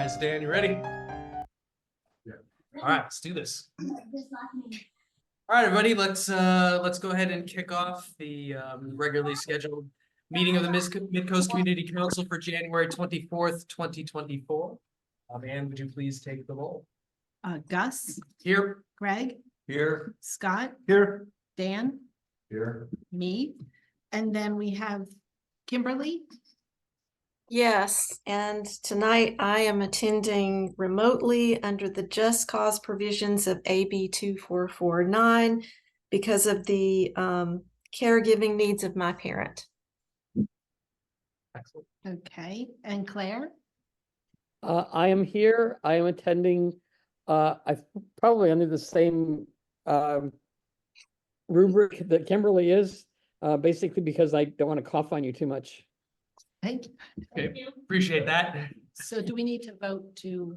guys, Dan, you ready? Yeah. All right, let's do this. All right, everybody, let's go ahead and kick off the regularly scheduled meeting of the Midcoast Community Council for January 24th, 2024. Ann, would you please take the roll? Gus. Here. Greg. Here. Scott. Here. Dan. Here. Me. And then we have Kimberly. Yes, and tonight I am attending remotely under the just cause provisions of AB 2449 because of the caregiving needs of my parent. Excellent. Okay, and Claire. I am here. I am attending. I probably under the same rubric that Kimberly is, basically because I don't want to cough on you too much. Thank you. Okay, appreciate that. So do we need to vote to,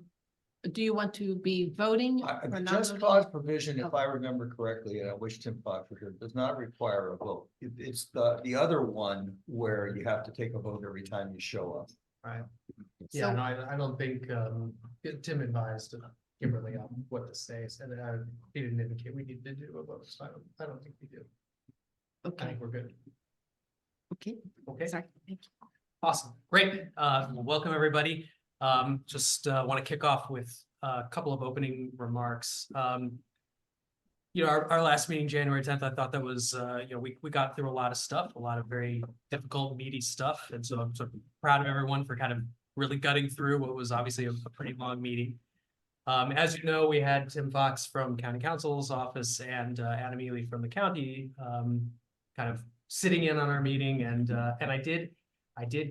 do you want to be voting? or not Just voting? cause provision, if I remember correctly, and I wish Tim Fox were here, does not require a vote. It's the other one where you have to take a vote every time you show up. Right. Yeah, no, I don't think Tim advised Kimberly on what to say, so he didn't indicate we need to do a vote, so I don't think we do. I Okay, think we're good. okay, Okay, sorry, thank you. awesome, great. Well, welcome everybody. Just want to kick off with a couple of opening remarks. You know, our last meeting, January 10th, I thought that was, you know, we got through a lot of stuff, a lot of very difficult, meaty stuff. And so I'm sort of proud of everyone for kind of really gutting through what was obviously a pretty long meeting. As you know, we had Tim Fox from County Council's office and Adam Ely from the county kind of sitting in on our meeting. And I did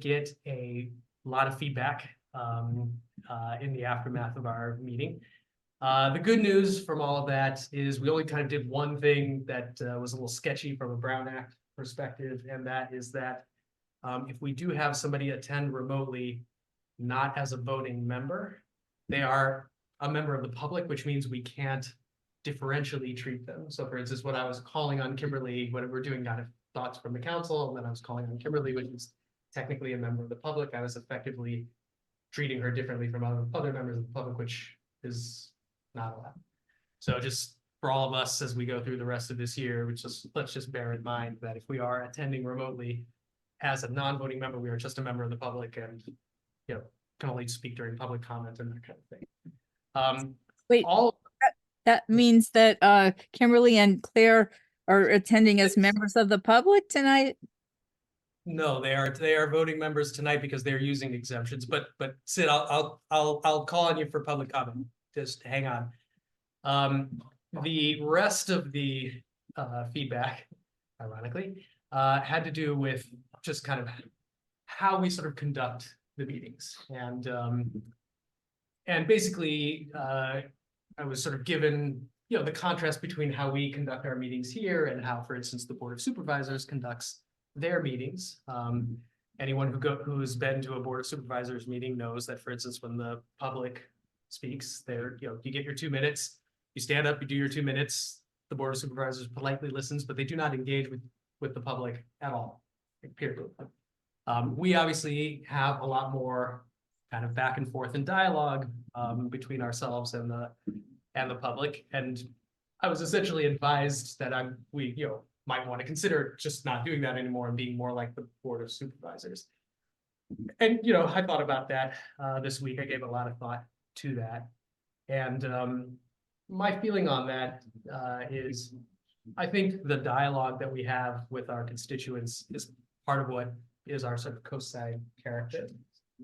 get a lot of feedback in the aftermath of our meeting. The good news from all of that is we only kind of did one thing that was a little sketchy from a Brown Act perspective, and that is that if we do have somebody attend remotely, not as a voting member, they are a member of the public, which means we can't differentially treat them. So for instance, when I was calling on Kimberly, when we're doing kind of thoughts from the council, and then I was calling on Kimberly, which is technically a member of the public, I was effectively treating her differently from other members of the public, which is not allowed. So just for all of us as we go through the rest of this year, let's just bear in mind that if we are attending remotely as a non-voting member, we are just a member of the public and, you know, can only speak during public comment and that kind of thing. Wait, that means that Kimberly and Claire are attending as members of the public tonight? No, they are voting members tonight because they're using exemptions, but Sid, I'll call on you for public comment. Just hang on. The rest of the feedback, ironically, had to do with just kind of how we sort of conduct the meetings. And basically, I was sort of given, you know, the contrast between how we conduct our meetings here and how, for instance, the Board of Supervisors conducts their meetings. Anyone who's been to a Board of Supervisors meeting knows that, for instance, when the public speaks, there, you know, you get your 2 minutes, you stand up, you do your 2 minutes. The Board of Supervisors politely listens, but they do not engage with the public at all. Period. We obviously have a lot more kind of back and forth and dialogue between ourselves and the public. And I was essentially advised that we you know, might want to consider just not doing that anymore and being more like the Board of Supervisors. And, you know, I thought about that this week. I gave a lot of thought to that. And my feeling on that is I think the dialogue that we have with our constituents is part of what is our sort of coast-side character.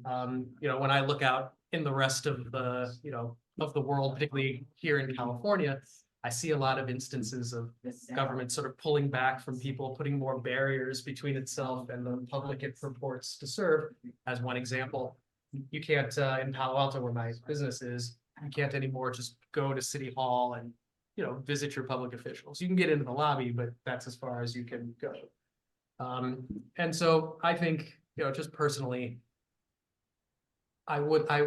You know, when I look out in the rest of the, you know, of the world, particularly here in California, I see a lot of instances of government sort of pulling back from people, putting more barriers between itself and the public it purports to serve. As one example, you can't, in Palo Alto, where my business is, you can't anymore just go to City Hall and, you know, visit your public officials. You can get into the lobby, but that's as far as you can go. And so I think, you know, just personally, I want our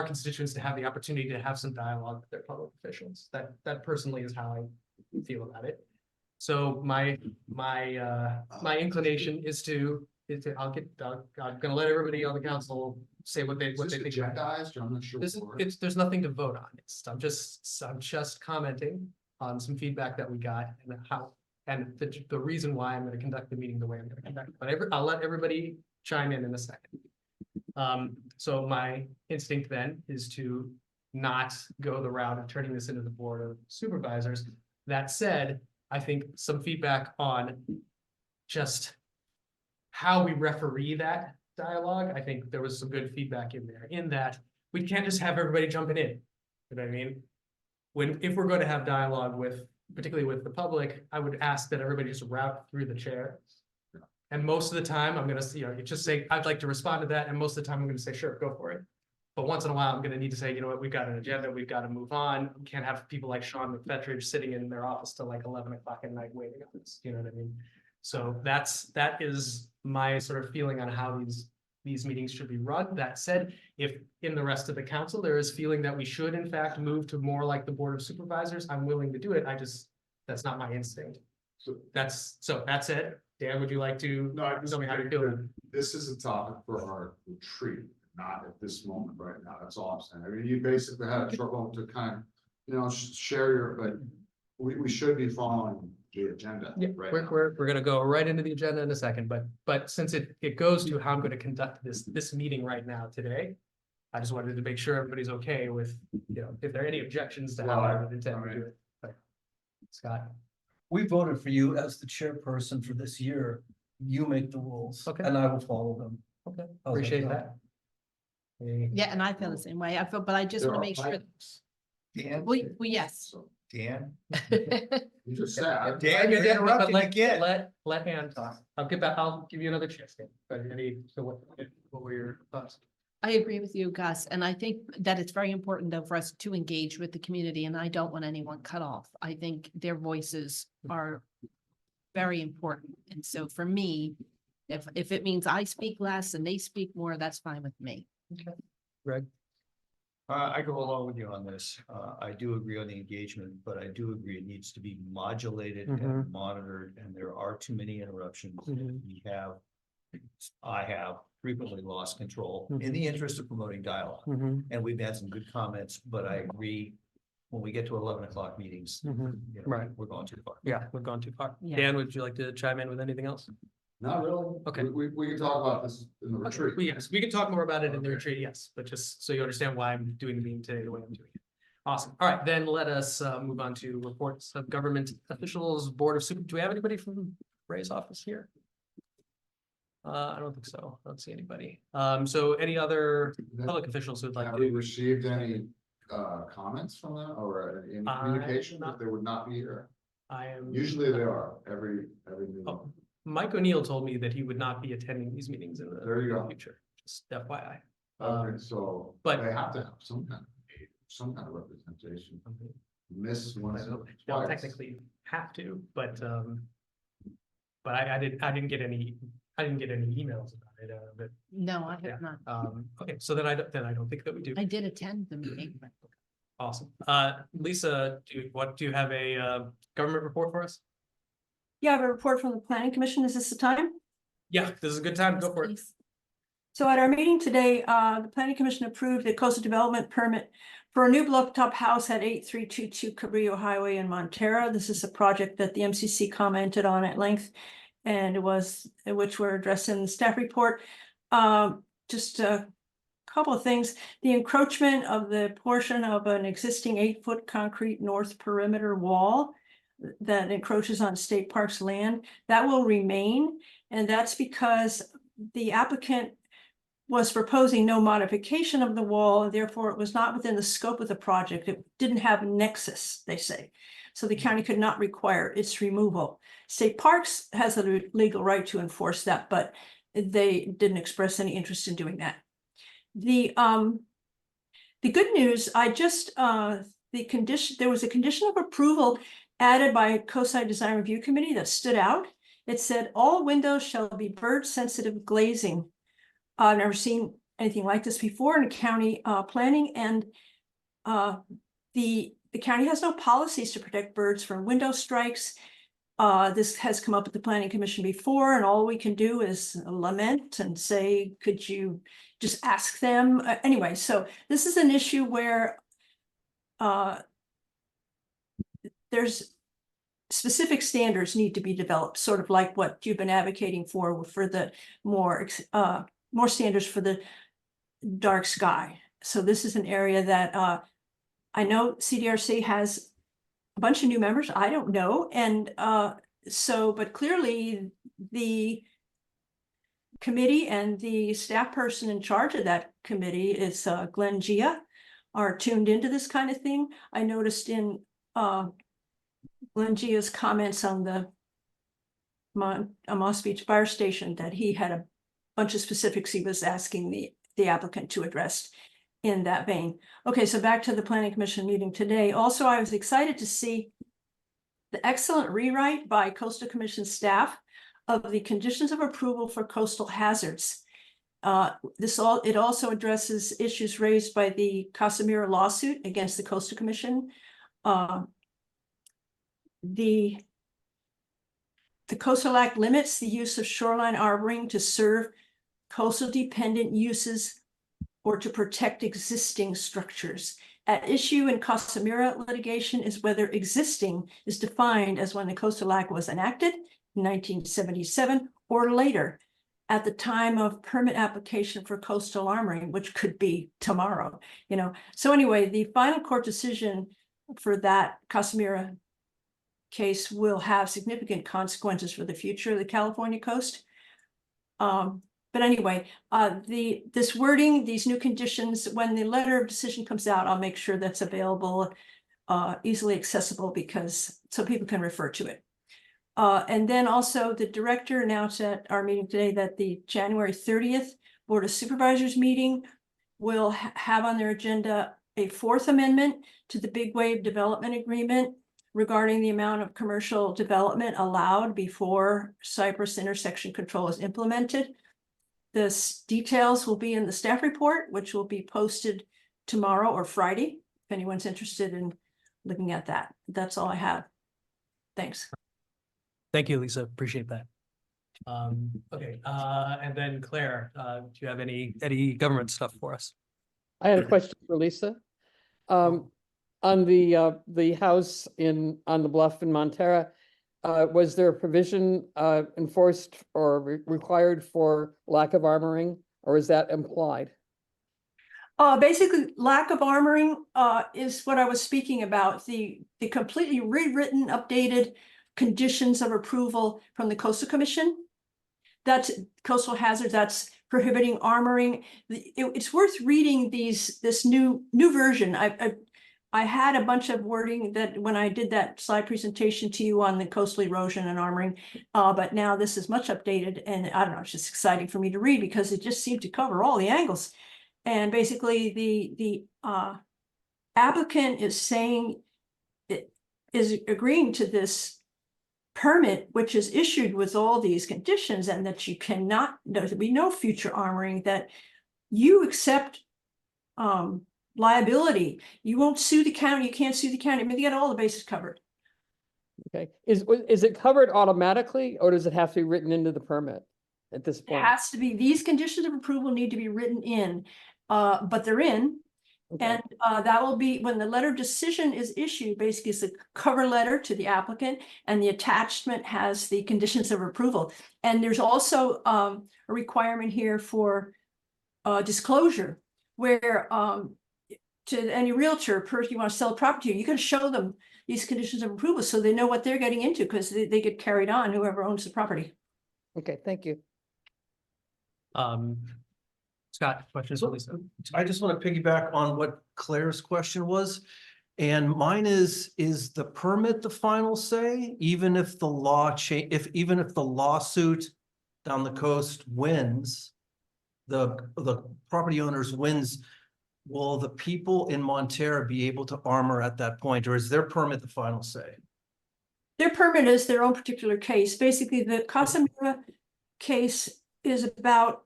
constituents to have the opportunity to have some dialogue with their public officials. That personally is how I feel about it. So my inclination is to I'm gonna let everybody on the council say what they think. Agendized, I'm not sure. There's nothing to vote on. I'm just commenting on some feedback that we got and and the reason why I'm gonna conduct the meeting the way I'm gonna conduct it. But I'll let everybody chime in a second. So my instinct then is to not go the route of turning this into the Board of Supervisors. That said, I think some feedback on just how we referee that dialogue, I think there was some good feedback in there, in that we can't just have everybody jumping in. You know what I mean? If we're going to have dialogue particularly with the public, I would ask that everybody just route through the chair. And most of the time, I'm gonna, just say, I'd like to respond to that, and most of the time, I'm gonna say, sure, go for it. But once in a while, I'm gonna need to say, you know what, we've got an agenda, we've got to move on. We can't have people like Sean McFetridge sitting in their office till like 11 o'clock at night waiting on this, you know what I mean? So that is my sort of feeling on how these meetings should be run. That said, if in the rest of the council, there is feeling that we should in fact move to more like the Board of Supervisors, I'm willing to do it. That's not my instinct. So That's it. Dan, would you like to No, I just tell me how you think feel? that this is a topic for our retreat, not at this moment right now. That's all I'm saying. I mean, you basically had a trouble to kind of, share your, but we should be following the agenda. Yeah, right now. we're gonna go right into the agenda in a second, but since it goes to how I'm gonna conduct this meeting right now today, I just wanted to make sure everybody's okay with, if there are any objections to how I would intend to do it. But, Scott, We voted for you as the chairperson for this year. You make the rules. Okay. And I will follow them. okay, How's appreciate sound? that. Hey, Yeah, and I feel the same way. But I just There want to are make sure. items. Dan? Well, yes. So Dan? you just said. Dan, you're Yeah, but interrupting again. Let Ann talk. I'll get back, I'll give you another chance. Dan. But so what were your thoughts? I agree with you, Gus, and I think that it's very important though for us to engage with the community, and I don't want anyone cut off. I think their voices are very important, and so for me, if it means I speak less and they speak more, that's fine with me. Okay. Greg? I go along with you on this. I do agree on the engagement, but I do agree it needs to be modulated and monitored, and there are too many interruptions. I have frequently lost control in the interest of promoting dialogue. And we've had some good comments, but I agree, when we get to 11 o'clock meetings, Right. we're going too far. Yeah, we've gone too far. Yeah. Dan, would you like to chime in with anything else? Not really. Okay. We can talk about this in the retreat. Yes, we can talk more about it in the Okay. retreat, yes, but just so you understand why I'm doing the meeting today the way I'm doing it. Awesome. All right, then let us move on to reports of government officials, Board of Super. Do we have anybody from Ray's office here? I don't think so. I don't see anybody. So any other public officials who'd like Have we to? received any comments from them or any communication that they would not be here? I am. Usually they are, every meeting. Oh, Mike O'Neill told me that he would not be attending these meetings in There you the go. future, just FYI. Okay, so but- they have to have some kind of representation. Miss one. Don't technically have to, but I didn't get any emails about it, but, No, I Yeah. have not. okay, so then I don't think that we do. I did attend the meeting. but- Awesome. Lisa, do you have a government report for us? Yeah, I have a report from the planning commission. Is this the time? Yeah, this is a good time. Go for it. Please. So at our meeting today, the planning commission approved a coastal development permit for a new block-top house at 8322 Cabrillo Highway in Montera. This is a project that the MCC commented on at length, and which were addressed in the staff report. Just a couple of things. The encroachment of the portion of an existing 8-foot concrete north perimeter wall that encroaches on state parks land, that will remain. And that's because the applicant was proposing no modification of the wall, and therefore it was not within the scope of the project. It didn't have a nexus, they say. So the county could not require its removal. State Parks has a legal right to enforce that, but they didn't express any interest in doing that. The good news, there was a condition of approval added by a coastside design review committee that stood out. It said all windows shall be bird sensitive glazing. I've never seen anything like this before in county planning, and the county has no policies to protect birds from window strikes. This has come up at the planning commission before, and all we can do is lament and say, could you just ask them? Anyway, so this is an issue where there's specific standards need to be developed, sort of like what you've been advocating for the more standards for the dark sky. So this is an area that I know CDRC has a bunch of new members. I don't know. And but clearly the committee and the staff person in charge of that committee is Glenn Gia, are tuned into this kind of thing. I noticed in Glenn Gia's comments on the Moss Beach Fire Station that he had a bunch of specifics he was asking the applicant to address in that vein. Okay, so back to the planning commission meeting today. Also, I was excited to see the excellent rewrite by Coastal Commission staff of the conditions of approval for coastal hazards. It also addresses issues raised by the Casimira lawsuit against the Coastal Commission. The Coastal Act limits the use of shoreline arboring to serve coastal dependent uses or to protect existing structures. At issue in Casimira litigation is whether existing is defined as when the Coastal Act was enacted in 1977 or later at the time of permit application for coastal armoring, which could be tomorrow, you know. So anyway, the final court decision for that Casimira case will have significant consequences for the future of the California coast. But anyway, this wording, these new conditions, when the letter of decision comes out, I'll make sure that's available, easily accessible, because so people can refer to it. And then also the director announced at our meeting today that the January 30th Board of Supervisors meeting will have on their agenda a 4th amendment to the Big Wave Development Agreement regarding the amount of commercial development allowed before Cypress intersection control is implemented. The details will be in the staff report, which will be posted tomorrow or Friday, if anyone's interested in looking at that. That's all I have. Thanks. Thank you, Lisa. Appreciate that. Okay, and then Claire, do you have any government stuff for us? I had a question for Lisa. On the house on the bluff in Montera, was there a provision enforced or required for lack of armoring, or is that implied? Basically, lack of armoring is what I was speaking about. The completely rewritten, updated conditions of approval from the Coastal Commission. That's coastal hazards. That's prohibiting armoring. It's worth reading this new version. I had a bunch of wording that when I did that slide presentation to you on the coastal erosion and armoring, but now this is much updated, and I don't know, it's just exciting for me to read because it just seemed to cover all the angles. And basically the applicant is saying it is agreeing to this permit, which is issued with all these conditions, and that you cannot, there'll be no future armoring, that you accept liability. You won't sue the county. You can't sue the county. I mean, you get all the bases covered. Okay, is it covered automatically, or does it have to be written into the permit at this It point? has to be, these conditions of approval need to be written in, but they're in. Okay. And that will be when the letter of decision is issued. Basically, it's a cover letter to the applicant, and the attachment has the conditions of approval. And there's also a requirement here for disclosure, where to any realtor, person you want to sell a property to, you got to show them these conditions of approval so they know what they're getting into, because they get carried on, whoever owns the property. Okay, thank you. Scott, questions for Lisa? I just want to piggyback on what Claire's question was. And mine is the permit the final say, even if the law even if the lawsuit down the coast wins, the property owners wins, will the people in Montera be able to armor at that point, or is their permit the final say? Their permit is their own particular case. Basically, the Casimira case is about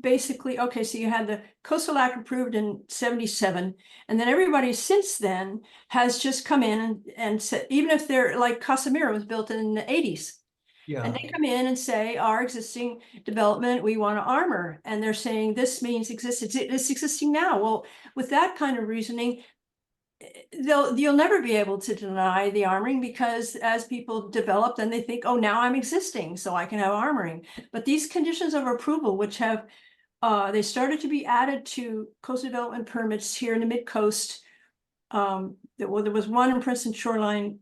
basically, okay, so you had the coastal act approved in 77, and then everybody since then has just come in and said, even if they're like Casimiro was built in the 80s. Yeah. And they come in and say, our existing development, we want to armor. And they're saying this means it's existing now. Well, with that kind of reasoning, you'll never be able to deny the armoring, because as people develop, then they think, oh, now I'm existing, so I can have armoring. But these conditions of approval, which have, they started to be added to coastal development permits here in the Midcoast. There was one in Princeton Shoreline.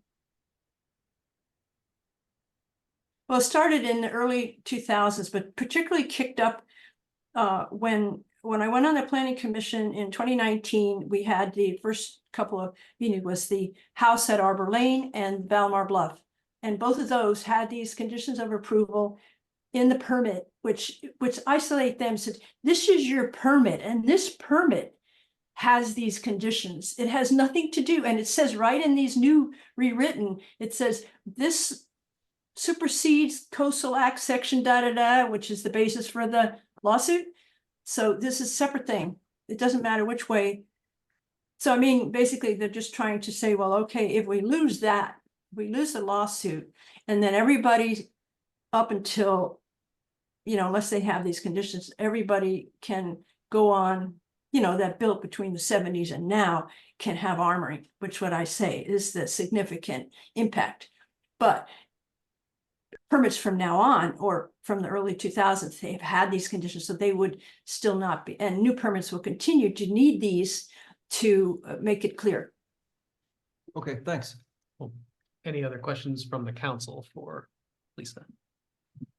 Well, it started in the early 2000s, but particularly kicked up when I went on the planning commission in 2019. We had the first couple of meetings was the house at Arbor Lane and Valmar Bluff, and both of those had these conditions of approval in the permit, which isolate them. Said this is your permit, and this permit has these conditions. It has nothing to do, and it says right in these new rewritten, it says this supersedes Coastal Act section which is the basis for the lawsuit. So this is a separate thing. It doesn't matter which way. So I mean, basically they're just trying to say, well, okay, if we lose that, we lose the lawsuit, and then everybody up until, unless they have these conditions, everybody can go on, that built between the 70s and now can have armoring, which what I say is the significant impact. But permits from now on, or from the early 2000s, they've had these conditions, so they would still not be, and new permits will continue to need these to make it clear. Okay, thanks. Well, any other questions from the council for Lisa?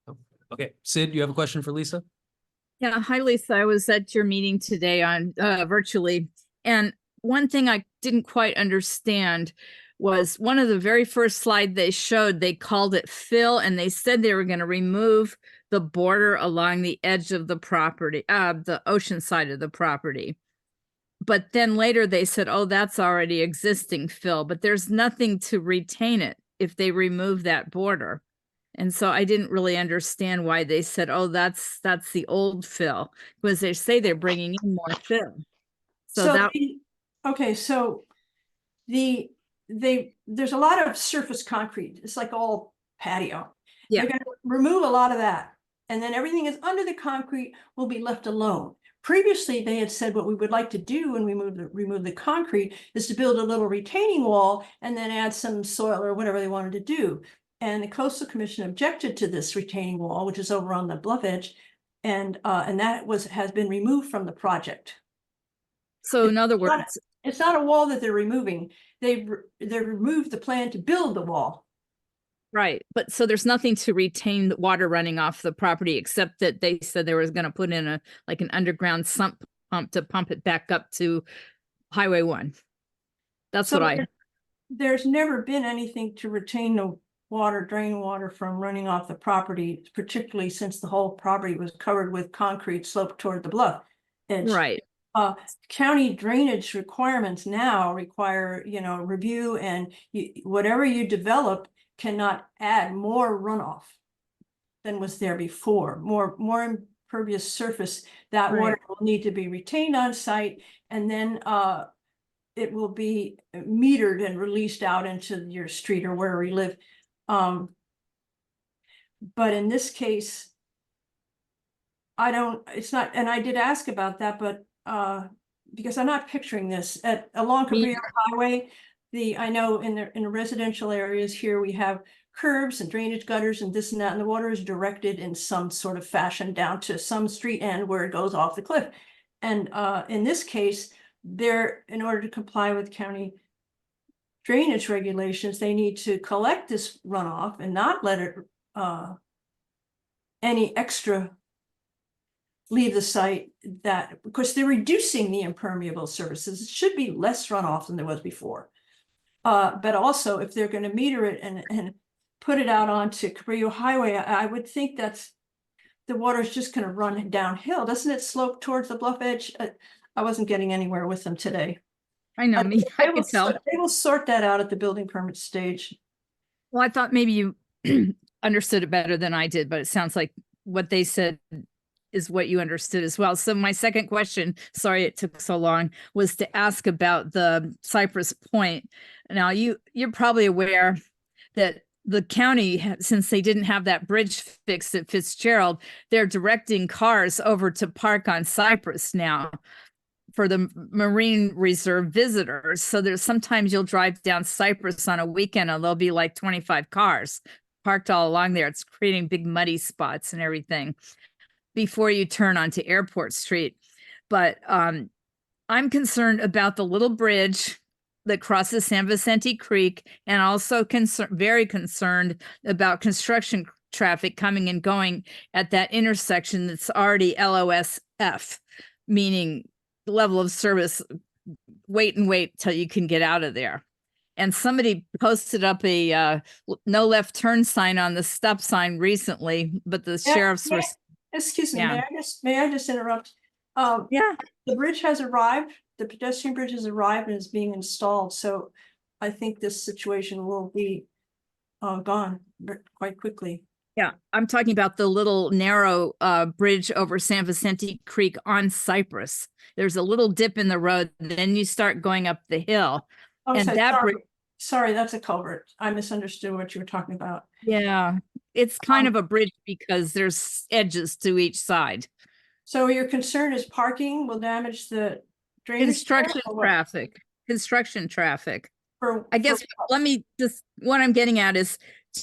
No? Okay, Sid, you have a question for Lisa? Yeah, hi Lisa. I was at your meeting today on virtually, and one thing I didn't quite understand was one of the very first slide they showed, they called it fill, and they said they were going to remove the border along the edge of the property, the ocean side of the property. But then later they said, oh, that's already existing fill, but there's nothing to retain it if they remove that border. And so I didn't really understand why they said, oh, that's the old fill, because they say they're bringing in more fill. So there's a lot of surface concrete. It's like all patio. Yeah. They're going to remove a lot of that, and then everything is under the concrete will be left alone. Previously, they had said what we would like to do when we remove the concrete is to build a little retaining wall and then add some soil or whatever they wanted to do. And the Coastal Commission objected to this retaining wall, which is over on the bluff edge, and that has been removed from the project. So in other words, it's not a wall that they're removing. They removed the plan to build the wall. right. But so there's nothing to retain the water running off the property, except that they said they was going to put in an underground sump pump to pump it back up to Highway 1. That's So what there's never been anything to retain the drain water from running off the property, particularly since the whole property was covered with concrete sloped toward the bluff edge. right. County drainage requirements now require, review, and whatever you develop cannot add more runoff than was there before. More impervious surface. That water will need to be retained on site, and then it will be metered and released out into your street or wherever you live. But in this case, it's not, and I did ask about that, but because I'm not picturing this along Cabrillo Highway. I know in the residential areas here, we have curbs and drainage gutters and this and that, and the water is directed in some sort of fashion down to some street end where it goes off the cliff. And in this case, in order to comply with county drainage regulations, they need to collect this runoff and not let it any extra leave the site, that because they're reducing the impermeable surfaces. It should be less runoff than there was before. But also, if they're going to meter it and put it out onto Cabrillo Highway, I would think that's the water is just going to run downhill. Doesn't it slope towards the bluff edge? I wasn't getting anywhere with them today. I know. I can tell. They will sort that out at the building permit stage. Well, I thought maybe you understood it better than I did, but it sounds like what they said is what you understood as well. So my second question, sorry it took so long, was to ask about the Cypress Point. Now you're probably aware that the county, since they didn't have that bridge fixed at Fitzgerald, they're directing cars over to park on Cypress now for the Marine Reserve visitors. So there's sometimes you'll drive down Cypress on a weekend and there'll be like 25 cars parked all along there. It's creating big muddy spots and everything before you turn onto Airport Street. But I'm concerned about the little bridge that crosses San Vicente Creek, and also very concerned about construction traffic coming and going at that intersection that's already LOSF, meaning level of service, wait and wait till you can get out of there. And somebody posted up a no left turn sign on the stop sign recently, but the sheriffs were. Excuse me, Yeah. may I just interrupt? Yeah, The bridge has arrived, the pedestrian bridge has arrived and is being installed, so I think this situation will be gone quite quickly. yeah. I'm talking about the little narrow bridge over San Vicente Creek on Cypress. There's a little dip in the road, then you start going up the hill. Oh, And that bridge, sorry, that's a culvert. I misunderstood what you were talking about. yeah, it's kind of a bridge because there's edges to each side. So your concern is parking will damage the drainage? Construction or what? traffic. I guess let me just, what I'm getting at is,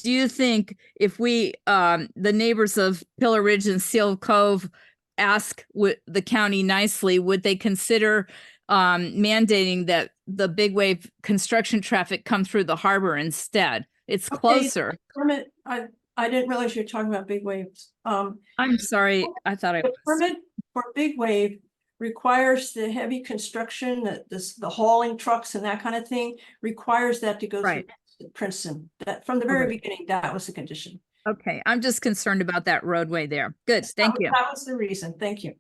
do you think if we, the neighbors of Pillar Ridge and Seal Cove ask the county nicely, would they consider mandating that the big wave construction traffic come through the harbor instead? It's closer. Permit, I didn't realize you were talking about big waves. I'm sorry, I thought I The was. permit for big wave requires the heavy construction, the hauling trucks and that kind of thing, requires that to go through Right. Princeton. That from the very Okay. beginning, that was the condition. Okay, I'm just concerned about that roadway there. Good, thank you. That was the reason. Thank you.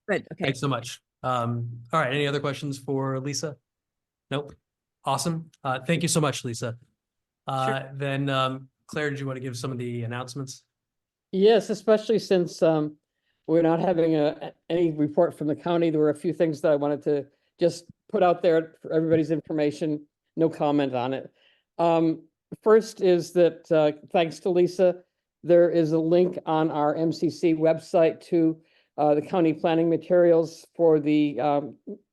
Good, okay. Thanks so much. All right, any other questions for Lisa? Nope. Awesome. Thank you so much, Lisa. Then Claire, did you want to give some of the announcements? Yes, especially since we're not having any report from the county. There were a few things that I wanted to just put out there for everybody's information. No comment on it. First is that thanks to Lisa, there is a link on our MCC website to the county planning materials for the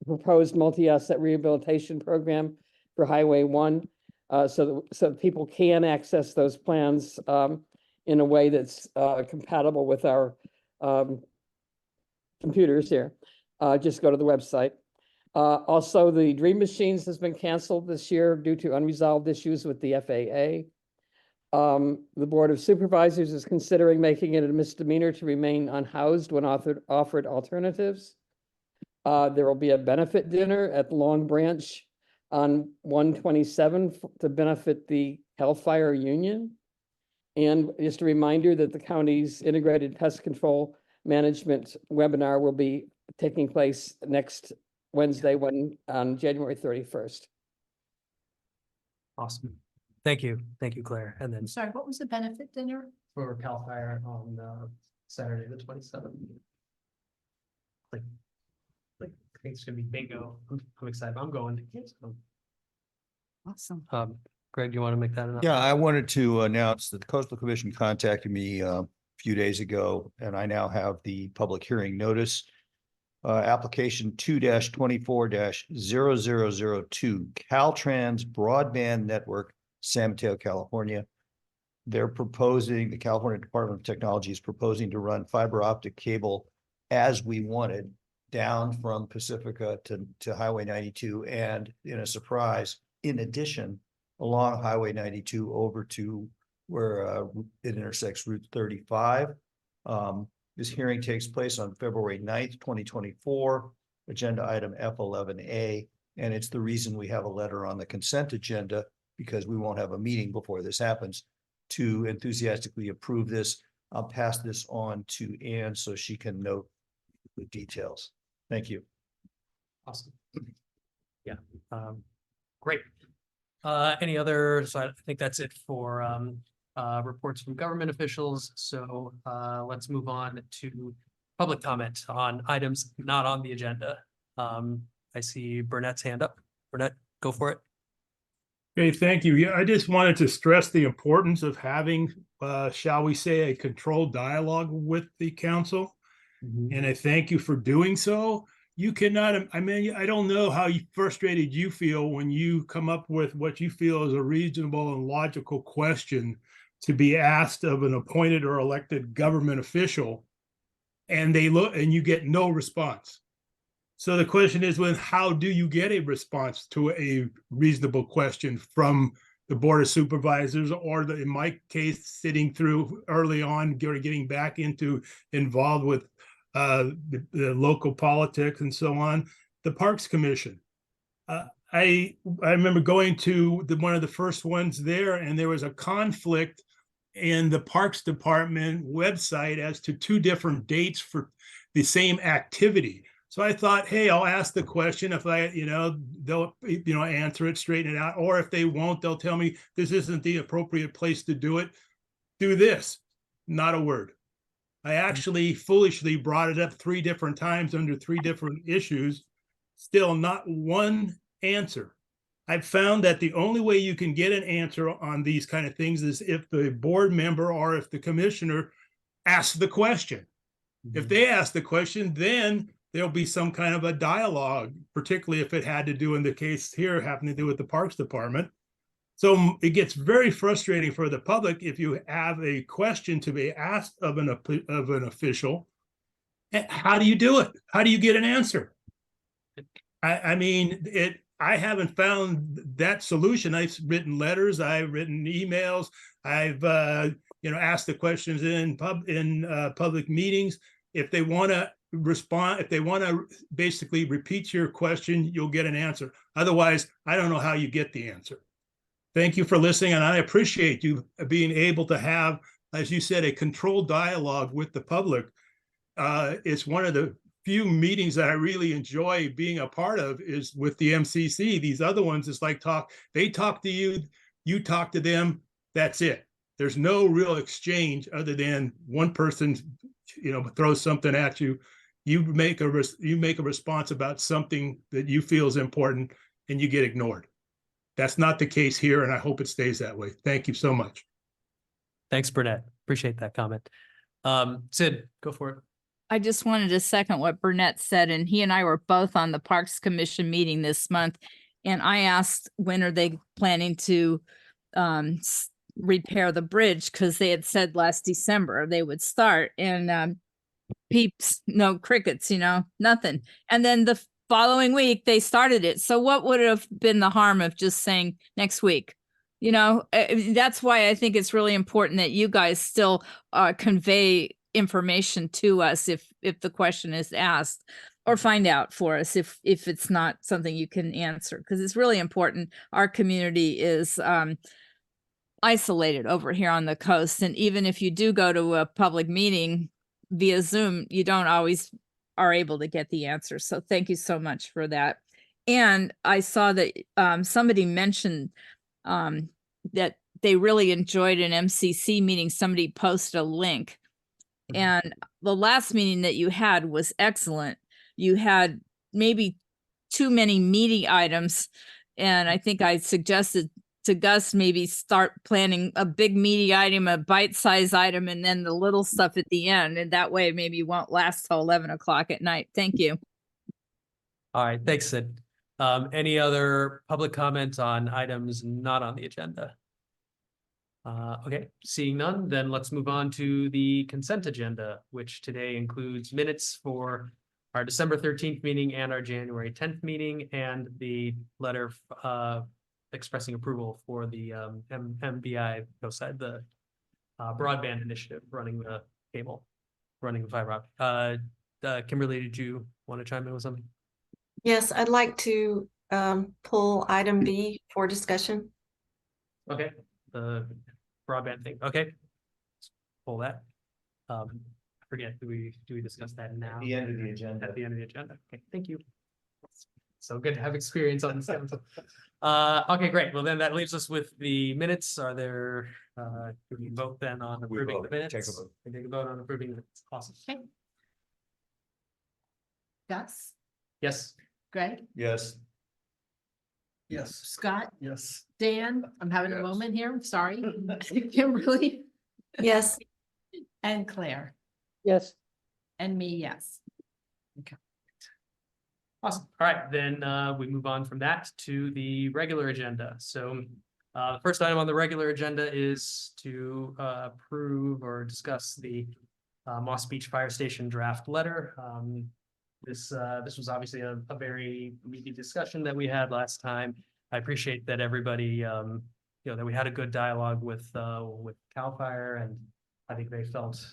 proposed multi-asset rehabilitation program for Highway 1. So that people can access those plans in a way that's compatible with our computers here. Just go to the website. Also, the Dream Machines has been canceled this year due to unresolved issues with the FAA. The Board of Supervisors is considering making it a misdemeanor to remain unhoused when offered alternatives. There will be a benefit dinner at Long Branch on 1/27 to benefit the Hellfire Union. And just a reminder that the county's integrated pest control management webinar will be taking place next Wednesday on January 31st. Awesome. Thank you. Thank you, Claire. And then Sorry, what was the benefit dinner? for Cal Fire on Saturday, the 27th. Like, I think it's gonna be bingo. I'm excited. I'm going. So, Awesome. Greg, do you want to make that announcement? Yeah, I wanted to announce that the Coastal Commission contacted me a few days ago, and I now have the public hearing notice. Application 2-24-0002, Caltrans Broadband Network, San Mateo, California. They're proposing, the California Department of Technology is proposing to run fiber optic cable as we wanted down from Pacifica to Highway 92, and in a surprise, in addition, along Highway 92 over to where it intersects Route 35. This hearing takes place on February 9th, 2024, agenda item F11A, and it's the reason we have a letter on the consent agenda, because we won't have a meeting before this happens, to enthusiastically approve this. I'll pass this on to Ann so she can note the details. Thank you. Awesome. Yeah, great. Any other, so I think that's it for reports from government officials. So let's move on to public comment on items not on the agenda. I see Burnett's hand up. Burnett, go for it. Okay, thank you. Yeah, I just wanted to stress the importance of having, shall we say, a controlled dialogue with the council. And I thank you for doing so. You cannot, I mean, I don't know how frustrated you feel when you come up with what you feel is a reasonable and logical question to be asked of an appointed or elected government official, and they look and you get no response. So the question is, when how do you get a response to a reasonable question from the Board of Supervisors, or in my case, sitting through early on, getting back into involved with the local politics and so on, the Parks Commission. I remember going to one of the first ones there, and there was a conflict in the Parks Department website as to two different dates for the same activity. So I thought, hey, I'll ask the question. If they'll, answer it, straighten it out. Or if they won't, they'll tell me this isn't the appropriate place to do it. Do this. Not a word. I actually foolishly brought it up 3 different times under 3 different issues. Still not one answer. I've found that the only way you can get an answer on these kind of things is if the board member or if the commissioner asks the question. If they ask the question, then there'll be some kind of a dialogue, particularly if it had to do, in the case here, having to do with the Parks Department. So it gets very frustrating for the public if you have a question to be asked of an official. How do you do it? How do you get an answer? I mean, I haven't found that solution. I've written letters, I've written emails, I've asked the questions in public meetings. If they want to respond, if they want to basically repeat your question, you'll get an answer. Otherwise, I don't know how you get the answer. Thank you for listening, and I appreciate you being able to have, as you said, a controlled dialogue with the public. It's one of the few meetings that I really enjoy being a part of is with the MCC. These other ones, it's like they talk to you, you talk to them, that's it. There's no real exchange other than one person, throws something at you. You make a response about something that you feel is important, and you get ignored. That's not the case here, and I hope it stays that way. Thank you so much. Thanks, Burnett. Appreciate that comment. Sid, go for it. I just wanted to second what Burnett said, and he and I were both on the Parks Commission meeting this month. And I asked, when are they planning to repair the bridge? Because they had said last December they would start, and peeps, no crickets, nothing. And then the following week they started it. So what would have been the harm of just saying next week? That's why I think it's really important that you guys still convey information to us if the question is asked, or find out for us if it's not something you can answer, because it's really important. Our community is isolated over here on the coast, and even if you do go to a public meeting via Zoom, you don't always are able to get the answer. So thank you so much for that. And I saw that somebody mentioned that they really enjoyed an MCC meeting. Somebody posted a link. And the last meeting that you had was excellent. You had maybe too many meaty items. And I think I suggested to Gus maybe start planning a big meaty item, a bite-sized item, and then the little stuff at the end. And that way maybe you won't last till 11 o'clock at night. Thank you. All right, thanks, Sid. Any other public comments on items not on the agenda? Okay, seeing none, then let's move on to the consent agenda, which today includes minutes for our December 13th meeting and our January 10th meeting, and the letter expressing approval for the MBI outside the broadband initiative, running the cable, running the fiber optic. Kimberly, did you want to chime in with something? Yes, I'd like to pull item B for discussion. Okay, the broadband thing. Okay, let's pull that. I forget. Do we discuss that now? At the end of the agenda. At the end of the agenda. Okay, thank you. So good to have experience on this. Okay, great. Well, then that leaves us with the minutes. Are there? Do we vote then on approving the minutes? Take a vote. We take a vote on approving the minutes. Awesome. Okay. Gus, Yes. Greg, Yes. Yes. Scott, Yes. Dan, I'm having a Yes. moment here, I'm sorry. Kimberly Yes, and Claire Yes, and me, yes. Awesome. All right, then we move on from that to the regular agenda. So the first item on the regular agenda is to approve or discuss the Moss Beach Fire Station draft letter. This was obviously a very meaty discussion that we had last time. I appreciate that everybody, that we had a good dialogue with CAL FIRE, and I think they felt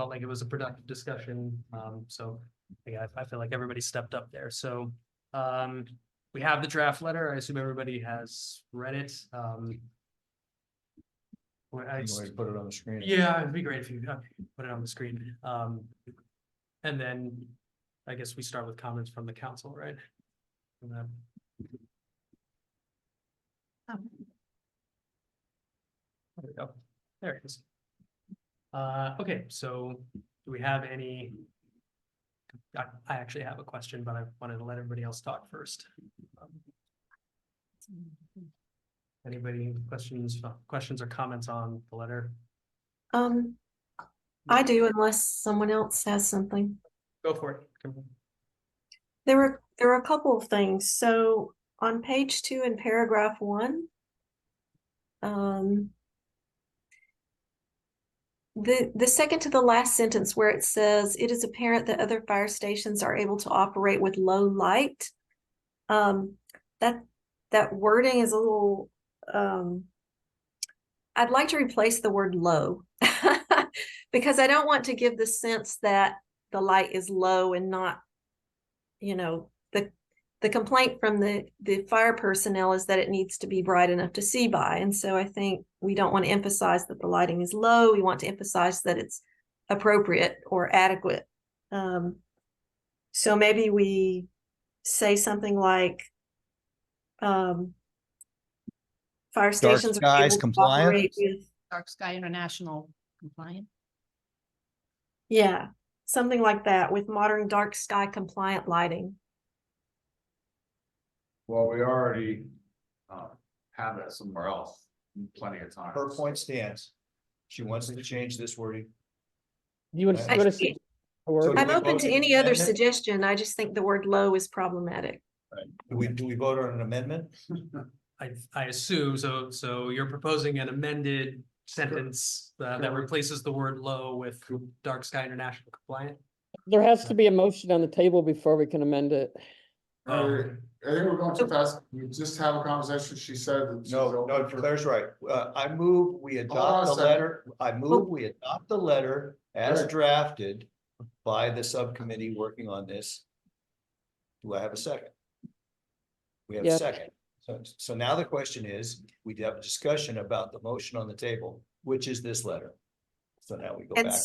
like it was a productive discussion. So yeah, I feel like everybody stepped up there. So we have the draft letter. I assume everybody has read it. Put it on the screen. Yeah, it'd be great if you put it on the screen. And then I guess we start with comments from the council, right? And then- There we go. There it is. Okay, so do we have any? I actually have a question, but I wanted to let everybody else talk first. Anybody questions or comments on the letter? I do, unless someone else has something. Go for it. Kimberly. There were a couple of things. So on page 2 in paragraph 1, the second to the last sentence where it says it is apparent that other fire stations are able to operate with low light. That wording is a little, I'd like to replace the word low because I don't want to give the sense that the light is low and not, the complaint from the fire personnel is that it needs to be bright enough to see by. And so I think we don't want to emphasize that the lighting is low. We want to emphasize that it's appropriate or adequate. So maybe we say something like, fire stations are skies able to compliant? operate with, Dark Sky International compliant. yeah, something like that, with modern dark sky compliant lighting. Well, we already have that somewhere else, plenty of times. Her point stands. She wants to change this wording. you want I to see a word? do I'm we open vote to on any an other amendment? suggestion. I just think the word low is problematic. Do we vote on an amendment? I assume so. So you're proposing an amended sentence that replaces the word low with Dark Sky International compliant. There has to be a motion on the table before we can amend it. I think we're going too fast. We just have a conversation. She said that. she's No, open for- Claire's right. I move we Hold on adopt a the second. letter. I move we adopt the letter as Right. drafted by the subcommittee working on this. Do I have a second? We have a Yeah. second. So now the question is, we have a discussion about the motion on the table, which is this letter. So now we go And back.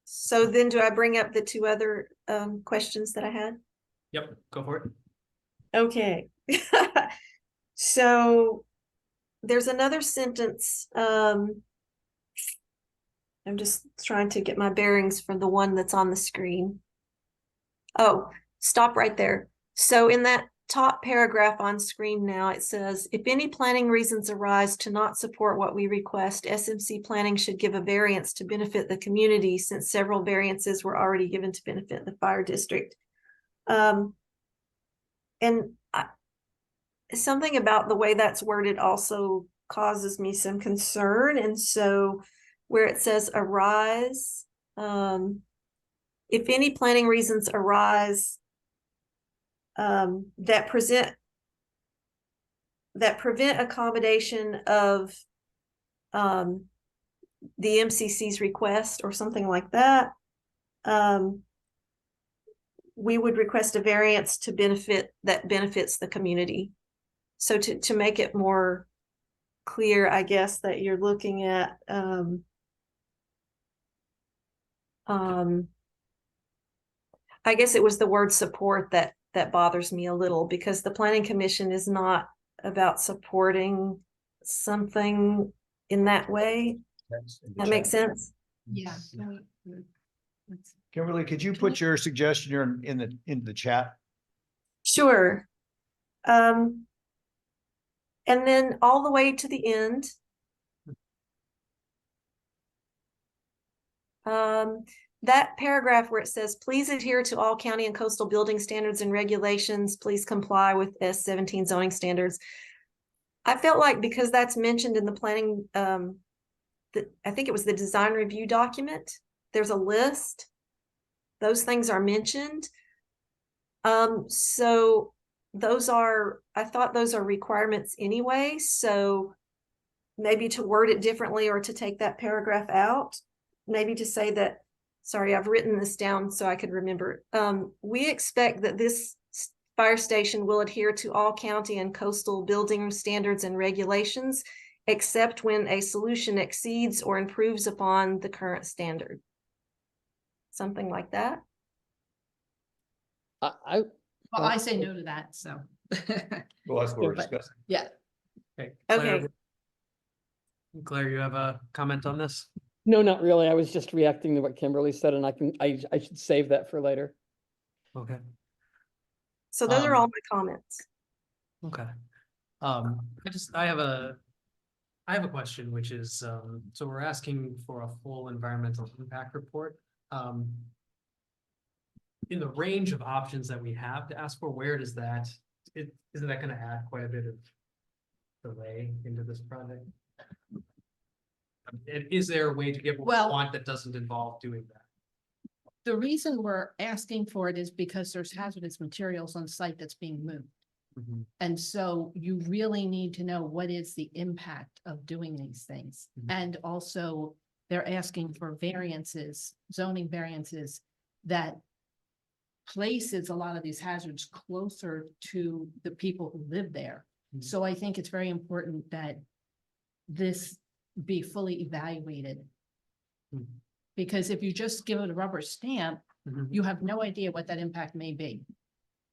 so then do I bring up the two other questions that I had? Yep, go for it. Okay. So there's another sentence. I'm just trying to get my bearings from the one that's on the screen. Oh, stop right there. So in that top paragraph on screen now, it says, if any planning reasons arise to not support what we request, SMC planning should give a variance to benefit the community, since several variances were already given to benefit the fire district. Something about the way that's worded also causes me some concern. And so where it says arise, if any planning reasons arise that prevent accommodation of the MCC's request or something like that, we would request a variance to benefits the community. So to make it more clear, I guess that you're looking at I guess it was the word support that bothers me a little, because the planning commission is not about supporting something in that way. That makes sense. Yeah. Kimberly, could you put your suggestion in the chat? Sure. And then all the way to the end. That paragraph where it says, please adhere to all county and coastal building standards and regulations, please comply with S17 zoning standards. I felt like because that's mentioned in the planning, I think it was the design review document, there's a list. Those things are mentioned. So I thought those are requirements anyway. So maybe to word it differently or to take that paragraph out, maybe to say that, sorry, I've written this down so I could remember. We expect that this fire station will adhere to all county and coastal building standards and regulations, except when a solution exceeds or improves upon the current standard. Something like that. Well, I say no to that, so. Well, that's what we're But- discussing. Yeah, Okay. Okay. Claire, you have a comment on this? No, not really. I was just reacting to what Kimberly said, and I should save that for later. Okay. So those are all my comments. Okay. I have a question, which is, so we're asking for a full environmental impact report. In the range of options that we have to ask for, where does that, isn't that gonna add quite a bit of delay into this project? And is there a way to get what Well- we want that doesn't involve doing that? the reason we're asking for it is because there's hazardous materials on site that's being moved. And so you really need to know what is the impact of doing these things. Mhm. And also they're asking for variances, zoning variances that places a lot of these hazards closer to the people who live there. Mhm. So I think it's very important that this be fully evaluated. Mhm. Because if you just give it a rubber stamp, you have no idea what that impact may be.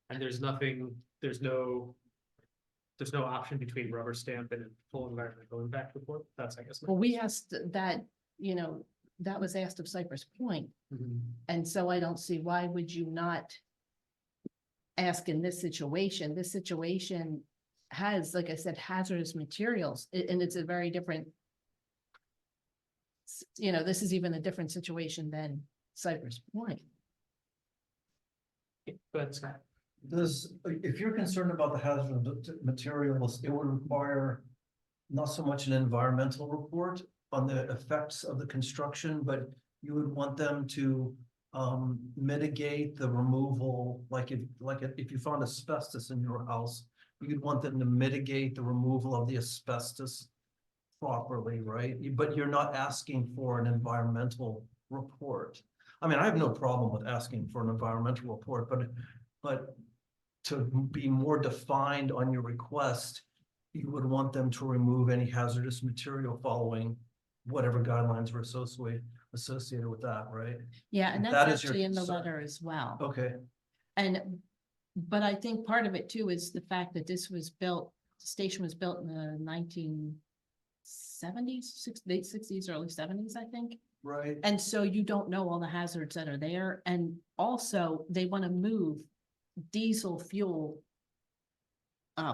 And there's no option between rubber stamp and a full environmental impact report. That's, I guess. Well, we asked that, that was asked of Cypress Point. Mhm. And so I don't see why would you not ask in this situation? This situation has, like I said, hazardous materials, and it's a very different, this is even a different situation than Cypress Point. But Scott. If you're concerned about the hazardous materials, it would require not so much an environmental report on the effects of the construction, but you would want them to mitigate the removal, like if you found asbestos in your house, you'd want them to mitigate the removal of the asbestos properly, right? But you're not asking for an environmental report. I mean, I have no problem with asking for an environmental report, but to be more defined on your request, you would want them to remove any hazardous material following whatever guidelines were associated with that, right? Yeah, and That that's is your actually in the concern. letter as well. Okay, But I think part of it too is the fact that the station was built in the 1970s, late 60s, early 70s, I think. right. And so you don't know all the hazards that are there. And also they want to move diesel fuel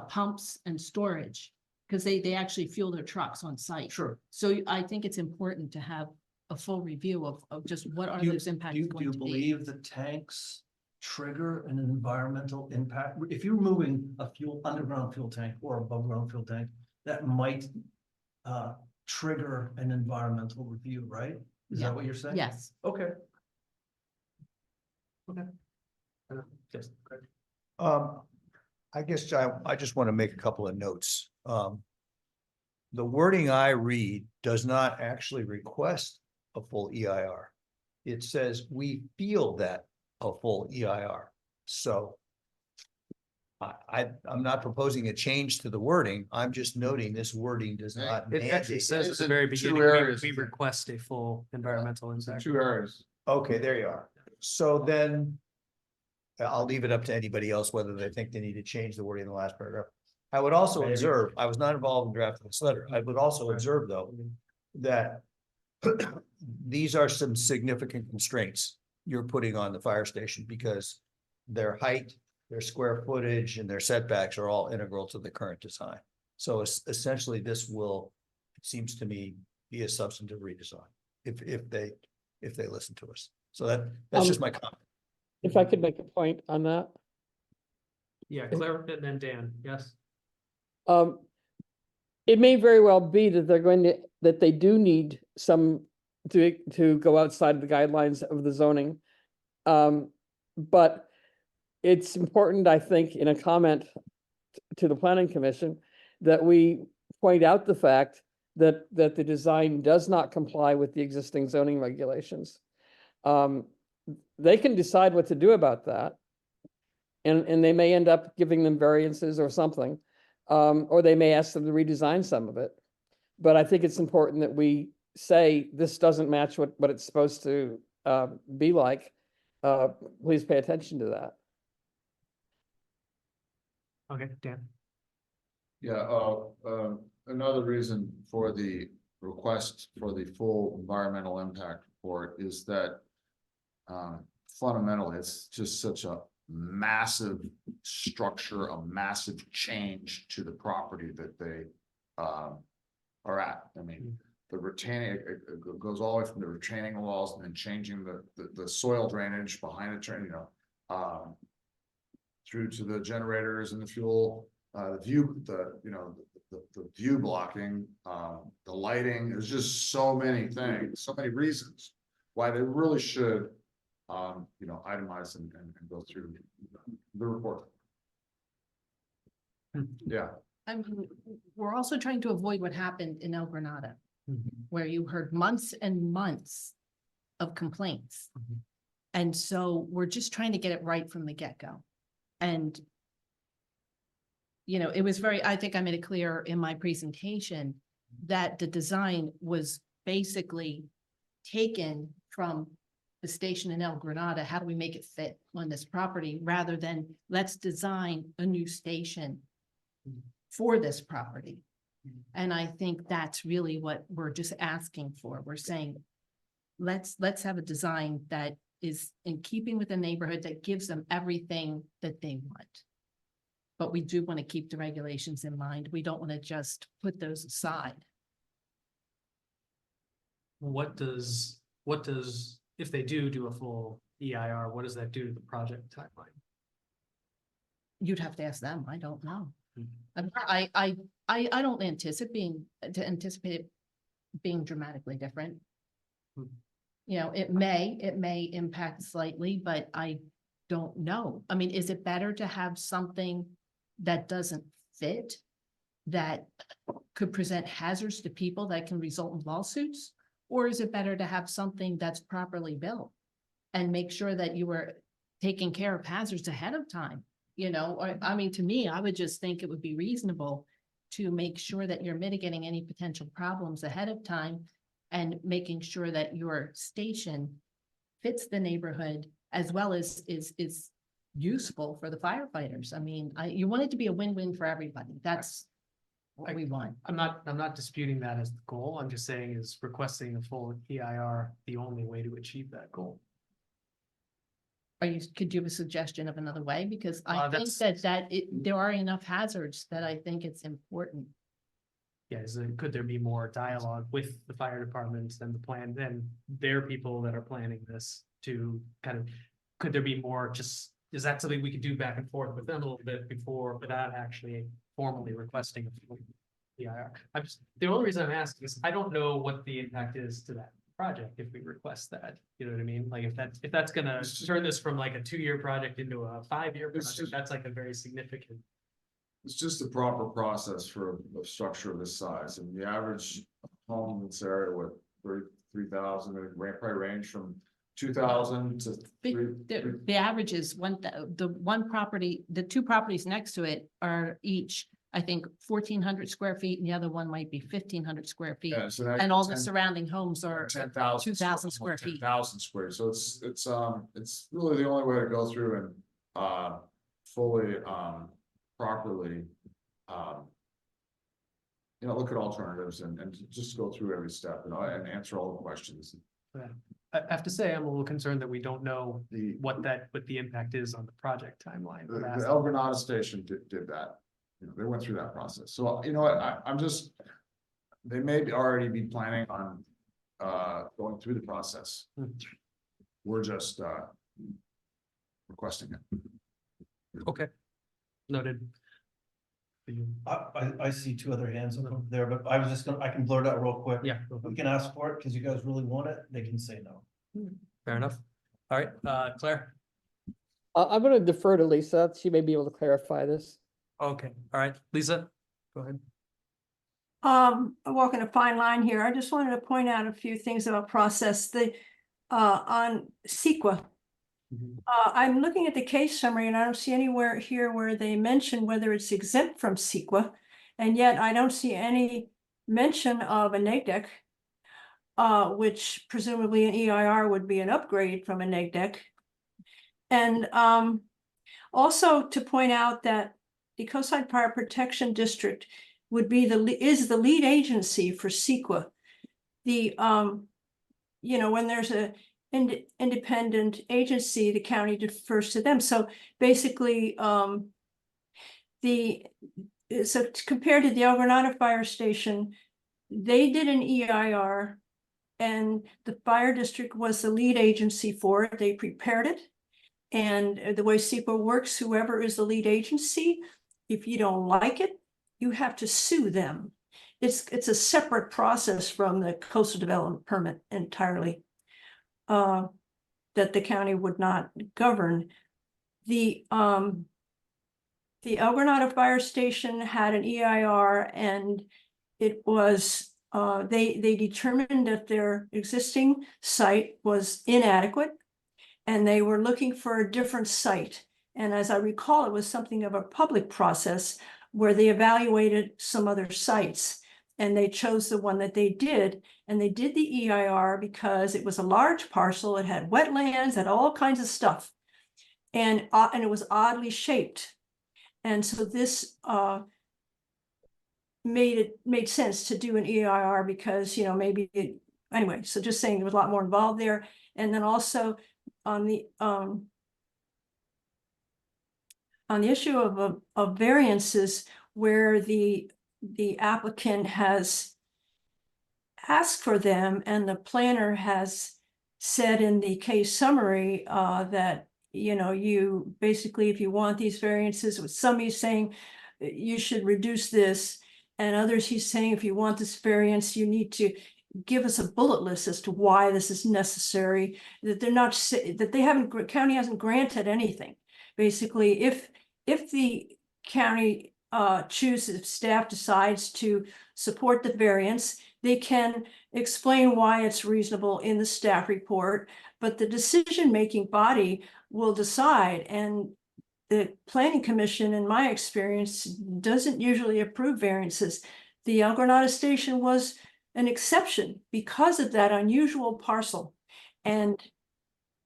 pumps and storage because they actually fuel their trucks on site. Sure. So I think it's important to have a full review of just what are those impacts Do going you to be. believe the tanks trigger an environmental impact? If you're moving a underground fuel tank or above ground fuel tank, that might trigger an environmental review, right? Is Yeah. that what you're saying? Yes. Okay. Yes. I guess I just want to make a couple of notes. The wording I read does not actually request a full EIR. It says we feel that a full EIR. So I'm not proposing a change to the wording. I'm just noting this wording does not. It actually mandate says that. at the very Two beginning, areas. we request a full environmental impact. Two areas. Okay, there you are. So then I'll leave it up to anybody else whether they think they need to change the wording in the last paragraph. I would also Maybe. observe, I was not involved in drafting this letter. I would also observe though, that these are some significant constraints. you're putting on the fire station because their height, their square footage and their setbacks are all integral to the current design. So essentially this will, it seems to me, be a substantive redesign if they listen to us. So that's just my comment. If I could make a point on that. Yeah, Claire and then Dan, yes. It may very well be that that they do need some to go outside the guidelines of the zoning. But it's important, I think, in a comment to the planning commission, that we point out the fact that the design does not comply with the existing zoning regulations. They can decide what to do about that. And they may end up giving them variances or something, or they may ask them to redesign some of it. But I think it's important that we say this doesn't match what it's supposed to be like. Please pay attention to that. Okay, Dan. Yeah, another reason for the request for the full environmental impact report is that fundamentally, it's just such a massive structure, a massive change to the property that they are at. I mean, the retaining, it goes all the way from the retaining walls and then changing the soil drainage behind the train, through to the generators and the fuel, the view blocking, the lighting. There's just so many things, so many reasons why they really should, itemize and go through the report. Yeah. I mean, we're also trying to avoid what happened in El Granada, where you heard months and months of complaints. And so we're just trying to get it right from the get-go. And, it was I think I made it clear in my presentation that the design was basically taken from the station in El Granada. How do we make it fit on this property, rather than let's design a new station for this property? And I think that's really what we're just asking for. We're saying, let's have a design that is in keeping with the neighborhood, that gives them everything that they want. But we do want to keep the regulations in mind. We don't want to just put those aside. What does, if they do a full EIR, what does that do to the project timeline? You'd have to ask them. I don't know. I don't anticipate it being dramatically different. It may impact slightly, but I don't know. I mean, is it better to have something that doesn't fit, that could present hazards to people that can result in lawsuits? Or is it better to have something that's properly built and make sure that you were taking care of hazards ahead of time? I mean, to me, I would just think it would be reasonable to make sure that you're mitigating any potential problems ahead of time and making sure that your station fits the neighborhood as well as is useful for the firefighters. I mean, you want it to be a win-win for everybody. That's what we want. I'm not disputing that as the goal. I'm just saying, is requesting a full EIR the only way to achieve that goal? Could you have a suggestion of another way? Because I think that's- there are enough hazards that I think it's important. Yeah, could there be more dialogue with the fire departments and the plan, then their people that are planning this to kind of, could there be more is that something we could do back and forth with them a little bit before, without actually formally requesting a full EIR? The only reason I'm asking is I don't know what the impact is to that project if we request that. You know what I mean? Like if that's gonna turn this from like a 2-year project into a 5-year project, that's like a very significant. It's just a proper process for a structure of this size, and the average home in this area, what, 33,000, it probably range from 2,000 to The average is the two properties next to it are each, I think, 1,400 square feet, and the other one might be 1,500 square feet. Yeah, so that And all the 10 surrounding homes are 10,000. 2,000 square feet. 10,000 square, so it's really the only way to go through and fully properly look at alternatives and just go through every step and answer all the questions. I have to say, I'm a little concerned that we don't know The, what the impact is on the project timeline. the El Granada station did that. You know, they went through that process. So, you know what, I'm just, they may already be planning on, going through the process. We're just, requesting it. Okay. Noted. I see two other hands up there, but I was just gonna, I can blurt out real quick. Yeah. We can ask for it because you guys really want it. They can say no. Fair enough. All right, Claire. I'm going to defer to Lisa. She may be able to clarify this. Okay, all right, Lisa, go ahead. I'm walking a fine line here. I just wanted to point out a few things about process. On CEQA, I'm looking at the case summary and I don't see anywhere here where they mention whether it's exempt from CEQA. And yet I don't see any mention of a neg deck, which presumably an EIR would be an upgrade from a neg deck. And also to point out that the Coastside Fire Protection District would be is the lead agency for CEQA. The you know, when there's a independent agency, the county defers to them. So basically, so compared to the El Granada Fire Station, they did an EIR and the fire district was the lead agency for it. They prepared it. And the way CEQA works, whoever is the lead agency, if you don't like it, you have to sue them. It's a separate process from the coastal development permit entirely, that the county would not govern. The El Granada Fire Station had an EIR and it was, they determined that their existing site was inadequate and they were looking for a different site. And as I recall, it was something of a public process where they evaluated some other sites and they chose the one that they did. And they did the EIR because it was a large parcel. It had wetlands, had all kinds of stuff. And it was oddly shaped. And so this made sense to do an EIR because, you know, maybe anyway, so just saying there was a lot more involved there. And then also on the issue of variances where the applicant has asked for them and the planner has said in the case summary that, you know, you basically, if you want these variances, with some he's saying you should reduce this, and others he's saying if you want this variance, you need to give us a bullet list as to why this is necessary, that they're not, that they haven't, county hasn't granted anything. Basically, if the county chooses, if staff decides to support the variance, they can explain why it's reasonable in the staff report, but the decision-making body will decide. And the planning commission, in my experience, doesn't usually approve variances. The El Granada Station was an exception because of that unusual parcel. And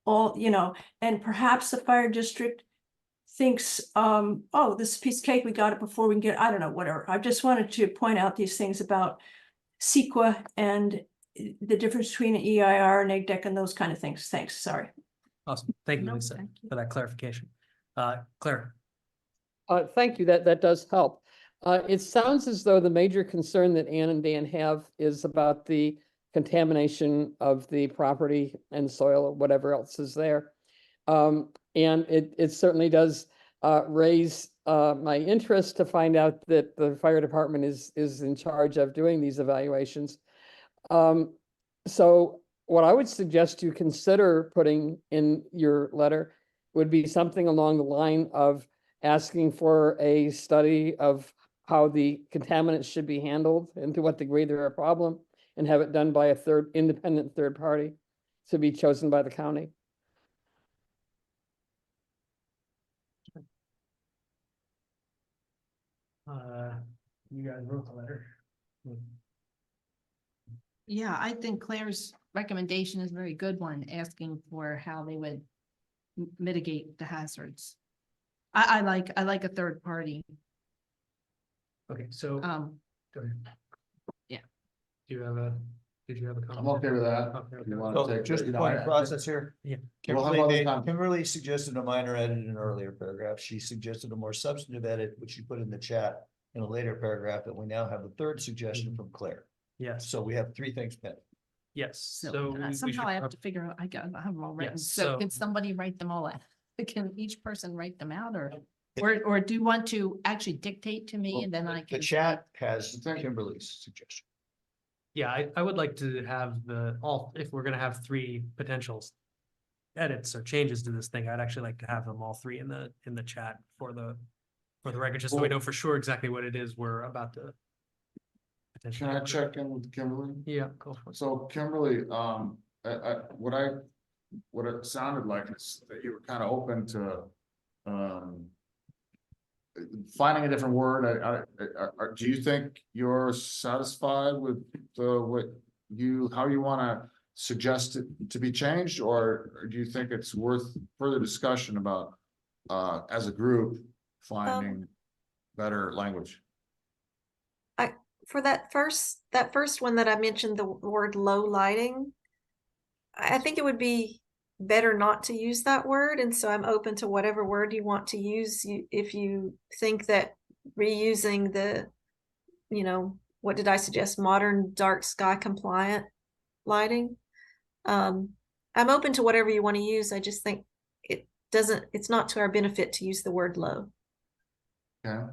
all, you know, and perhaps the fire district thinks, oh, this piece of cake, we got it before we can get, I don't know, whatever. I just wanted to point out these things about CEQA and the difference between an EIR and EGDEC and those kind of things. Thanks, sorry. Awesome. Thank you, No, Lisa, thank you. for that clarification. Claire. Thank you. That does help. It sounds as though the major concern that Ann and Dan have is about the contamination of the property and soil or whatever else is there. And it certainly does raise my interest to find out that the fire department is in charge of doing these evaluations. So what I would suggest you consider putting in your letter would be something along the line of asking for a study of how the contaminants should be handled and to what degree they're a problem, and have it done by a independent third party to be chosen by the county. You guys wrote the letter. Yeah, I think Claire's recommendation is a very good one, asking for how they would mitigate the hazards. I like a third party. Okay, so Um, go ahead. Yeah. Do you have a Did you have a comment? I'm okay with that. Okay, If you okay. wanna So take- just you know, point I- of process here. Yeah. We'll have Kimberly other made- time. Kimberly suggested a minor edit in an earlier paragraph. She suggested a more substantive edit, which she put in the chat in a later paragraph, and we now have the third suggestion from Claire. Yes, So we have three things pending. yes, So so. and we somehow should I have prob- to figure out, I have them all written. Yes, So can so- somebody write them all out? Can each person write them out or do you want to actually dictate to me and then I The can? chat has Kimberly's suggestion. Yeah, I would like to have if we're gonna have three potentials. Edits or changes to this thing, I'd actually like to have them all three in the chat for the record, just so we know for sure exactly what it is we're about to. Can potentially I approve. check in with Kimberly? Yeah, go for it. So Kimberly, what it sounded like is that you were kind of open to, finding a different word. Do you think you're satisfied with how you want to suggest it to be changed? Or do you think it's worth further discussion about, as a group, finding better language? For that first one that I mentioned, the word low lighting, I think it would be better not to use that word. And so I'm open to whatever word you want to use. If you think that reusing what did I suggest? Modern dark sky compliant lighting. I'm open to whatever you want to use. I just think it's not to our benefit to use the word low. Okay.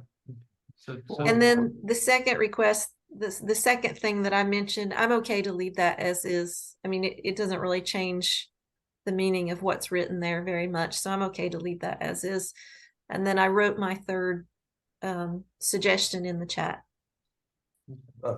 And then the second request, the second thing that I mentioned, I'm okay to leave that as is. I mean, it doesn't really change the meaning of what's written there very much. So I'm okay to leave that as is. And then I wrote my third suggestion in the chat.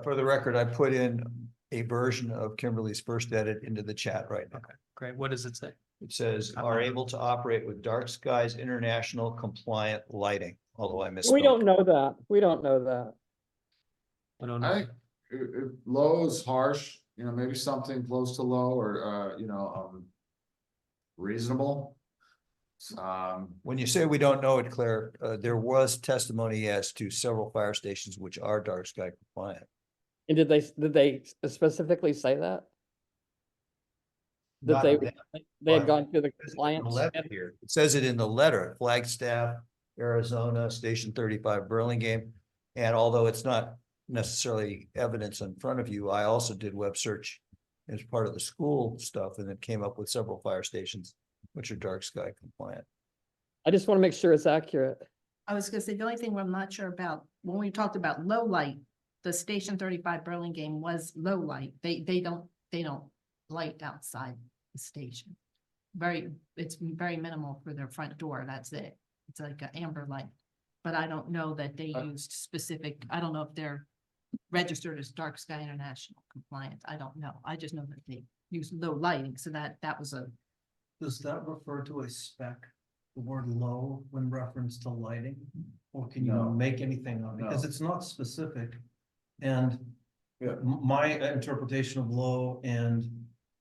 For the record, I put in a version of Kimberly's first edit into the chat right now. Okay, great. What does it say? It says are able to operate with Dark Skies International compliant lighting, although I misspoke. We don't know that. We don't know that. I don't I know. think if low is harsh, maybe something close to low or, reasonable. When you say we don't know it, Claire, there was testimony as to several fire stations which are dark sky compliant. And did they specifically say that? That Not they in that they had but gone through the It says it in compliance? the letter here. It says it in the letter, Flagstaff, Arizona, Station 35, Burlingame. And although it's not necessarily evidence in front of you, I also did web search as part of the school stuff, and it came up with several fire stations which are dark sky compliant. I just want to make sure it's accurate. I was gonna say, the only thing I'm not sure about, when we talked about low light, the Station 35 Burlingame was low light. They don't light outside the station. It's very minimal for their front door. That's it. It's like an amber light. But I don't know that they used specific, I don't know if they're registered as Dark Sky International compliant. I don't know. I just know that they use low lighting. So that was a, Does that refer to a spec, the word low when reference to lighting? Or can you No. make anything of it? Because No. it's not specific. And Yeah. my interpretation of low and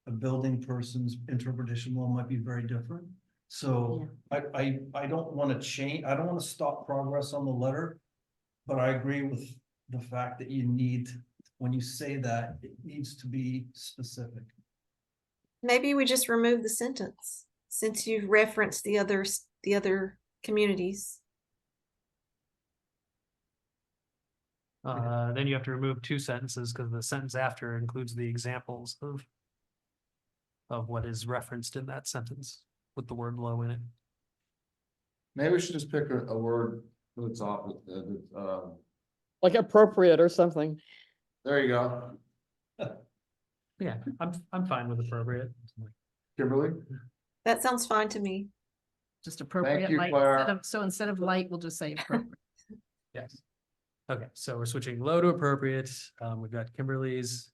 a building person's interpretation of low might be very different. So I don't want to change, I don't want to stop progress on the letter. But I agree with the fact that when you say that, it needs to be specific. Maybe we just remove the sentence since you've referenced the other communities. Then you have to remove two sentences because the sentence after includes the examples of what is referenced in that sentence with the word low in it. Maybe we should just pick a word that's off, Like appropriate or something. there you go. Yeah, I'm fine with appropriate. Kimberly? That sounds fine to me. just appropriate you, light. Claire. So instead of light, we'll just say appropriate. Yes. Okay, so we're switching low to appropriate. We've got Kimberly's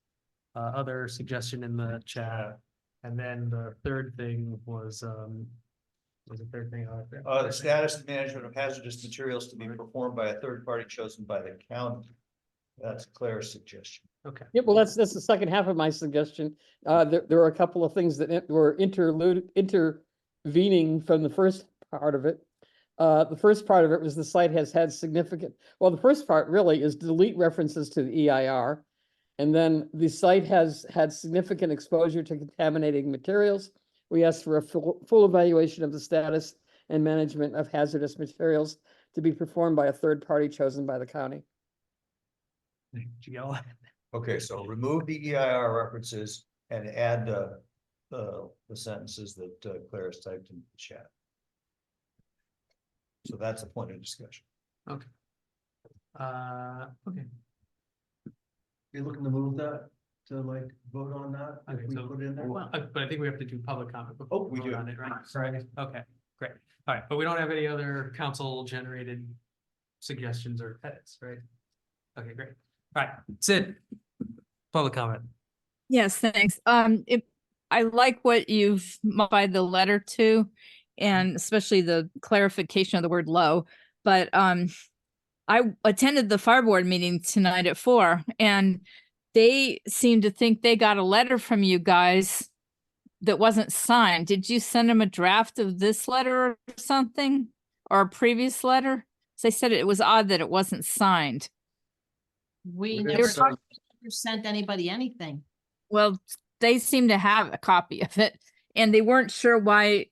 other suggestion in the chat. And then the third thing was the third thing. The status and management of hazardous materials to be performed by a third party chosen by the county. That's Claire's suggestion. Okay. Yeah, well, that's the second half of my suggestion. There were a couple of things that were intervening from the first part of it. The first part of it was the site has had significant, well, the first part really is delete references to the EIR. And then the site has had significant exposure to contaminating materials. We asked for a full evaluation of the status and management of hazardous materials to be performed by a third party chosen by the county. Did you get all that? Okay, so remove the EIR references and add the sentences that Claire has typed in the chat. So that's a point of discussion. Okay. Okay. You looking to move that, to like vote on that, if Okay, we so- put it in there? Well, but I think we have to do public comment before. Oh, we vote do. on it, right? Okay, great. All right, but we don't have any other council generated suggestions or edits, right? Okay, great. All right, Sid, public comment. Yes, thanks. I like what you've modified the letter to, and especially the clarification of the word low. But I attended the fire board meeting tonight at 4, and they seemed to think they got a letter from you guys that wasn't signed. Did you send them a draft of this letter or something, or a previous letter? So they said it was odd that it wasn't signed. We We never didn't send- sent anybody anything. Well, they seem to have a copy of it, and they weren't sure why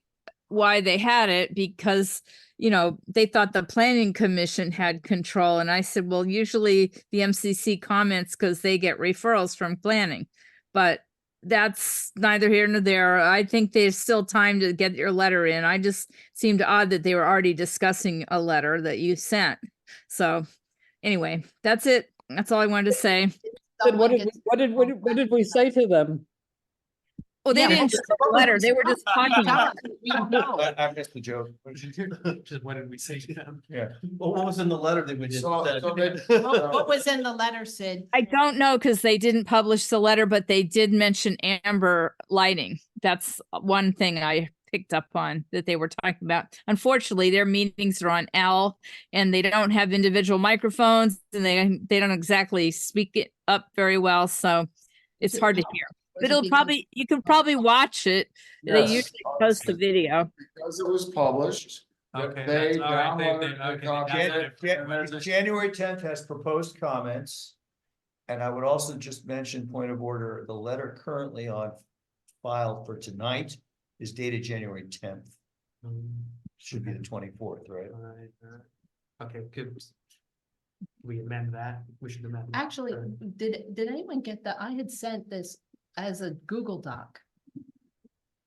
they had it, because they thought the planning commission had control. And I said, well, usually the MCC comments because they get referrals from planning, but that's neither here nor there. I think there's still time to get your letter in. I just seemed odd that they were already discussing a letter that you sent. So anyway, that's it. That's all I wanted to say. Sid, what did we say to them? Well, they Yeah, didn't show the letter. They were just talking about it. We don't know. I missed the joke. Just what did we say to them? Yeah. What was in the letter that we didn't send? What was in the letter, Sid? I don't know because they didn't publish the letter, but they did mention amber lighting. That's one thing I picked up on that they were talking about. Unfortunately, their meetings are on L, and they don't have individual microphones, and they don't exactly speak it up very well, so it's hard to hear. But you can probably watch it. They Yes. usually post the video. Because it was published. Okay, They that's all right. downloaded the Okay, copy. January 10th has proposed comments. And I would also just mention, point of order, the letter currently on file for tonight is dated January 10th. Should be the 24th, right? All right. Okay, good. We amend that. We should amend. that. Actually, did anyone get that? I had sent this as a Google Doc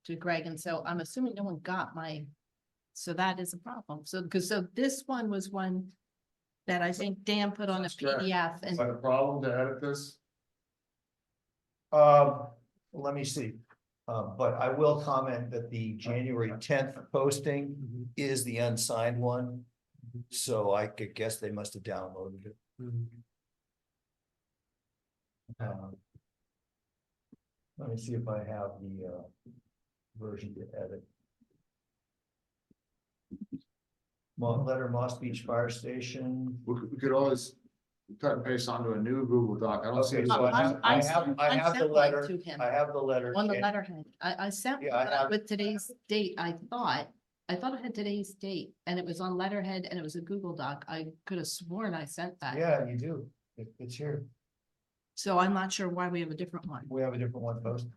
to Greg, and so I'm assuming no one got so that is a problem. So, so this one was one that I think Dan put on a That's correct. PDF, Is and that a problem to edit this? Let me see. But I will comment that the January 10th posting Mhm. is the unsigned one. So I could guess they must have downloaded it. Mhm. Let me see if I have the version to edit. Letter Moss Beach Fire Station. We could always cut and paste onto a new Google Doc. I don't see. Okay, it. so I have I sent the one letter. to him. I have the letter. on the letterhead. I sent Yeah, I one have- with today's date. I thought it had today's date, and it was on letterhead, and it was a Google Doc. I could have sworn I sent that. Yeah, you do. It's here. So I'm not sure why we have a different one. We have a different one posted.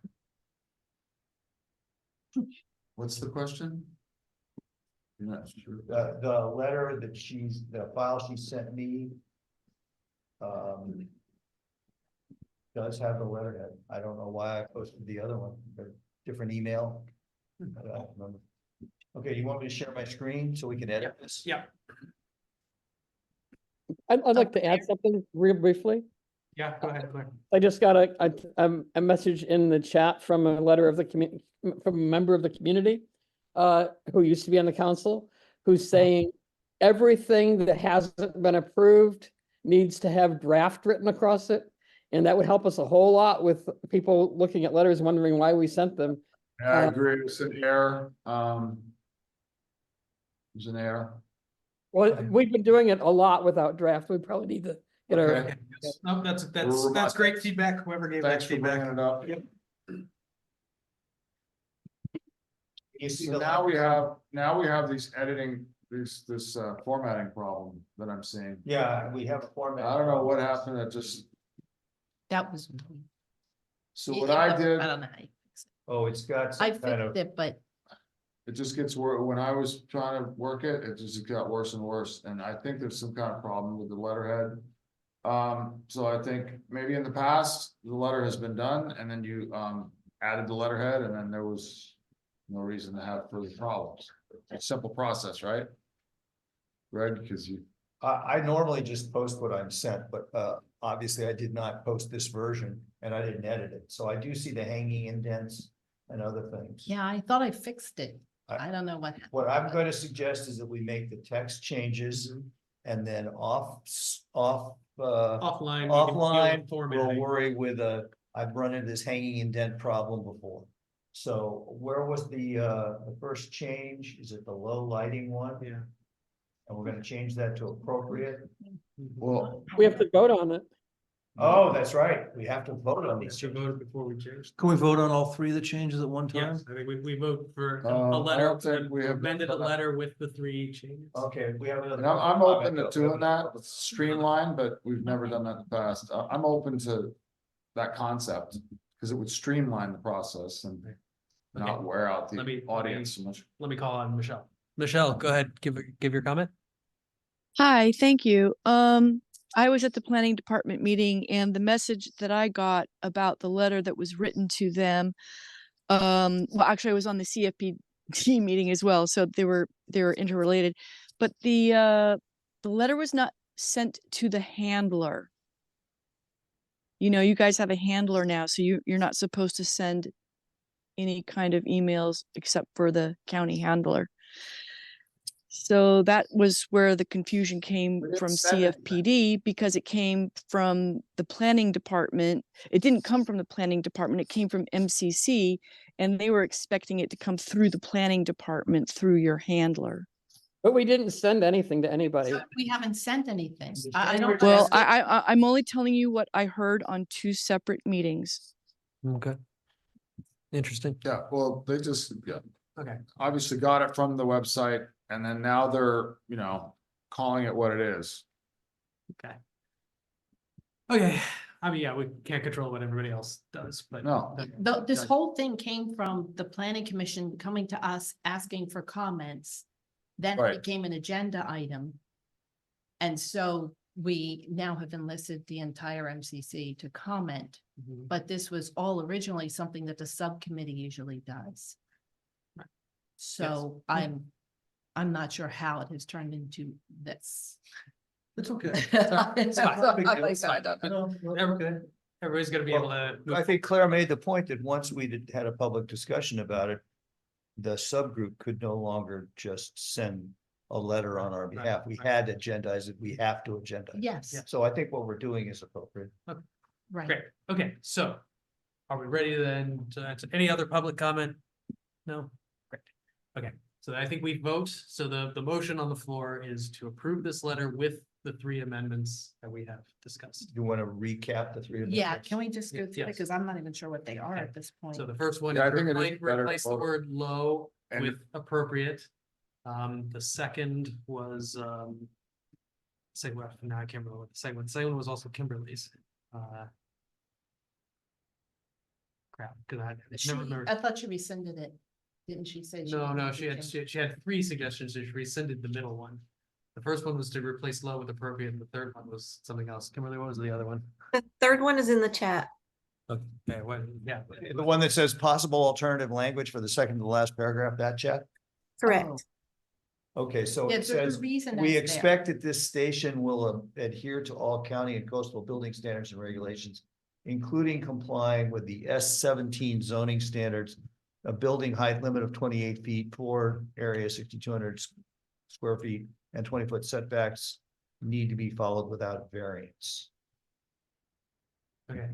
What's the question? You're not sure. The letter that the file she sent me. Does have the letterhead. I don't know why I posted the other one, but different email. I don't remember. Okay, you want me to share my screen so we can edit this? Yeah, I'd like to add something real briefly. yeah, go ahead, Claire. I just got a message in the chat from a letter of the from a member of the community who used to be on the council, who's saying everything that hasn't been approved needs to have draft written across it. And that would help us a whole lot with people looking at letters, wondering why we sent them. Yeah, I agree. It's an error. It's an error. Well, we've been doing it a lot without draft. We probably need to get our, Okay. No, that's great feedback, whoever gave that Thanks for bringing feedback. it up. Yep. You see So the now we have these editing, this formatting problem that I'm seeing. Yeah, we have a format. I don't know what happened. It just That was. So it- what it I was- did, I don't know how you fix it. Oh, it's got I some fixed kind of, it, but it just gets worse. When I was trying to work it, it just got worse and worse, and I think there's some kind of problem with the letterhead. So I think maybe in the past, the letter has been done, and then you, added the letterhead, and then there was no reason to have further problems. It's a simple process, right? Greg, because you, I normally just post what I'm sent, but obviously I did not post this version and I didn't edit it. So I do see the hanging indents and other things. yeah, I thought I fixed it. I- I don't know what happened. What I'm going to suggest is that we make the text changes and then Offline. we can deal with offline, we'll formatting. worry with I've run into this hanging indent problem before. So where was the first change? Is it the low lighting one? Yeah. And we're gonna change that to appropriate. well, We have to vote on it. Oh, that's right. We have to vote on these. Should vote before we change. Can we vote on all three of the changes at one time? Yes, I think we vote for a I letter, don't think we have- amended a letter with the 3 changes. Okay, we have another. and I'm open to doing that, it's streamlined, but we've never done that in the past. I'm open to that concept, because it would streamline the process and not Okay. wear out Let me- the audience so much. Let me call on Michelle. Michelle, go ahead, give your comment. Hi, thank you. I was at the planning department meeting and the message that I got about the letter that was written to them. Well, actually I was on the CFPD meeting as well, so they were interrelated. But the letter was not sent to the handler. You know, you guys have a handler now, so you're not supposed to send any kind of emails except for the county handler. So that was where the confusion came We didn't from send it. CFPD, because it came from the planning department. It didn't come from the planning department, it came from MCC, and they were expecting it to come through the planning department through your handler. But we didn't send anything to anybody. We haven't sent anything. Is it I January don't. Well, Yes. I'm only telling you what I heard on 2 separate meetings. Okay. Interesting. Yeah, well, they just, yeah, Okay. obviously got it from the website, and then now they're, calling it what it is. Okay, I mean, yeah, we can't control what everybody else does, but. No. This whole thing came from the planning commission coming to us asking for comments. Then it Right. became an agenda item. And so we now have enlisted the entire MCC to comment, Mhm. but this was all originally something that the subcommittee usually does. Right. So I'm not sure how it has turned into this. It's okay. It's fine. not Big deal. It's fine. fine. Everybody's gonna be able to. move I think Claire made the point that once we had a public discussion about it, the subgroup could no longer just send a letter on our behalf. We had agendized it. We have to agendize. Yes, So I think what we're doing is appropriate. right. Great, okay, so are we ready then to answer any other public comment? No? Great, okay, so I think we vote, so the motion on the floor is to approve this letter with the 3 amendments that we have discussed. You want to recap the 3 of them? Yeah, can we just go through it? Yes. Because I'm not even sure what they are at this point. So the first one, Yeah, I is think it is replace better to replace the vote. word low And- with appropriate. The second was, say what, now I can't remember what the second one, the second one was also Kimberly's. Crap, because I never remember. I thought she rescinded it. Didn't she say? No, didn't no, want she to had, change? she had 3 suggestions, she rescinded the middle one. The first one was to replace low with appropriate, and the third one was something else. Kimberly, what was the other one? The third one is in the chat. Okay, what, yeah. The one that says possible alternative language for the second to the last paragraph, that chat? Correct. Okay, so Yeah, it there's a says, reason we that's there. expect that this station will adhere to all county and coastal building standards and regulations, including complying with the S17 zoning standards, a building height limit of 28 feet, floor area 6,200 square feet, and 20-foot setbacks need to be followed without variance. Okay.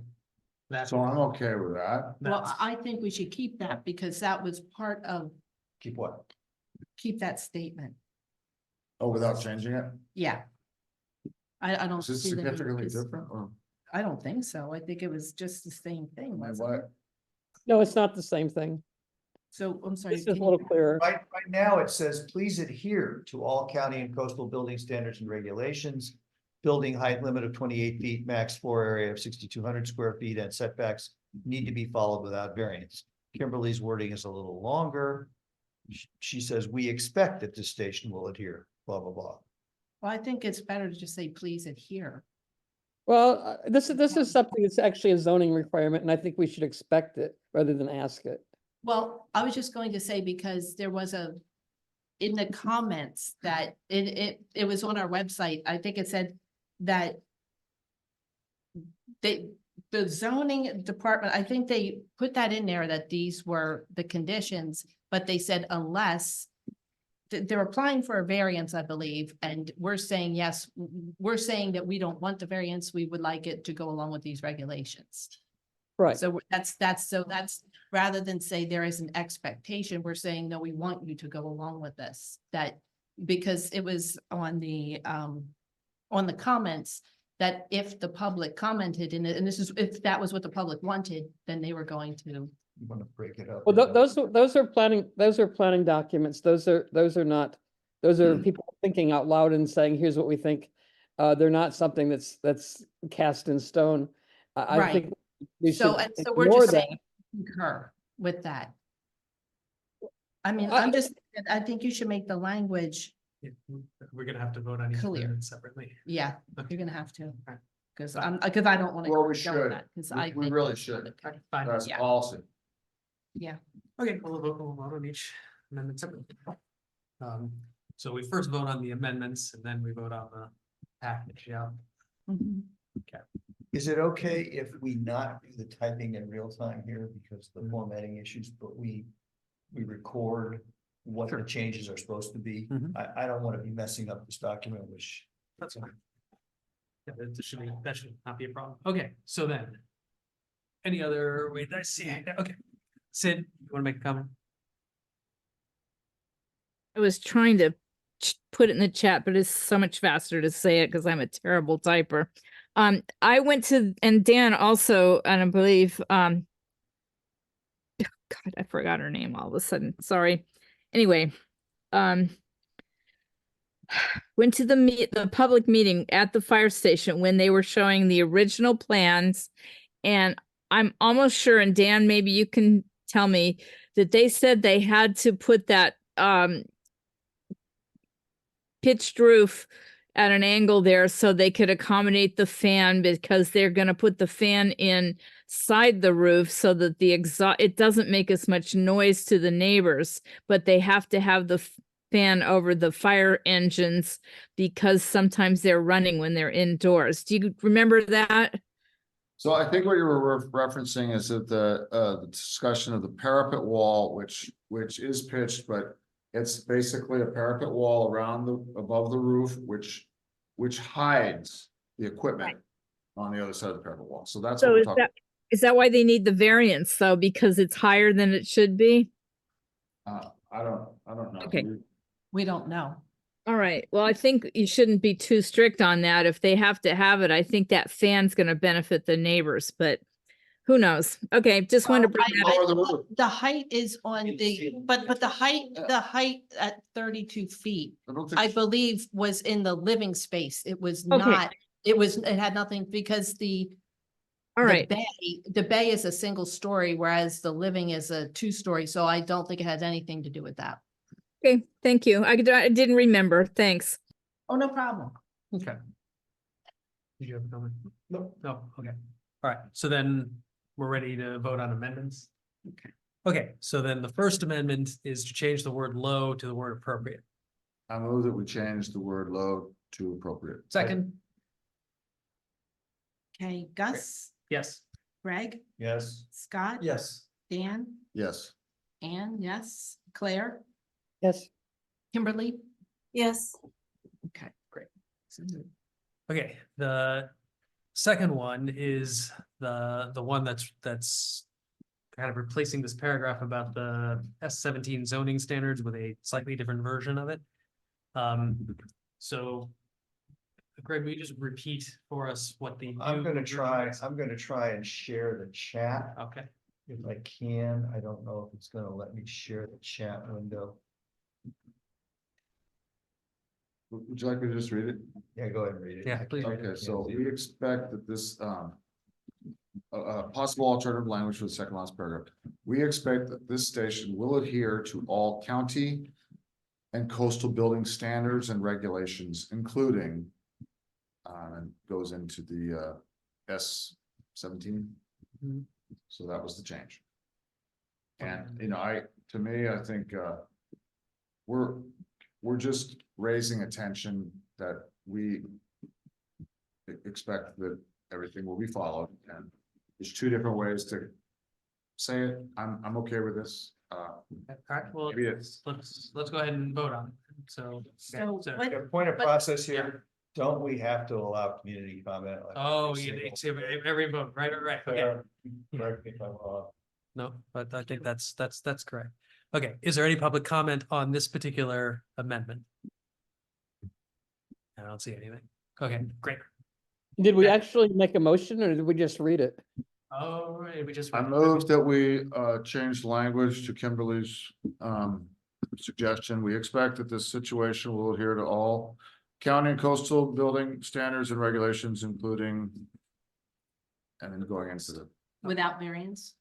That's. So I'm okay with that. Well, I think we should keep that because that was part of, Keep what? keep that statement. Oh, without changing it? Yeah. I don't Is it see the need, significantly 'cause different or? I don't think so. I think it was just the same thing. wasn't it? What? No, it's not the same thing. So I'm sorry. This is a can little you- clearer. Right now, it says, please adhere to all county and coastal building standards and regulations, building height limit of 28 feet, max floor area of 6,200 square feet, and setbacks need to be followed without variance. Kimberly's wording is a little longer. She says, we expect that this station will adhere, blah, blah, blah. Well, I think it's better to just say, please adhere. Well, this is something that's actually a zoning requirement, and I think we should expect it rather than ask it. Well, I was just going to say, because there was in the comments that it was on our website, I think it said that the zoning department, I think they put that in there that these were the conditions, but they said unless they're applying for a variance, I believe, and we're saying, yes, we're saying that we don't want the variance. We would like it to go along with these regulations. Right. So that's rather than say there is an expectation, we're saying, no, we want you to go along with this. That because it was on the comments that if the public commented in it, and this is, if that was what the public wanted, then they were going to. You want to break it up? Well, those are planning documents. Those are not, those are people thinking out loud and saying, here's what we think. They're not something that's cast in stone. I Right. think we should So we're ignore just that. saying concur with that. I mean, I- I think you should make the language, Yeah, we're gonna have to vote on each Clear. amendment separately. yeah, Okay. you're gonna have to. Alright. Because I don't want to. Well, we should. Because We really should. Fine. That's Yeah. policy. Okay, we'll vote on each amendment separately. So we first vote on the amendments and then we vote on the package, yeah. Mhm. Is it okay if we not do the typing in real time here because the formatting issues, but we record what the changes are supposed to be? Mhm. I don't want to be messing up this document, which. That's fine. Yeah, that should not be a problem. Okay, so then. Any other, wait, I see, okay. Sid, you want to make a comment? I was trying to put it in the chat, but it's so much faster to say it because I'm a terrible typer. I went to, and Dan also, and I believe, God, I forgot her name all of a sudden. Sorry. Anyway, went to the public meeting at the fire station when they were showing the original plans, and I'm almost sure, and Dan, maybe you can tell me, that they said they had to put that pitched roof at an angle there so they could accommodate the fan, because they're going to put the fan inside the roof so that the exhaust, it doesn't make as much noise to the neighbors, but they have to have the fan over the fire engines because sometimes they're running when they're indoors. Do you remember that? So I think what you were referencing is that the discussion of the parapet wall, which is pitched, but it's basically a parapet wall around above the roof, which hides the equipment on the other side of the parapet wall. So that's what we're talking. Is that why they need the variance though? Because it's higher than it should be? I don't know. Okay. We don't know. All right. Well, I think you shouldn't be too strict on that. If they have to have it, I think that fan's going to benefit the neighbors, but who knows? Okay, just wanted to bring that up. Lower the roof. The height is on but the height at 32 feet, I don't think. I believe, was in the living space. It was Okay. not, it had nothing, because All right. the bay is a single story, whereas the living is a 2-story. So I don't think it has anything to do with that. Okay, thank you. I didn't remember. Thanks. Oh, no problem. Okay. Did you have a comment? No. Okay. All right, so then we're ready to vote on amendments. Okay, so then the first amendment is to change the word low to the word appropriate. I move that we change the word low to appropriate. Second, Okay, Gus, yes. Greg, Yes. Scott. Yes. Dan, Yes. Anne, yes, Claire, Yes. Kimberly. Yes. Okay, great. Okay, the second one is the one that's kind of replacing this paragraph about the S17 zoning standards with a slightly different version of it. So Greg, will you just repeat for us what the I'm new gonna version try, is? I'm gonna try and share the chat Okay, if I can. I don't know if it's gonna let me share the chat window. Would you like me to just read it? Yeah, go ahead and read it. Yeah, I please can't- read it. Okay, so we expect that this, possible alternative language for the second last paragraph. We expect that this station will adhere to all county and coastal building standards and regulations, including, and goes into the, S-17. Mhm. So that was the change. And, you know, to me, I think, we're just raising attention that we expect that everything will be followed, and there's two different ways to say it. I'm okay with this. All right, well, Maybe it's- let's go ahead and vote on it. So. So, so- what- Yeah, point of But- process here, don't we have to allow community comment? like Oh, every you single- need to, every vote, right, okay. Claire, correct me if I'm wrong. No, but I think that's correct. Okay, is there any public comment on this particular amendment? I don't see anything. Okay, great. Did we Yeah. actually make a motion or did we just read it? Oh, right, we just. I move that we change language to Kimberly's suggestion. We expect that this situation will adhere to all county and coastal building standards and regulations, including. And then going into the, Without variance?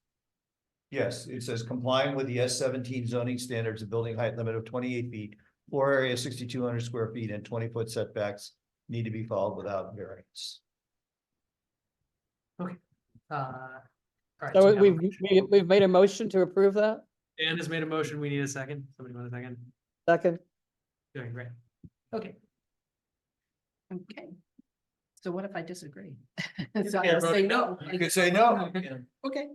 Yes, it says complying with the S-17 zoning standards, of building height limit of 28 feet, floor area 6,200 square feet, and 20-foot setbacks need to be followed without variance. All right, So we have- we've made a motion to approve that? Dan has made a motion, we need a second, somebody want a second? Second? Doing great. Okay. Okay. So what if I disagree? You So I can't say vote no. You could say no. Okay.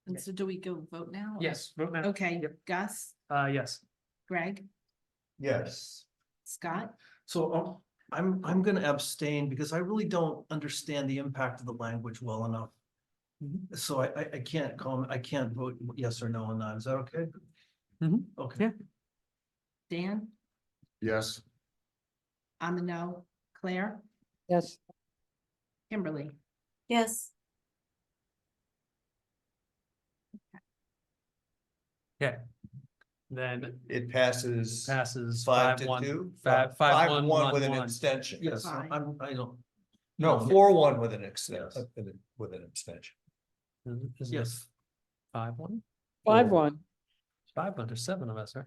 And so do we go vote now? or- Yes, vote now. Okay, Yep. Gus, Yes. Greg, Yes. Scott, So I'm gonna abstain because I really don't understand the impact of the language well enough. So I can't comment, I can't vote yes or no on that. Is that okay? Mhm. Okay. Yeah. Dan, yes, I'm a no, Claire, Yes. Kimberly. Yes, Okay, Then It passes passes 5 to 5-1. 2. 5-1, 5-1 with an 1-1. abstention. Yes, Fine. I don't, No, 4-1 with an extension, Yes. with an abstention. Isn't it yes. 5-1? 5-1. 5-1, there's 7 of us, right?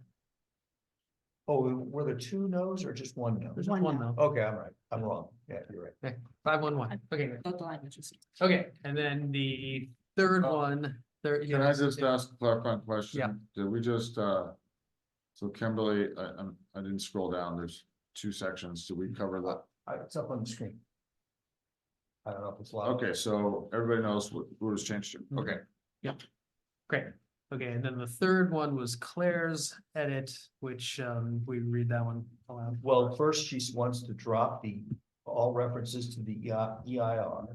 Oh, were there 2 no's or just 1 no? There's One one no. now. Okay, I'm right. I'm wrong. Yeah, you're right. 5-1-1, okay, great. Both the languages. Okay, and then the third one, third. can I just ask a clarifying question? Yeah. Did we just, so Kimberly, I didn't scroll down, there's 2 sections, did we cover that? It's up on the screen. I don't know if it's loud. Okay, so everybody knows what was changed to, okay. Great, okay, and then the third one was Claire's edit, which we read that one aloud. Well, first she wants to drop all references to the EIR.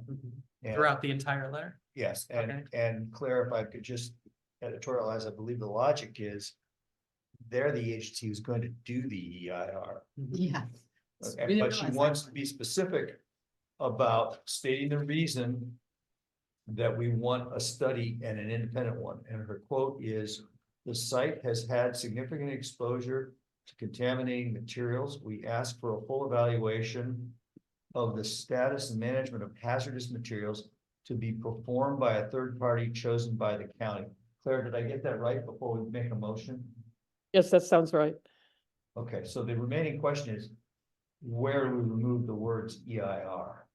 and- Throughout the entire letter? Yes, Okay. and Claire, if I could just editorialize, I believe the logic is they're the agency who's going to do the EIR. Yeah. Okay, We didn't but she realize that wants to one. be specific about stating the reason that we want a study and an independent one. And her quote is, "The site has had significant exposure to contaminating materials. We ask for a full evaluation of the status and management of hazardous materials to be performed by a third party chosen by the county." Claire, did I get that right before we make a motion? Yes, that sounds right. Okay, so the remaining question is, where do we remove the words EIR?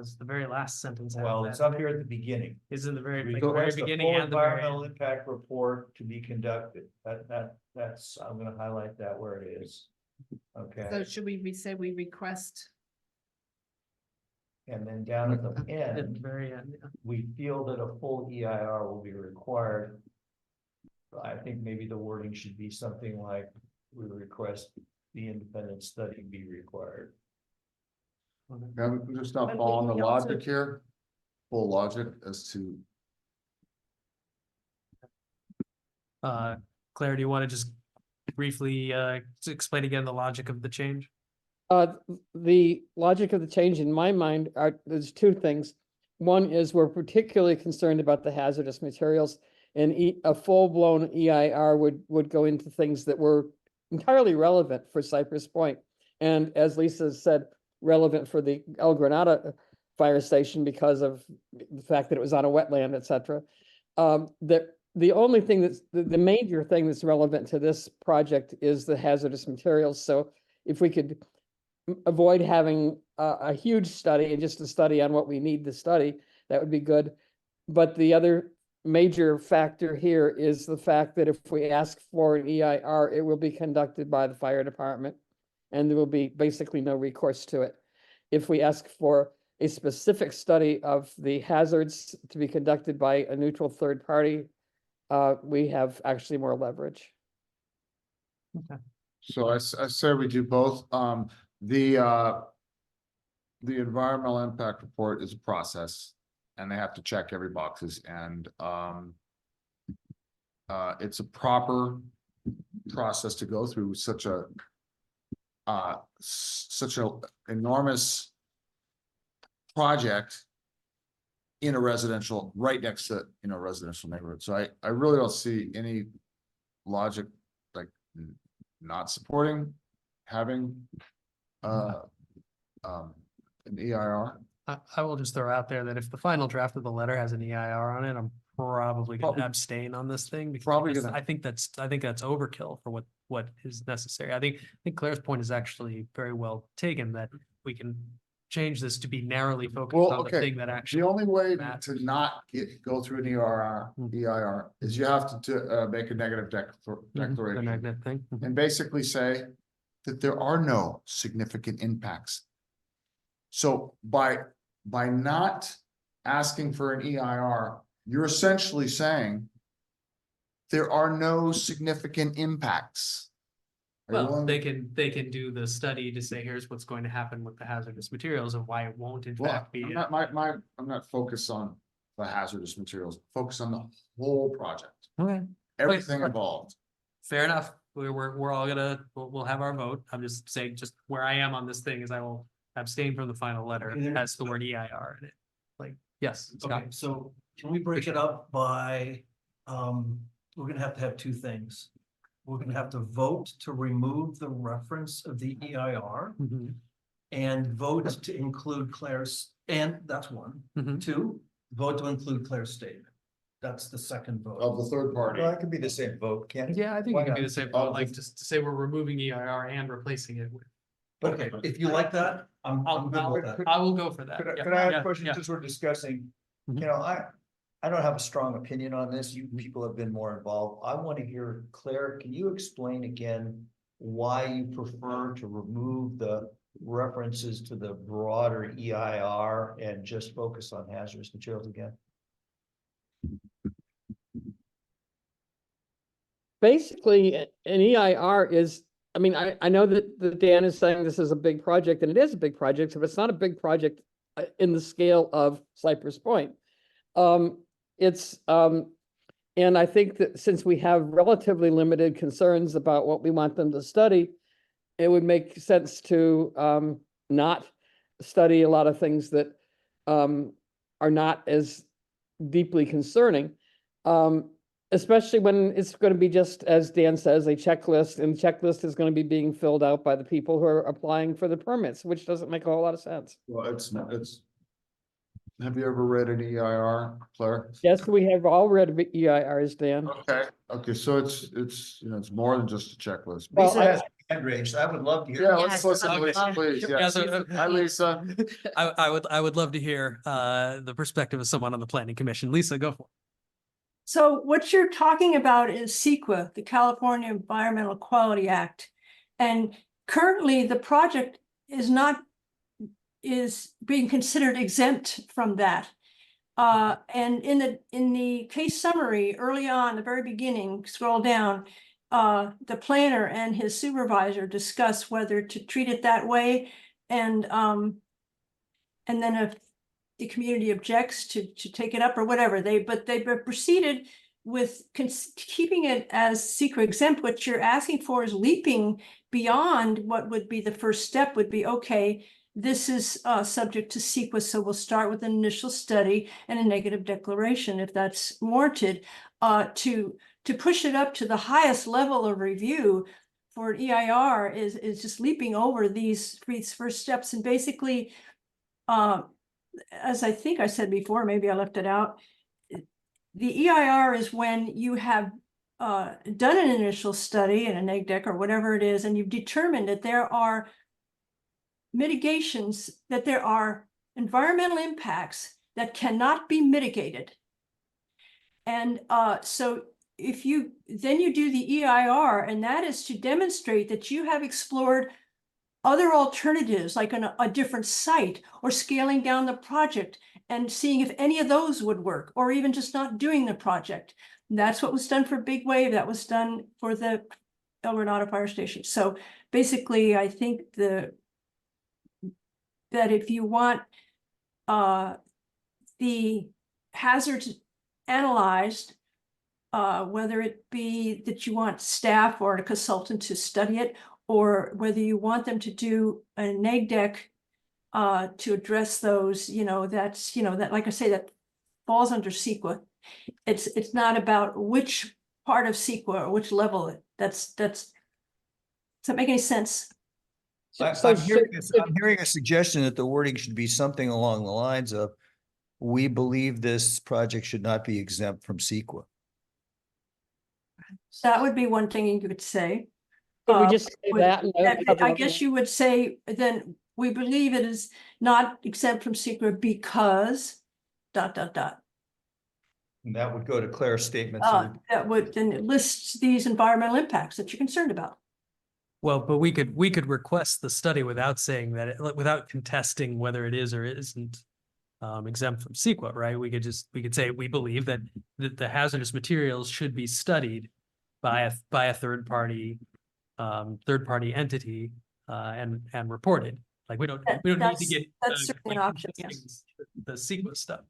It's the very last sentence. has Well, that. it's up here at the beginning. It's in the very, like, So very that's the beginning full and the very environmental end. impact report to be conducted. That's, I'm gonna highlight that where it is. So Okay, should we say we request? and then down at the At the end, very end, yeah. we feel that a full EIR will be required. I think maybe the wording should be something like, we request the independent study be required. I'm just not But following the we also- logic here, full logic as to, Claire, do you want to just briefly explain again the logic of the change? The logic of the change in my mind there's 2 things. One is we're particularly concerned about the hazardous materials. And a full-blown EIR would go into things that were entirely relevant for Cypress Point. And as Lisa said, relevant for the El Granada fire station because of the fact that it was on a wetland, et cetera. The only thing that's, the major thing that's relevant to this project is the hazardous materials. So if we could avoid having a huge study and just a study on what we need to study, that would be good. But the other major factor here is the fact that if we ask for an EIR, it will be conducted by the fire department and there will be basically no recourse to it. If we ask for a specific study of the hazards to be conducted by a neutral third party, we have actually more leverage. So I say we do both. The environmental impact report is a process and they have to check every boxes and it's a proper process to go through such a enormous project in a residential, right next to, residential neighborhood. So I really don't see any logic, like not supporting having an EIR. I will just throw out there that if the final draft of the letter has an EIR on it, I'm probably Probably- gonna abstain on this thing. Because Probably gonna- I think that's overkill for what is necessary. I think Claire's point is actually very well taken, that we can change this to be narrowly focused Well, on the okay, thing that actually. The only way matters. to not go through an EIR is you have to make a negative The declaration magnet thing. Mhm. and basically say that there are no significant impacts. So by not asking for an EIR, you're essentially saying there are no significant impacts. Are you Well, willing- they can do the study to say, here's what's going to happen with the hazardous materials and why it won't in Well, fact be. I'm not focused on the hazardous materials, focus on the whole project, Okay. everything Okay. involved. Fair enough. We're all gonna, we'll have our vote. I'm just saying, just where I am on this thing is I will abstain from the final letter. Okay, It then- has the word EIR in it. Like, yes, Scott. Okay, so can we break it up by, we're gonna have to have two things. We're gonna have to vote to remove the reference of the EIR Mhm, and vote to include Claire's, and that's one. mhm. Two, vote to include Claire's statement. That's the second vote. Of the third party. Well, that could be the same vote, can't it? Yeah, I think Why it could be not? the same, Oh, like just to say we're removing EIR and replacing it with. Okay, if you like that, I'm good with that. I will go for that. Could I, Yeah, could I ask yeah, a question, yeah. since we're discussing, Mhm. I don't have a strong opinion on this, you people have been more involved, I want to hear, Claire, can you explain again why you prefer to remove the references to the broader EIR and just focus on hazardous materials again? Basically, an EIR is, I mean, I know that Dan is saying this is a big project, and it is a big project, but it's not a big project in the scale of Cypress Point. And I think that since we have relatively limited concerns about what we want them to study, it would make sense to not study a lot of things that are not as deeply concerning. Especially when it's going to be, just as Dan says, a checklist, and the checklist is going to be being filled out by the people who are applying for the permits, which doesn't make a whole lot of sense. Well, it's. Have you ever read an EIR, Claire? Yes, we have all read EIRs, Dan. Okay, so it's more than just a checklist. Well, Lisa I- has a hand raised, I would love to hear. Yeah, Yes, let's listen I to would Lisa, love- please. Yeah, Yes. so- Hi, Lisa. I would love to hear the perspective of someone on the planning commission. Lisa, go for it. So what you're talking about is CEQA, the California Environmental Quality Act. And currently the project is being considered exempt from that. And in the case summary, early on, the very beginning, scroll down, the planner and his supervisor discuss whether to treat it that way. And then if the community objects to take it up or whatever, they proceeded with keeping it as secret exempt. What you're asking for is leaping beyond what would be the first step would be, okay, this is subject to CEQA, so we'll start with an initial study and a negative declaration if that's warranted. To push it up to the highest level of review for an EIR is just leaping over these first steps, and basically, as I think I said before, maybe I left it out. The EIR is when you have done an initial study and a neg deck or whatever it is, and you've determined that there are mitigations, that there are environmental impacts that cannot be mitigated. And so if you then you do the EIR, and that is to demonstrate that you have explored other alternatives, like a different site or scaling down the project and seeing if any of those would work, or even just not doing the project. That's what was done for Big Wave. That was done for the El Renado Fire Station. So basically, I think that if you want the hazards analyzed, whether it be that you want staff or a consultant to study it, or whether you want them to do a neg deck to address those, that, like I say, that falls under CEQA. It's not about which part of CEQA or which level. Does that make any sense? I'm hearing a suggestion that the wording should be something along the lines of, we believe this project should not be exempt from CEQA. That would be one thing you could say. Could we just say that? I guess you would say, then we believe it is not exempt from CEQA because ... And that would go to Claire's statement. That would, then it lists these environmental impacts that you're concerned about. Well, but we could request the study without saying that, without contesting whether it is or isn't exempt from CEQA, right? We could say, we believe that the hazardous materials should be studied by a third party entity and reported. Like we don't need to get that's certainly an option. Yes. The CEQA stuff.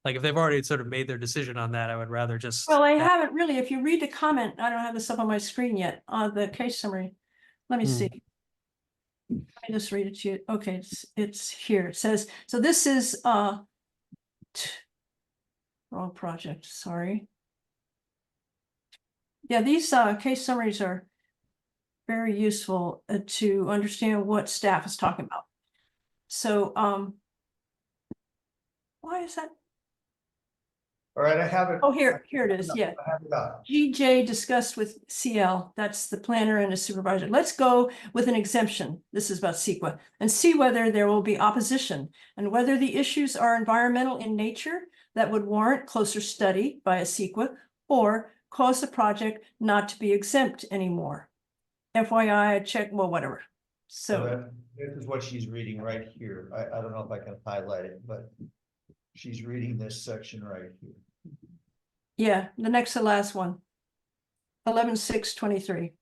Like if they've already sort of made their decision on that, I would rather just. Well, I haven't really. If you read the comment, I don't have this up on my screen yet. The case summary. Let me see. Let me just read it to you. Okay, it's here. It says, so this is wrong project. Sorry. Yeah, these case summaries are very useful to understand what staff is talking about. So, why is that? All right, I have it. Oh, here it is. Yeah. I have it up. GJ discussed with CL, that's the planner and the supervisor. Let's go with an exemption. This is about CEQA, and see whether there will be opposition and whether the issues are environmental in nature that would warrant closer study by a CEQA or cause the project not to be exempt anymore. FYI, check, well, whatever. So this is what she's reading right here. I don't know if I can highlight it, but she's reading this section right here. yeah, the next to last one. 11/6/23.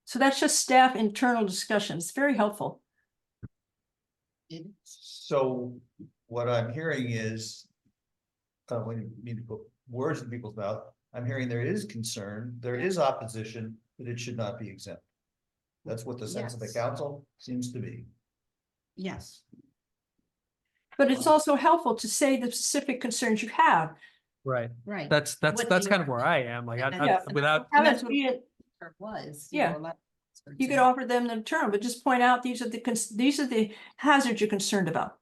So that's just staff internal discussions. It's very helpful. So what I'm hearing is, when you need to put words in people's mouth, I'm hearing there is concern, there is opposition, that it should not be exempt. That's what the sense of the Yes. council seems to be. Yes. But it's also helpful to say the specific concerns you have. Right. Right. That's What kind the- of where I am. Like Yeah. without. Have that's it what- be it- It was. Yeah. You could offer them the term, but just point out these are the hazards you're concerned about.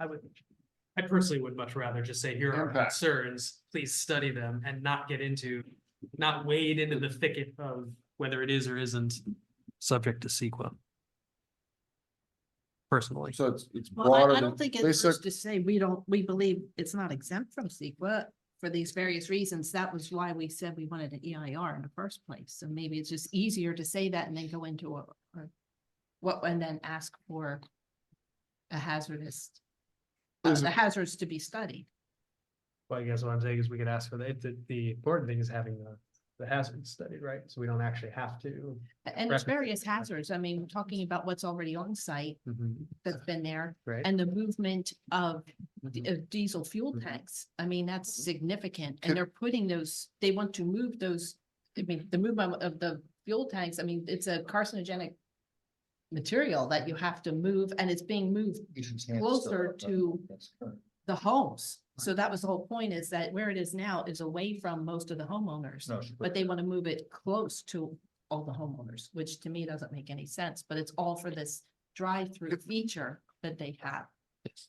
I personally would much rather just say, here are our Impact. concerns, please study them and not wade into the thicket of whether it is or isn't subject to CEQA. Personally. So it's Well, broader I than don't think it basic. was to say we believe it's not exempt from CEQA for these various reasons. That was why we said we wanted an EIR in the first place. So maybe it's just easier to say that and then go into and then ask for a hazardous, the hazards to be studied. Well, I guess what I'm saying is we could ask for the important thing is having the hazards studied, right? So we don't actually have to. And there's various hazards. I mean, we're talking about what's already on site that's been there. Right. And the movement of diesel fuel tanks. I mean, that's significant. And they're putting those, they want to move those, I mean, the movement of the fuel tanks, I mean, it's a carcinogenic material that you have to move, and it's being moved closer to the homes. So that was the whole point, is that where it is now is away from most of the homeowners, but they want to move it close to all the homeowners, which to me doesn't make any sense, but it's all for this drive-through feature that they have.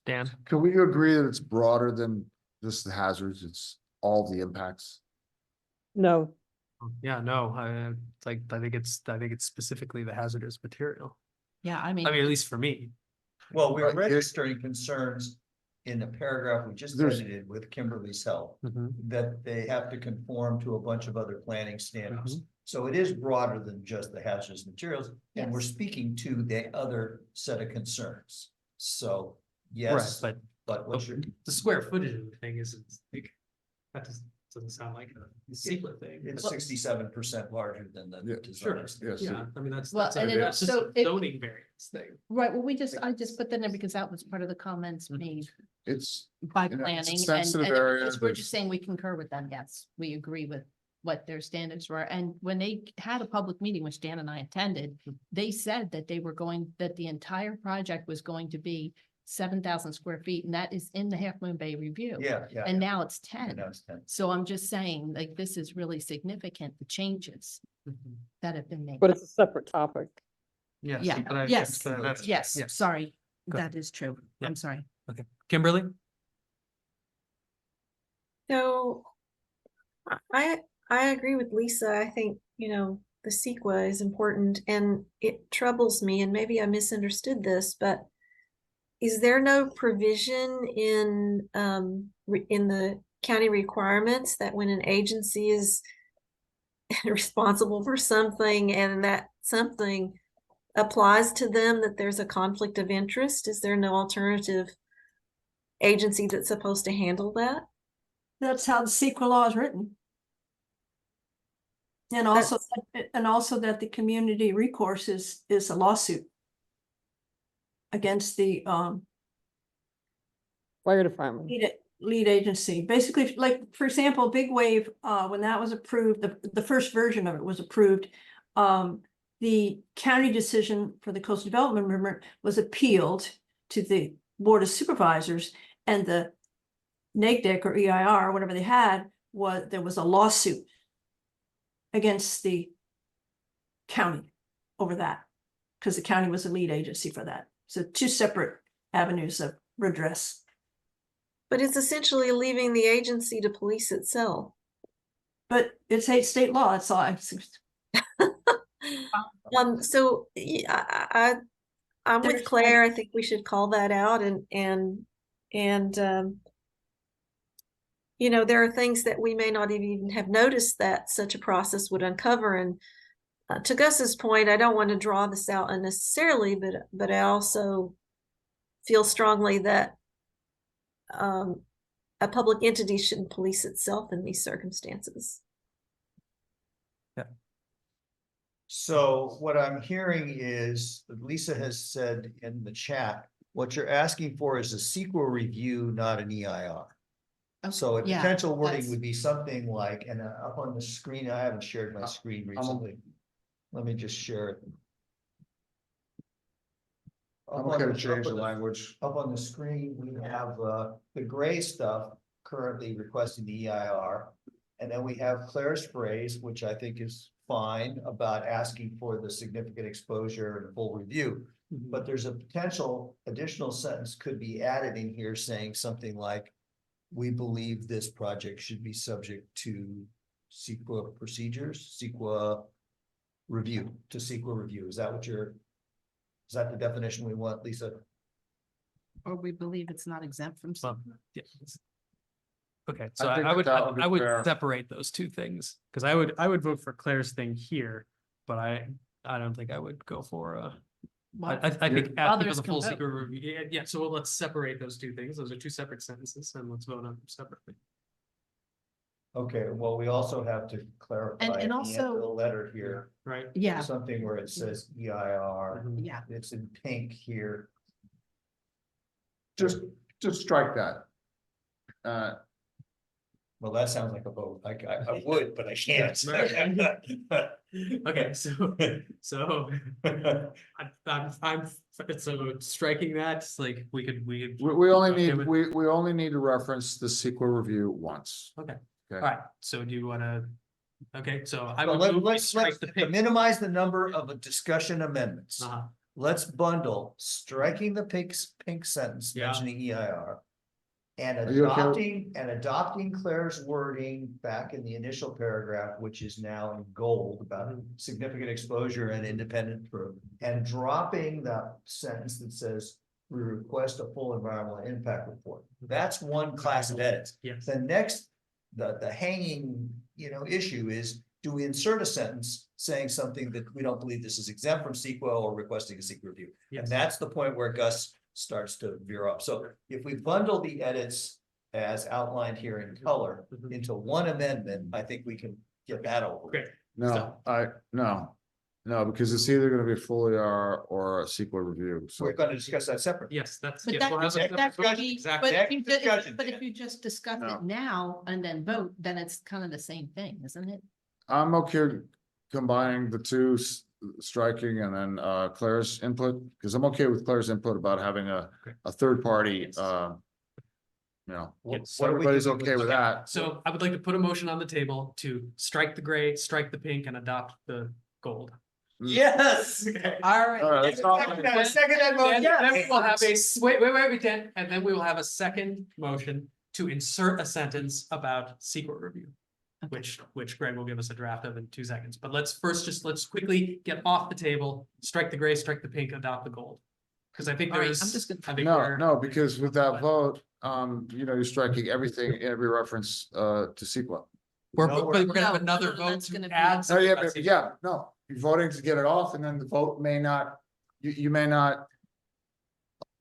Dan? Can we agree that it's broader than just the hazards? It's all the impacts. No, Yeah, no, I think it's specifically the hazardous material. Yeah, I I mean, mean, at least for me. Well, we're Right, registering concerns in the paragraph we just There's- edited with Kimberly's help, Mhm. that they have to conform to a bunch of other planning standards. Mm-hmm. So it is broader than just the hazardous materials, and we're Yes. speaking to the other set of concerns. So, yes, Right, but what's your, the square footage of the thing isn't like, that doesn't sound like a secret thing. it's 67% larger than the Yeah, design. Yes. Yeah, I mean, that's. Well, that's and a- it that's just also- a zoning variance thing. right, well, I just put that in because that was part of the comments made It's, by you know, it's a planning, and sensitive it was area, just- we're there's- just saying we concur with them, yes, we agree with what their standards were, and when they had a public meeting, which Dan and I attended, they said that that the entire project was going to be 7,000 square feet, and that is in the Half Moon Bay review. Yeah, yeah. And now it's I 10. know it's 10. So I'm just saying, like, this is really significant, the changes Mhm. that have been made. but it's a separate topic. Yes. Yeah, but I- yes, that's- yes, yes. sorry, Go ahead. that is true. Yeah. I'm sorry. Kimberly? So I agree with Lisa. I think, the CEQA is important, and it troubles me, and maybe I misunderstood this, but is there no provision in the county requirements that when an agency is responsible for something and that something applies to them, that there's a conflict of interest? Is there no alternative agency that's supposed to handle that? That's how the CEQA law is written. And also that the community recourse is a lawsuit against the Fire department. lead agency. Basically, like, for example, Big Wave, when that was approved, the first version of it was approved, the county decision for the coastal development movement was appealed to the Board of Supervisors, and the NAGDEC or EIR, whatever they had, there was a lawsuit against the county over that, because the county was the lead agency for that. So two separate avenues of redress. But it's essentially leaving the agency to police itself. But it's a state law, that's all. So I'm with There's Claire. I think we should call that out, and there are things that we may not even have noticed that such a process would uncover. And to Gus's point, I don't want to draw this out unnecessarily, but I also feel strongly that a public entity shouldn't police itself in these circumstances. So what I'm hearing is, that Lisa has said in the chat, what you're asking for is a CEQA review, not an EIR. So a Yeah, potential wording that's- would be something like, and up on the screen, I haven't shared my screen recently. Let me just share it. I'm gonna change the language. Up on the screen, we have the gray stuff currently requesting the EIR. And then we have Claire's phrase, which I think is fine, about asking for the significant exposure and full review. But there's a potential additional sentence could be added in here saying something like, we believe this project should be subject to CEQA procedures, CEQA review, Is that is that the definition we want, Lisa? Or we believe it's not exempt from. Well, yeah. Okay, I so think I would, that would be I would fair. separate those two things, because I would vote for Claire's thing here, but I don't think I would go for I think asking for Others the can full vote. secret review, yeah, so let's separate those two things, those are two separate sentences, and let's vote on them separately. Okay, well, we also have to clarify And at the end of also- the letter here, Right? Yeah, something where it says EIR, Mhm. yeah, it's in pink here. Just strike that. Well, that sounds like a vote. I would, but I can't. Okay, so I'm, so striking that, it's like, we could. We only Okay, need, with- we only need to reference the CEQA review once. Okay, Okay. all right, so do you wanna, okay, so I Well, would move we let's strike the to pink. minimize the number of discussion amendments. Uh-huh. Let's bundle striking the pink sentence Yeah. mentioning EIR. And Are you okay with- adopting Claire's wording back in the initial paragraph, which is now in gold about significant exposure and independent proof. And dropping the sentence that says, we request a full environmental impact report. That's one class of edits. Yes. The next, the hanging, issue is, do we insert a sentence saying something that we don't believe this is exempt from CEQA or requesting a CEQA review? Yes. And that's the point where Gus starts to veer off. So if we bundle the edits as outlined here in color into one amendment, I think we can get that over. Great. No, no, because it's either gonna be a full ER or a CEQA review, so. We're going to discuss that separately. Yes, that's. But yes, that, we'll have a- that could discussion, be, exactly. but if you Next just, discussion, but Dan. if you just discuss No. it now and then vote, then it's kind of the same thing, isn't it? I'm okay combining the two, striking and then Claire's input, because I'm okay with Claire's input about having a third party, Yes. everybody's okay with that. So I would like to put a motion on the table to strike the gray, strike the pink, and adopt the gold. Yes. Okay. All right. All right, let's not- Second that motion. Then we will have a, wait, Dan, and then we will have a second motion to insert a sentence about secret review. Which Greg will give us a draft of in 2 seconds, but let's quickly get off the table, strike the gray, strike the pink, adopt the gold. Because I think All right, there's, I'm just gonna- I think No, we're. no, because with that vote, you're striking everything, every reference to CEQA. We're, No, but we're gonna have No, another no, vote that's to gonna be- add. Oh, something yeah, about but secret. yeah, no, you're voting to get it off, and then the vote may not, you may not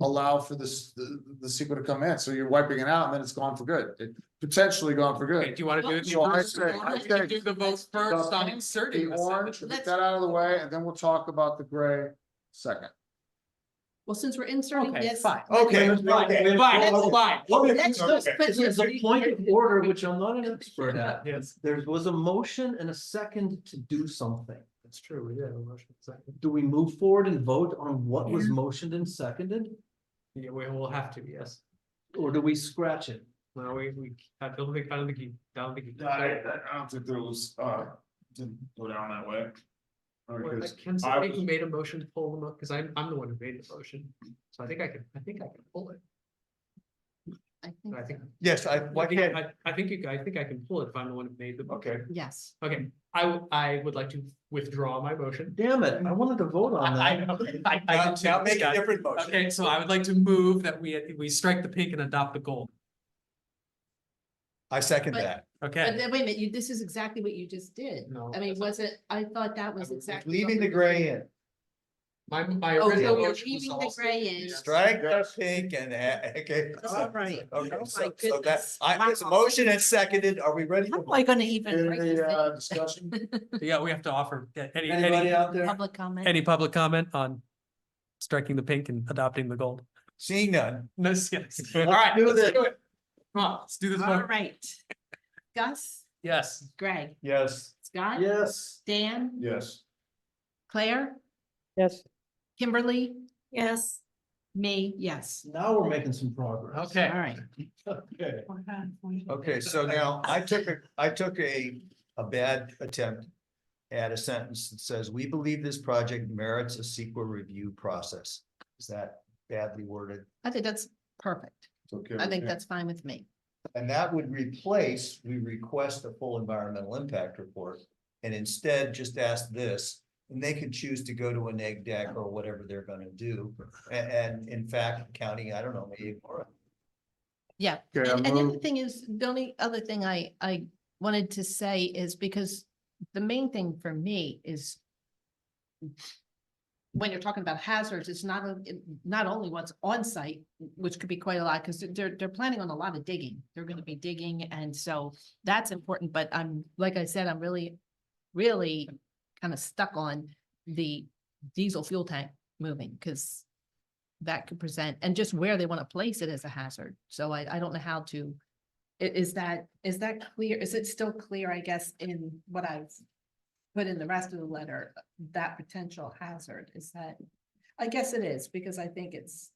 allow for this, the CEQA to come in, so you're wiping it out, and then it's gone for good. It potentially gone for Okay, good. do you want to do it? So I first? say- I say- Do the vote first on inserting The the orange, sentence. get that out of the way, and then we'll talk about the gray second. Well, since we're inserting Okay, this. fine. Okay, let's- okay. Fine. Let's just put This is a point of order, which I'm not an expert at. Yes. There was a motion and a second to do something. That's true, we did have a motion. Second. Do we move forward and vote on what was motioned and seconded, Yeah, we will have to, yes. or do we scratch it? No, I don't think, down the key. I don't think there was, didn't go down that way. Can somebody who made a motion pull them up, because I'm the one who made the motion, so I think I can pull it. I think. Yes, why can't, I think I can pull it if I'm the one who made the. okay. Yes. Okay, I would like to withdraw my motion. Damn it, I wanted to vote on I that. know, I Now did too. now make a different motion. Okay, so I would like to move that we strike the pink and adopt the gold. I second But- that. But Okay. then, wait a minute, this is exactly what you just did. No, I mean, that's was it, I thought that was exactly. what Leaving the we were gray doing. in. My Oh, original so you're motion was leaving the also- gray in. Strike the pink and, okay. All right. Okay, Oh, my so that's, goodness. it's a Wow. motion and seconded. Are we ready? How am I gonna even write Any this in? discussion? Yeah, we have to offer, Anybody out there? Public comment? Any public comment on striking the pink and adopting the gold? Seeing none. No, yes. All right, do let's this. do it. Come on, let's do this All one. right. Gus, Yes. Greg, Yes. Scott, Yes. Dan, Yes. Claire, Yes, Kimberly, Yes. me, yes. Now we're making some progress. Okay. All right. Okay. Okay, so now I took a bad attempt at a sentence that says, we believe this project merits a CEQA review process. Is that badly worded? I think that's perfect. Okay. I think that's fine with me. And that would replace, we request a full environmental impact report. And instead just ask this, and they could choose to go to a neg deck or whatever they're gonna do. And in fact, county, I don't know, maybe ignore it. Yeah. Okay, I And the other move- thing is, the only other thing I wanted to say is because the main thing for me is when you're talking about hazards, it's not only what's on site, which could be quite a lot, because they're planning on a lot of digging. They're gonna be digging, and so that's important, but like I said, I'm really kind of stuck on the diesel fuel tank moving, because that could present, and just where they want to place it as a hazard. So I don't know how to Is that clear? Is it still clear, I guess, in what I've put in the rest of the letter, that potential hazard? Is that, I guess it is, because I think it's.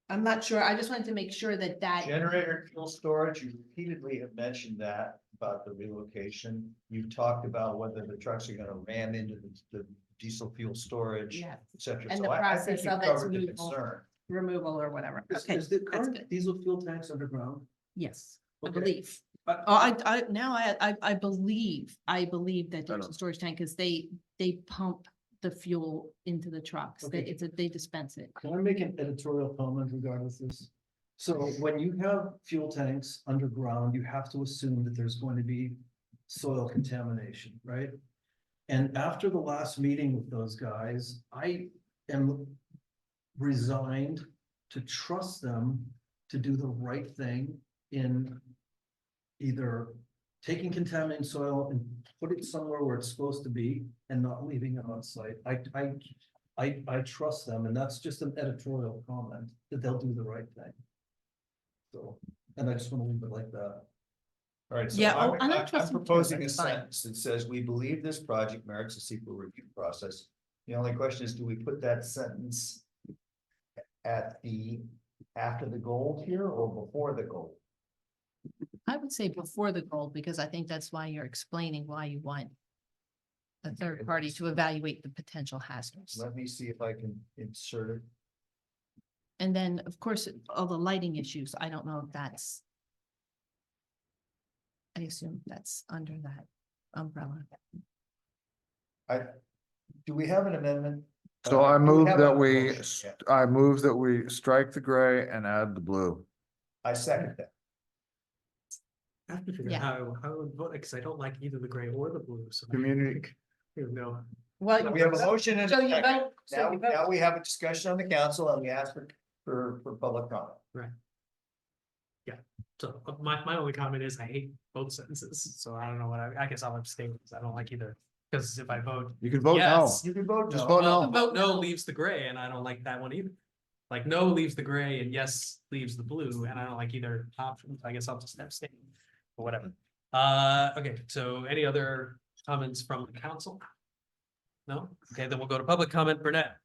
I'm not sure. I just wanted to make sure that Generator fuel storage, you repeatedly have mentioned that about the relocation. You've talked about whether the trucks are gonna ram into the diesel fuel storage, Yeah. et cetera. And So the I think process you've of its covered the removal. concern. removal or whatever. Okay, Is the that's current good. diesel fuel tanks underground? Yes, I Okay. believe. I- Oh, I believe that there's a storage tank because they pump the fuel into the trucks. They, Okay. they dispense it. Can I make an editorial comment regardless of this? So when you have fuel tanks underground, you have to assume that there's going to be soil contamination, right? And after the last meeting with those guys, I am resigned to trust them to do the right thing in either taking contaminated soil and put it somewhere where it's supposed to be and not leaving it on site. I trust them, and that's just an editorial comment that they'll do the right thing. So, and I just want to leave it like that. All right, so Yeah, oh, and I I'm trust them too, proposing a that's fine. sentence that says, we believe this project merits a secret review process. The only question is, do we put that sentence at the, after the goal here or before the goal? I would say before the goal, because I think that's why you're explaining why you want a third party to evaluate the potential hazards. Let me see if I can insert it. And then, of course, all the lighting issues, I don't know if that's. I assume that's under that umbrella. Do we have an amendment? So I Do we move have that a we, motion yet? I move that we strike the gray and add the blue. I second that. I have to figure Yeah. out how I would vote, because I don't like either the gray or the blue, so. Community. No. Well, We have a motion and a So you second. vote, so Now, you vote. now we have a discussion on the council and we ask for public comment. So my only comment is I hate both sentences, so I don't know what I guess I'll abstain because I don't like either. Because if I vote You can vote no. yes, You can vote Just no. vote well, no. the vote no leaves the gray, and I don't like that one either. Like no leaves the gray and yes leaves the blue, and I don't like either option. I guess I'll just abstain or whatever. Okay, so any other comments from the council? No? Okay, then we'll go to public comment. Burnett.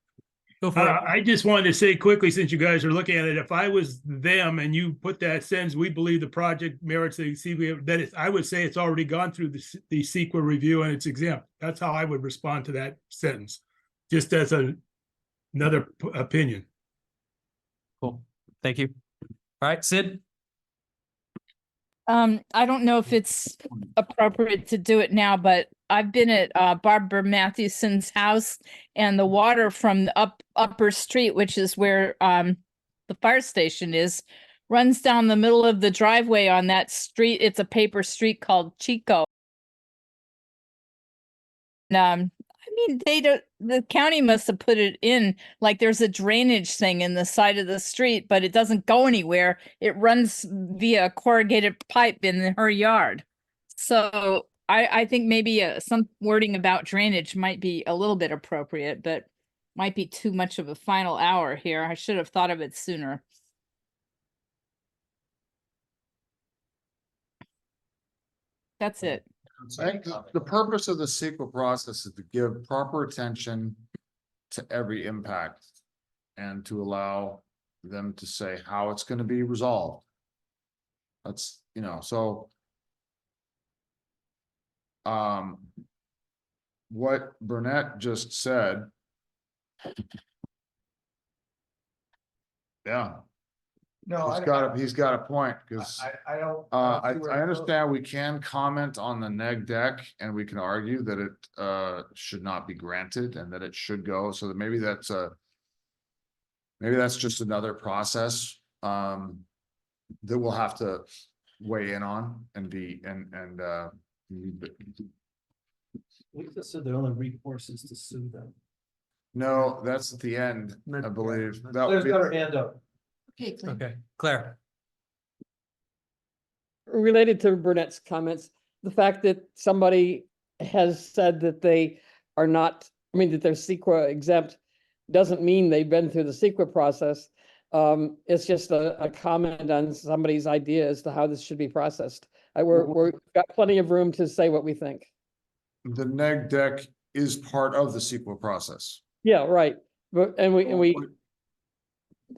Go for it. I just wanted to say quickly, since you guys are looking at it, if I was them and you put that sentence, we believe the project merits the CEQA, that is, I would say it's already gone through the CEQA review and it's exempt. That's how I would respond to that sentence, just as another opinion. Cool. Thank you. All right, Sid. I don't know if it's appropriate to do it now, but I've been at Barbara Mathewson's house, and the water from the upper street, which is where the fire station is, runs down the middle of the driveway on that street. It's a paper street called Chico. And, I mean, the county must have put it in, like there's a drainage thing in the side of the street, but it doesn't go anywhere. It runs via corrugated pipe in her yard. So I think maybe some wording about drainage might be a little bit appropriate, but might be too much of a final hour here. I should have thought of it sooner. That's it. I think the purpose of the CEQA process is to give proper attention to every impact and to allow them to say how it's gonna be resolved. That's, so. What Burnett just said. Yeah, No, he's got a point, because. I don't. I see where it goes. understand we can comment on the neg deck and we can argue that it should not be granted and that it should go, so that maybe that's just another process that we'll have to weigh in on and Lisa said the only recourse is to sue them. no, that's at the end, I believe. That would Claire's be, got her hand up. Okay, Claire. Okay, Claire. Related to Burnett's comments, the fact that somebody has said that they are not, that they're CEQA exempt doesn't mean they've been through the CEQA process. It's just a comment on somebody's idea as to how this should be processed. We've got plenty of room to say what we think. The neg deck is part of the CEQA process. Yeah, right. But,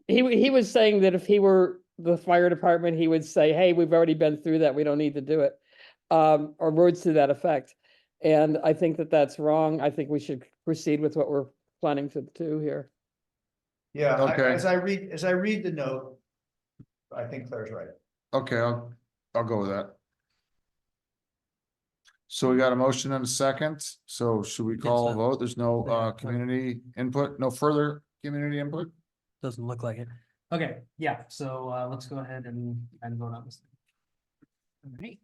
he was saying that if he were the fire department, he would say, hey, we've already been through that. We don't need to do it. Or words to that effect. And I think that that's wrong. I think we should proceed with what we're planning to do here. Yeah, Okay. as I read the note, I think Claire's right. Okay, I'll go with that. So we got a motion and a second. So should we call a vote? There's no community input, no further community input? Doesn't look like it. Okay, yeah, so let's go ahead and vote on this. All right.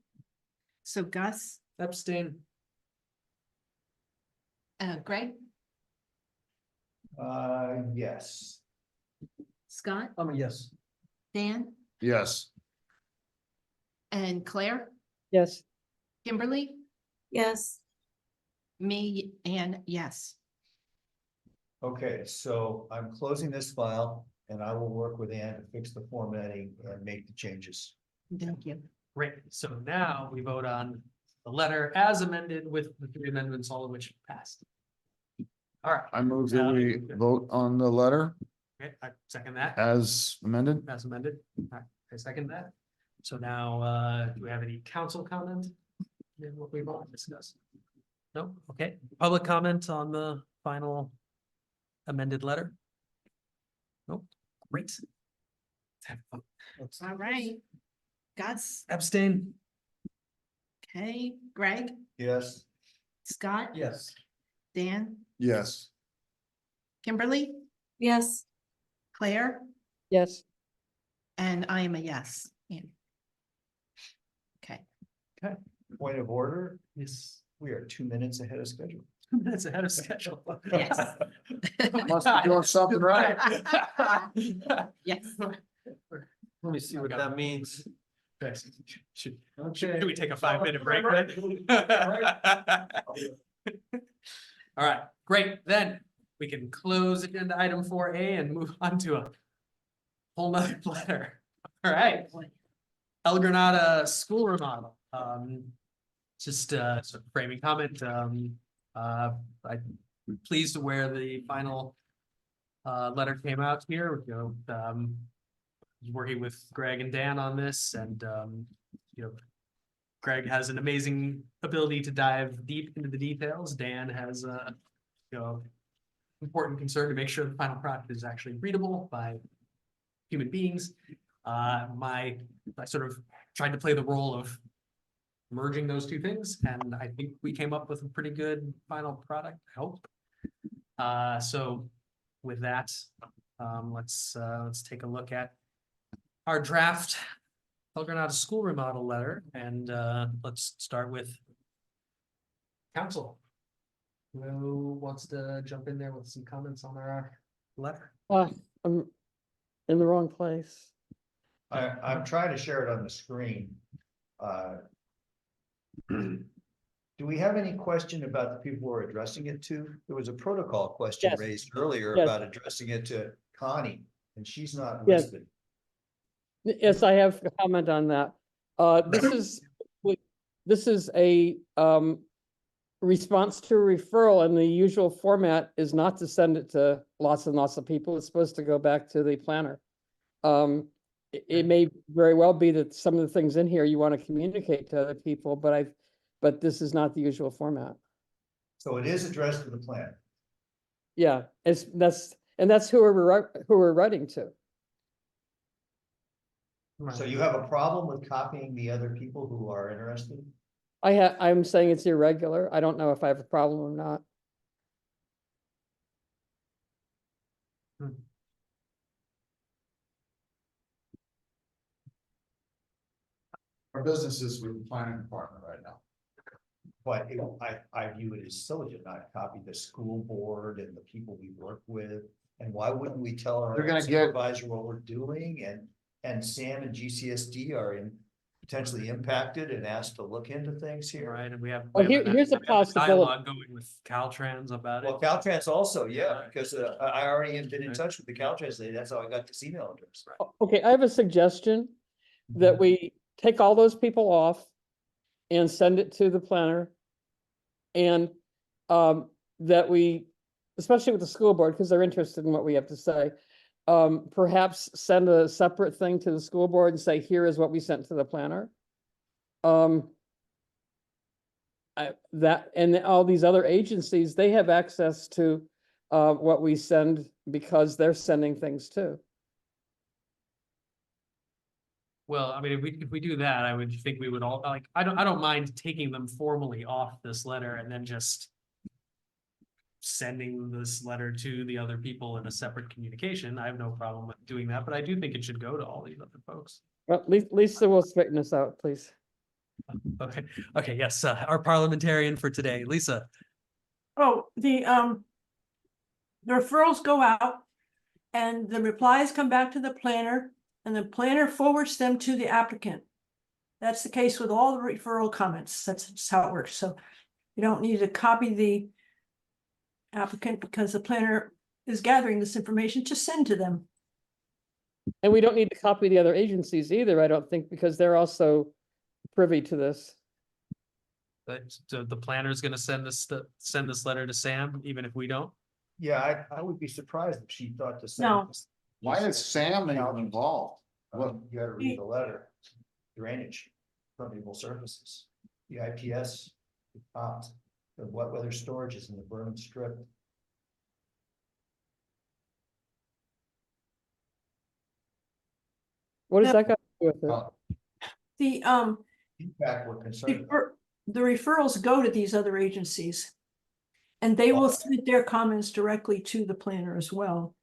So Gus, Abstain. Greg, Yes. Scott, Yes. Dan, Yes. and Claire, Yes. Kimberly, Yes. me, and yes. Okay, so I'm closing this file and I will work with Ann to fix the formatting and make the changes. Thank you. Great, so now we vote on the letter as amended with the 3 amendments, all of which passed. All right. I move that we vote on the letter Okay, I second that, as amended. as amended. All right, I second that. So now, do we have any council comment? In what we've all discussed? No, okay, public comment on the final amended letter? Nope, great. All right. Gus, Abstain. okay, Greg, Yes. Scott, Yes. Dan, Yes. Kimberly, Yes. Claire, Yes. and I am a yes. Yeah. Okay. Point of order, Yes. we are 2 minutes ahead of schedule. 2 minutes ahead of schedule. Yes. Must be doing something right. Yes. Let me see what that means. Should we take a 5-minute break then? All right, great, then we can close agenda item 4A and move on to a whole nother letter. All right. El Granada school remodel, just sort of framing comment, I'm pleased to where the final letter came out here, you know, working with Greg and Dan on this, and you know, Greg has an amazing ability to dive deep into the details. Dan has a, you know, important concern to make sure the final product is actually readable by human beings. I sort of tried to play the role of merging those two things, and I think we came up with a pretty good final product, I hope. So with that, let's take a look at our draft El Granada school remodel letter, and let's start with council. Who wants to jump in there with some comments on our letter? I'm in the wrong place. I'm trying to share it on the screen. Do we have any question about the people we're addressing it to? There was a protocol question Yes. raised earlier Yes. about addressing it to Connie, and she's not Yes. listed. Yes, I have a comment on that. This is a response to a referral, and the usual format is not to send it to lots and lots of people. It's supposed to go back to the planner. It may very well be that some of the things in here you want to communicate to other people, but this is not the usual format. So it is addressed to the plan. Yeah, that's who we're writing to. So you have a problem with copying the other people who are interested? I'm saying it's irregular. I don't know if I have a problem or not. Our business is with the planning department right now. But I view it as silly to not copy the school board and the people we work with. And why wouldn't we tell our They're gonna get- supervisor what we're doing, and Sam and GCSD are in potentially impacted and asked to look into things here. Right, and we have. Well, we have here's a we have possibility. Dialogue going with Caltrans about it. Well, Caltrans also, yeah, because I already have been in touch with the Caltrans lady. That's how I got this email address. Okay, I have a suggestion that we take all those people off and send it to the planner. And that we, especially with the school board, because they're interested in what we have to say, perhaps send a separate thing to the school board and say, here is what we sent to the planner. That and all these other agencies, they have access to what we send because they're sending things too. Well, I mean, if we do that, I would think we would all, like, I don't mind taking them formally off this letter and then just sending this letter to the other people in a separate communication. I have no problem with doing that, but I do think it should go to all these other folks. Well, Lisa will straighten us out, please. Okay, okay, yes, our parliamentarian for today, Lisa. Oh, the referrals go out and the replies come back to the planner and the planner forwards them to the applicant. That's the case with all the referral comments. That's just how it works. So you don't need to copy the applicant because the planner is gathering this information to send to them. And we don't need to copy the other agencies either, I don't think, because they're also privy to this. But so the planner is gonna send this letter to Sam, even if we don't? Yeah, I would be surprised if she thought to send No. this. Why is Sam even involved? You gotta read the letter. Drainage, permeable surfaces, the IPS, the popped, the wet weather storage is in the burn strip. What does No. that got to do with it? The In fact, we're concerned. the referrals go to these other agencies. And they will submit their comments directly to the planner as well.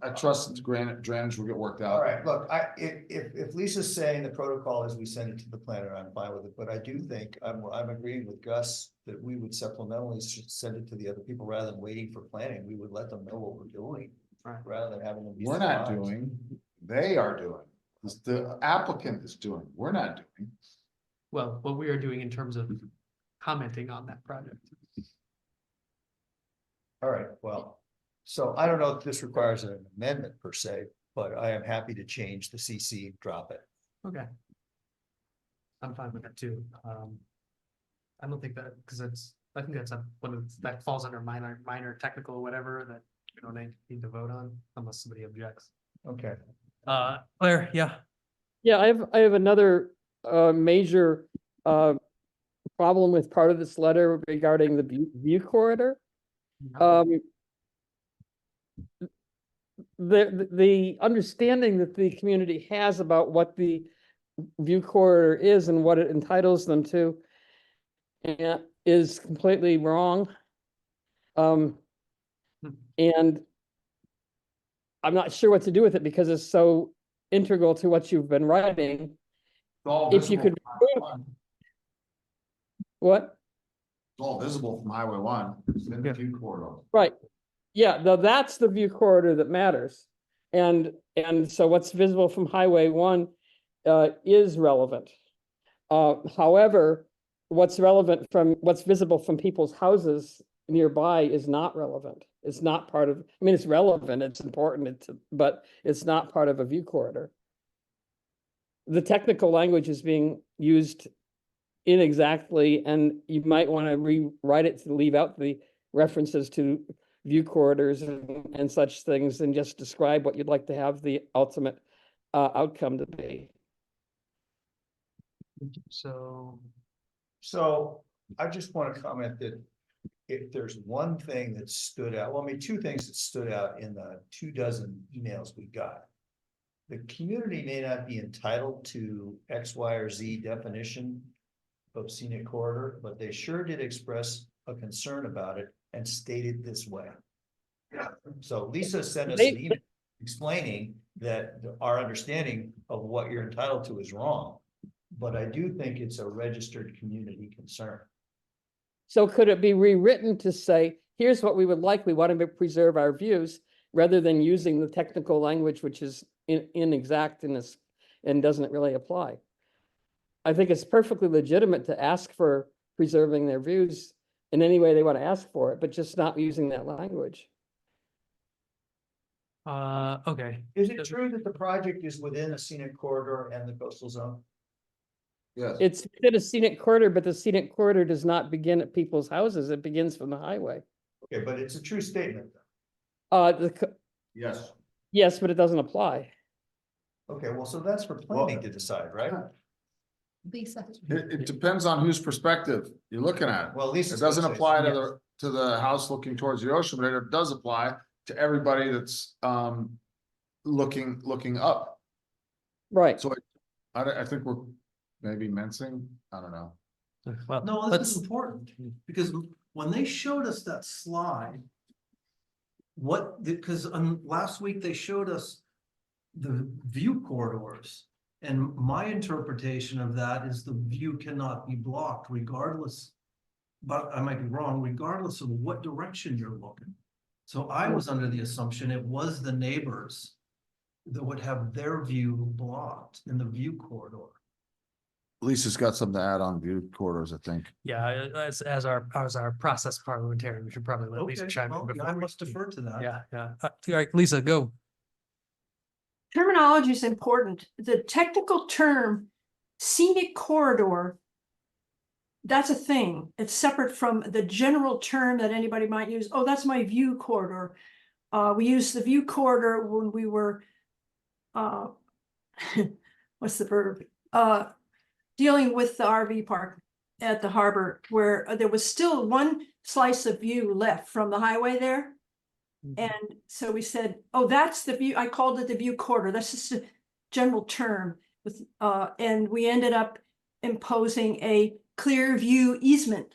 I trust that the drainage will get worked out. All right, look, if Lisa's saying the protocol is we send it to the planner, I'm fine with it, but I do think I'm agreeing with Gus that we would supplementally send it to the other people rather than waiting for planning. We would let them know what we're doing. Right. Rather than having them be. We're not surprised. doing, they are doing. The applicant is doing, we're not doing. Well, what we are doing in terms of commenting on that project. All right, well, so I don't know if this requires an amendment per se, but I am happy to change the CC, drop it. Okay. I'm fine with that too. I don't think that, because I think that's that falls under minor technical or whatever that we don't need to vote on unless somebody objects. Okay. Claire, yeah. Yeah, I have another major problem with part of this letter regarding the view corridor. The understanding that the community has about what the view corridor is and what it entitles them to is completely wrong. And I'm not sure what to do with it because it's so integral to what you've been writing. If you could, what? It's all visible from Highway 1, it's in the view corridor. Right. Yeah, that's the view corridor that matters. And so what's visible from Highway 1 is relevant. However, what's visible from people's houses nearby is not relevant. It's not part of, I mean, it's relevant, it's important, but it's not part of a view corridor. The technical language is being used inexactly, and you might want to rewrite it to leave out the references to view corridors and such things and just describe what you'd like to have the ultimate outcome to be. So I just want to comment that if there's one thing that stood out, well, I mean, two things that stood out in the 24 emails we got. The community may not be entitled to X, Y, or Z definition of scenic corridor, but they sure did express a concern about it and stated this way. So Lisa sent us an email explaining that our understanding of what you're entitled to is wrong. But I do think it's a registered community concern. So could it be rewritten to say, here's what we would like, we want to preserve our views, rather than using the technical language, which is inexact and doesn't really apply? I think it's perfectly legitimate to ask for preserving their views in any way they want to ask for it, but just not using that language. Okay. Is it true that the project is within a scenic corridor and the coastal zone? Yes. It's within a scenic corridor, but the scenic corridor does not begin at people's houses. It begins from the highway. Okay, but it's a true statement. Yes. Yes, but it doesn't apply. Okay, well, so that's for planning to decide, right? Lisa. It depends on whose perspective you're looking at. Well, at least It doesn't apply to the house looking towards the ocean, but it does apply to everybody that's looking up. Right. So I think we're maybe mincing. I don't know. Well, No, this let's, is important, because when they showed us that slide. Because last week they showed us the view corridors. And my interpretation of that is the view cannot be blocked regardless. But I might be wrong, regardless of what direction you're looking. So I was under the assumption it was the neighbors that would have their view blocked in the view corridor. Lisa's got something to add on view corridors, I think. yeah, as our process parliamentarian, we should probably let Lisa Okay, chime in well, before I we- must defer to that. Yeah, yeah. All right, Lisa, go. Terminology is important. The technical term scenic corridor, that's a thing. It's separate from the general term that anybody might use. Oh, that's my view corridor. We used the view corridor when we were, what's the verb? Dealing with the RV park at the harbor, where there was still one slice of view left from the highway there. And so we said, oh, that's the view. I called it the view corridor. That's just a general term with, and we ended up imposing a clear view easement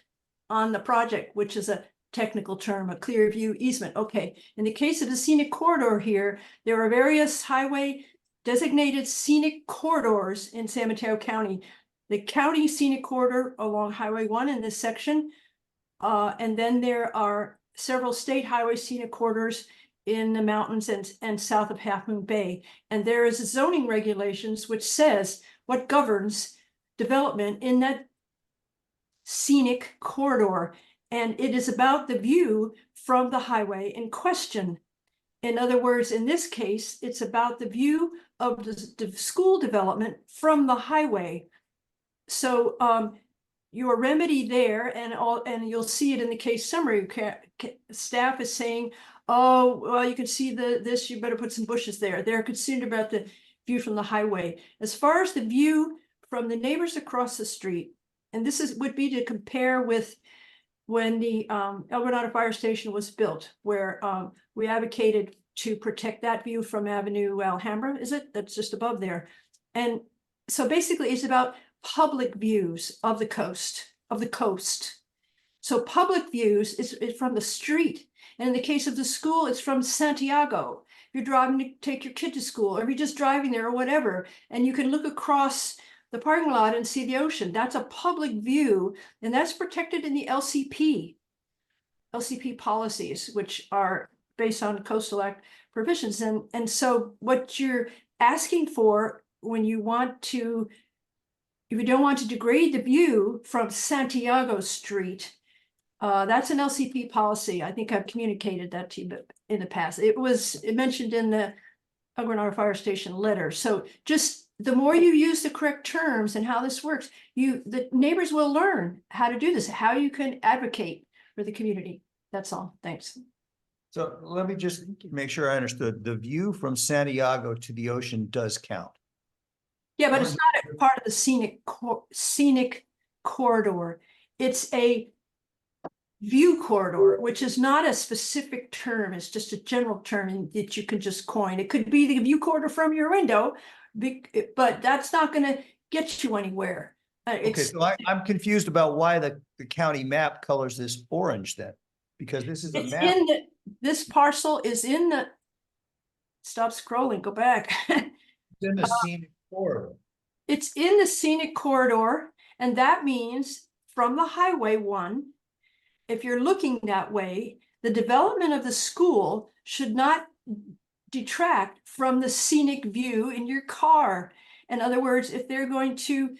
on the project, which is a technical term, a clear view easement. Okay. In the case of the scenic corridor here, there are various highway designated scenic corridors in San Mateo County. The county scenic corridor along Highway 1 in this section. And then there are several state highway scenic corridors in the mountains and south of Half Moon Bay. And there is zoning regulations which says what governs development in that scenic corridor. And it is about the view from the highway in question. In other words, in this case, it's about the view of the school development from the highway. So your remedy there, and you'll see it in the case summary, staff is saying, oh, well, you can see this, you better put some bushes there. They're concerned about the view from the highway. As far as the view from the neighbors across the street, and this would be to compare with when the El Granado Fire Station was built, where we advocated to protect that view from Avenue Alhambra, is it? That's just above there. And so basically it's about public views of the coast, So public views is from the street. And in the case of the school, it's from Santiago. If you're driving to take your kid to school, or if you're just driving there or whatever, and you can look across the parking lot and see the ocean. That's a public view, and that's protected in the LCP policies, which are based on Coastal Act provisions. And so what you're asking for when you want to, if you don't want to degrade the view from Santiago Street, that's an LCP policy. I think I've communicated that to you in the past. It mentioned in the El Granado Fire Station letter. So just the more you use the correct terms and how this works, the neighbors will learn how to do this, how you can advocate for the community. That's all. Thanks. So let me just make sure I understood. The view from Santiago to the ocean does count. Yeah, but it's not a part of the scenic corridor. It's a view corridor, which is not a specific term. It's just a general term that you can just coin. It could be the view corridor from your window, but that's not going to get you anywhere. Okay, so I'm confused about why the county map colors this orange then, because this is a map. This parcel is in the, stop scrolling, go back. It's in the scenic corridor. It's in the scenic corridor, and that means from the Highway 1, if you're looking that way, the development of the school should not detract from the scenic view in your car. In other words, if they're going to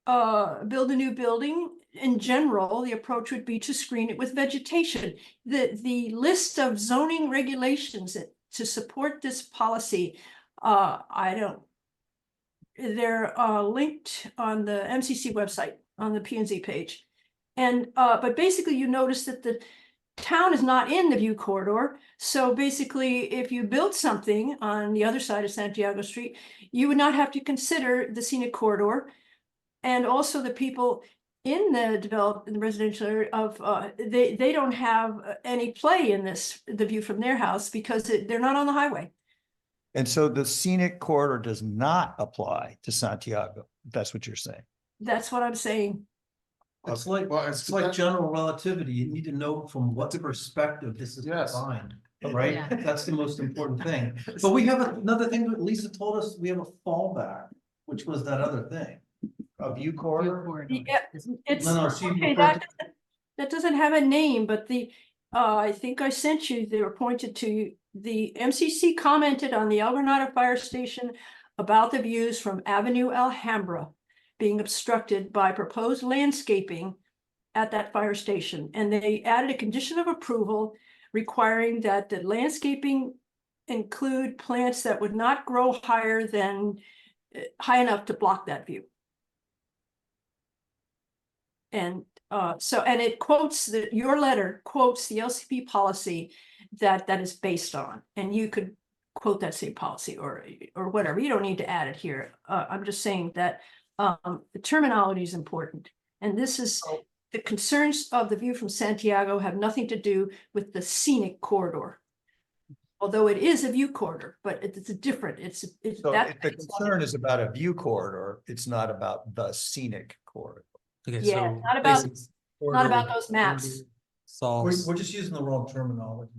build a new building, in general, the approach would be to screen it with vegetation. The list of zoning regulations to support this policy, they're linked on the MCC website, on the P&Z page. And, but basically you notice that the town is not in the view corridor. So basically, if you built something on the other side of Santiago Street, you would not have to consider the scenic corridor. And also the people in the residential area of, they don't have any play in this, the view from their house, because they're not on the highway. And so the scenic corridor does not apply to Santiago. That's what you're saying. That's what I'm saying. It's like, Well, it's like general relativity. You need to know from what perspective this is Yes. defined, right? Yeah. That's the most important thing. But we have another thing that Lisa told us, we have a fallback, which was that other thing. A view View corridor? corridor. Yeah, it's, No, she okay, referred that doesn't have a name, but I think I sent you, they were pointed to, the MCC commented on the El Granada Fire Station about the views from Avenue Alhambra being obstructed by proposed landscaping at that fire station. And they added a condition of approval requiring that the landscaping include plants that would not grow higher than high enough to block that view. And and it quotes your letter quotes the LCP policy that is based on, and you could quote that same policy or whatever. You don't need to add it here. I'm just saying that the terminology is important, and this is the concerns of the view from Santiago have nothing to do with the scenic corridor. Although it is a view corridor, but it's different. So if the concern is about a view corridor, it's not about the scenic corridor. Okay, Yeah, so not about- basic not about order those maps. Solves. We're just using the wrong terminology.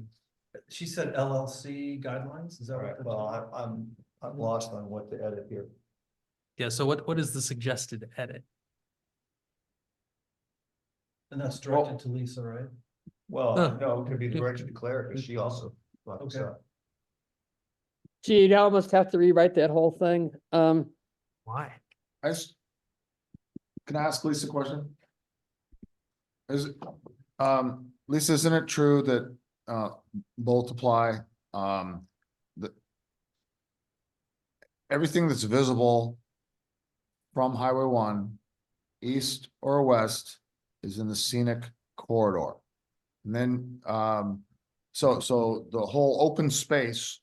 She said LLC guidelines, is that right? Well, I'm lost on what to edit here. Yeah, so what is the suggested edit? And that's directed to Lisa, right? Well, Huh. no, it could be directed to Claire because she also brought this Okay. up. Gee, you'd almost have to rewrite that whole thing. Why? Can I ask Lisa a question? Lisa, isn't it true that, both apply, that everything that's visible from Highway 1, east or west, is in the scenic corridor? And then, so the whole open space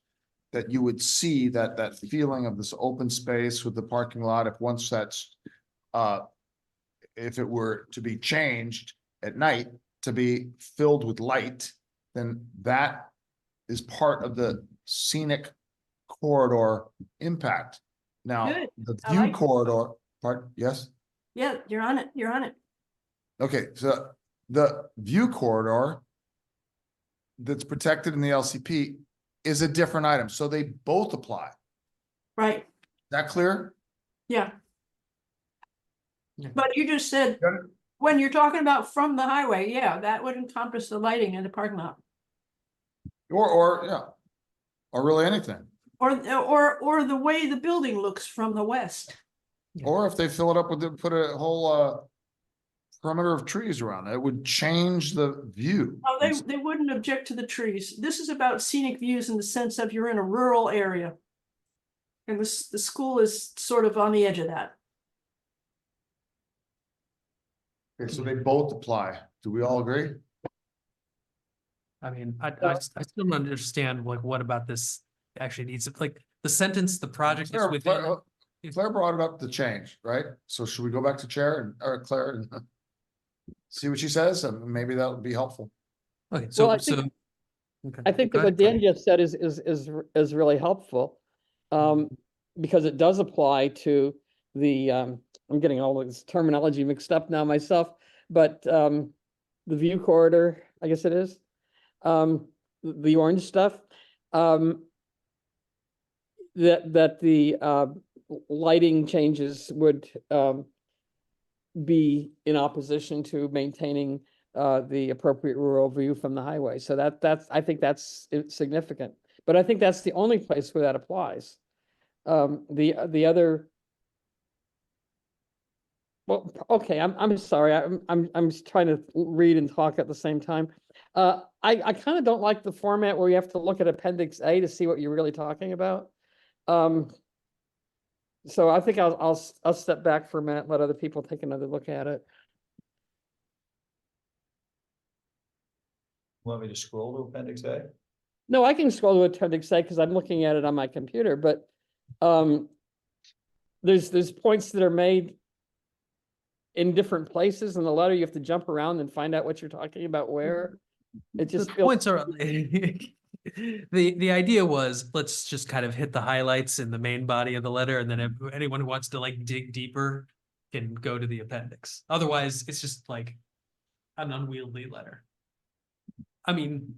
that you would see, that feeling of this open space with the parking lot, if once that's, if it were to be changed at night to be filled with light, then that is part of the scenic corridor impact. Now, Good. the I view like it. corridor, part, yes? Yeah, you're on it. You're on it. Okay, so the view corridor that's protected in the LCP is a different item, so they both apply. Right. That clear? Yeah. Yeah. But you just said, Got it. when you're talking about from the highway, yeah, that would encompass the lighting in the parking lot. Or, yeah, or really anything. Or the way the building looks from the west. Or if they fill it up with, put a whole, perimeter of trees around it, it would change the view. Oh, they wouldn't object to the trees. This is about scenic views in the sense of you're in a rural area. And the school is sort of on the edge of that. Okay, so they both apply. Do we all agree? I mean, I still don't understand, like, what about this actually needs, like, the sentence, the project is Claire, within. Claire brought it up to change, right? So should we go back to Chair and, or Claire and see what she says, and maybe that would be helpful. Okay, Well, I so. think- Okay, I think go that what ahead. Dan just said is really helpful. Because it does apply to the, I'm getting all this terminology mixed up now myself, but, the view corridor, I guess it is. The orange stuff, that the, lighting changes would, be in opposition to maintaining, the appropriate rural view from the highway. So I think that's significant, but I think that's the only place where that applies. The other Well, okay, I'm sorry, I'm just trying to read and talk at the same time. I kind of don't like the format where you have to look at Appendix A to see what you're really talking about. So I think I'll step back for a minute, let other people take another look at it. Want me to scroll to Appendix A? No, I can scroll to Appendix A because I'm looking at it on my computer, but there's points that are made in different places in the letter. You have to jump around and find out what you're talking about where. It just The feels, points are, the idea was, let's just kind of hit the highlights in the main body of the letter, and then if anyone who wants to like dig deeper can go to the appendix. Otherwise, it's just like an unwieldy letter. I mean,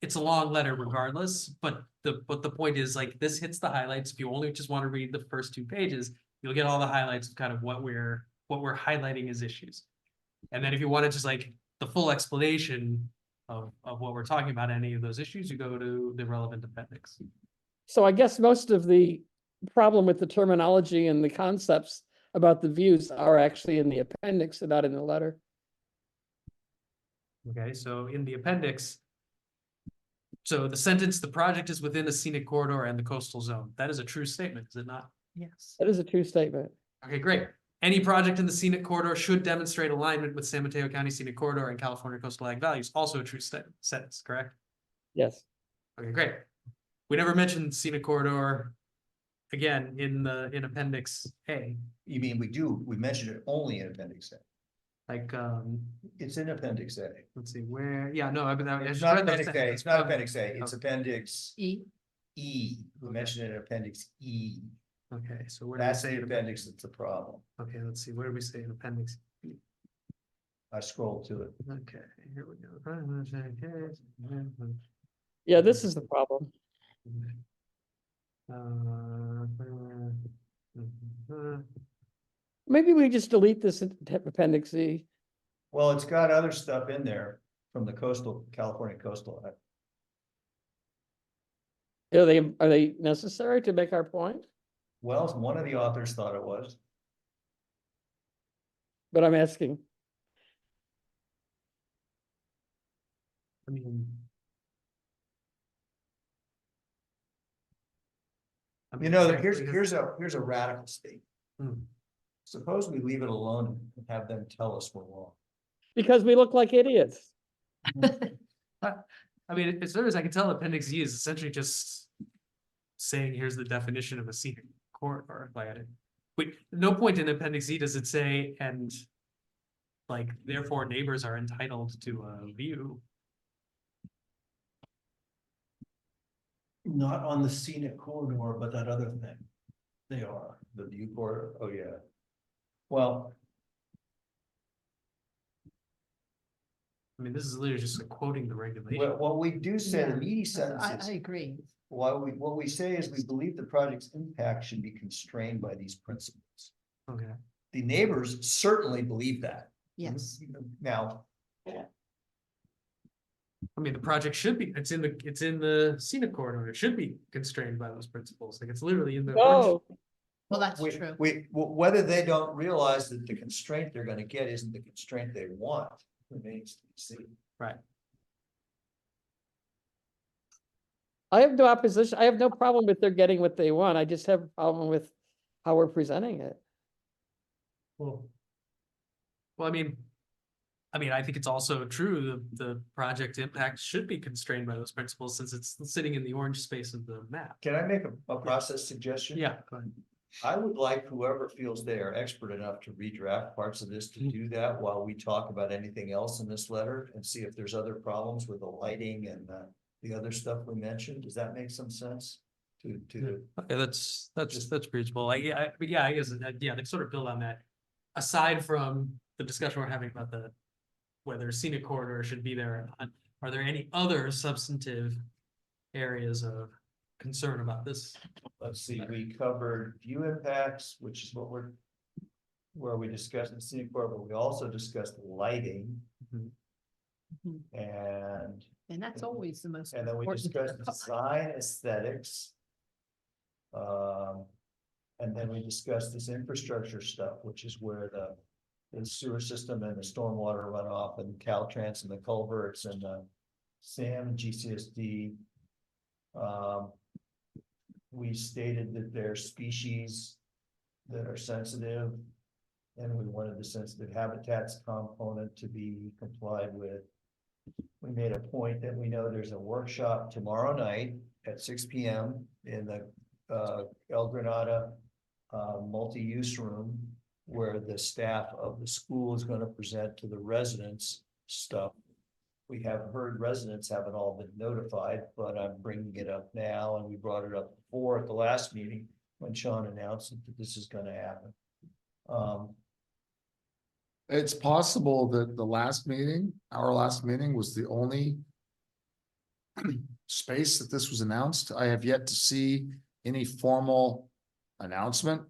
it's a long letter regardless, but the point is, like, this hits the highlights. If you only just want to read the first 2 pages, you'll get all the highlights of kind of what we're highlighting as issues. And then if you wanted just like the full explanation of what we're talking about, any of those issues, you go to the relevant appendix. so I guess most of the problem with the terminology and the concepts about the views are actually in the appendix and not in the letter. Okay, so in the appendix, so the sentence, the project is within a scenic corridor and the coastal zone. That is a true statement, is it not? Yes. That is a true statement. Okay, great. Any project in the scenic corridor should demonstrate alignment with San Mateo County Scenic Corridor and California Coastal Ag Values. Also a true sentence, correct? Yes. Okay, great. We never mentioned scenic corridor again in appendix A. You mean we mentioned it only in Appendix A. Like, It's in Appendix A. let's see where, yeah, no, I It's just not read those Appendix A, sentences. it's not Okay. Appendix A, it's Okay. Appendix E, E. We mentioned it in Appendix E. Okay, so where do we That's say the it? appendix that's the problem. Okay, let's see, where do we say in appendix? I scrolled to it. Okay, here we go. Yeah, this is the problem. Maybe we just delete this Appendix E. Well, it's got other stuff in there from the California Coastal Act. Are they necessary to make our point? Well, one of the authors thought it was. But I'm asking. I mean. You know, here's a radical statement. Hmm. Suppose we leave it alone and have them tell us we're wrong. Because we look like idiots. I mean, as far as I can tell, appendix E is essentially just saying, here's the definition of a scenic corridor. Wait, no point in appendix E does it say, and like, therefore neighbors are entitled to a view. Not on the scenic corridor, but that other thing. They are. The view corridor, oh yeah. Well, I mean, this is literally just like quoting the regulation. what we do say, the Yeah, meaty I sentences, agree. what we say is we believe the project's impact should be constrained by these principles. Okay. The neighbors certainly believe that. Yes. Now, I mean, the project should be, it's in the scenic corridor. It should be constrained by those principles. Like, it's literally in the. Oh, Well, that's true. whether they don't realize that the constraint they're gonna get isn't the constraint they want remains to be seen. Right. I have no opposition. I have no problem with their getting what they want. I just have a problem with how we're presenting it. Well, I mean, I think it's also true, the project impact should be constrained by those principles since it's sitting in the orange space of the map. Can I make a process suggestion? Yeah, go ahead. I would like whoever feels they are expert enough to redraft parts of this to do that while we talk about anything else in this letter and see if there's other problems with the lighting and the other stuff we mentioned. Does that make some sense? To Okay, that's reasonable. I guess, yeah, they sort of build on that. Aside from the discussion we're having about whether scenic corridor should be there, are there any other substantive areas of concern about this? Let's see, we covered view impacts, which is where we discussed the scenic corridor, but we also discussed lighting. And that's always the most then we important. discussed design aesthetics. And And then we discussed this infrastructure stuff, which is where the sewer system and the stormwater runoff and Caltrans and the culverts and the SAM and GCSD. We stated that there are species that are sensitive. And we wanted the sensitive habitats component to be complied with. We made a point that we know there's a workshop tomorrow night at 6 p.m. in the El Granada multi-use room, where the staff of the school is going to present to the residents stuff. We have heard residents haven't all been notified, but I'm bringing it up now, and we brought it up before at the last meeting when Sean announced that this is going to happen. It's possible that our last meeting was the only space that this was announced. I have yet to see any formal announcement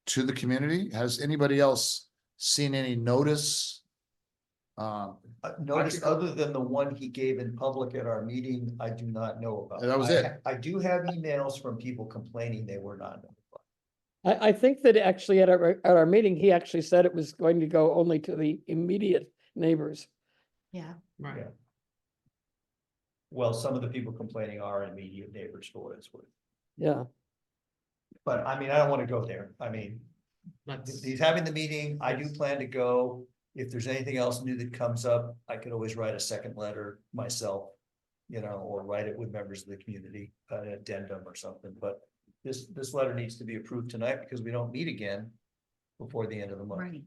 to the community. Has anybody else seen any notice? Notice other than the one he gave in public at our meeting, I do not know about. That was it. I do have emails from people complaining they were not notified. I think that actually at our meeting, he actually said it was going to go only to the immediate neighbors. Yeah. Right. Yeah. Well, some of the people complaining are immediate neighbors for what it's worth. Yeah. But I mean, I don't want to go there. I mean, he's having the meeting. I do plan to go. If there's anything else new that comes up, I could always write a second letter myself, or write it with members of the community, an addendum or something, but this letter needs to be approved tonight because we don't meet again before the end of the month. Right.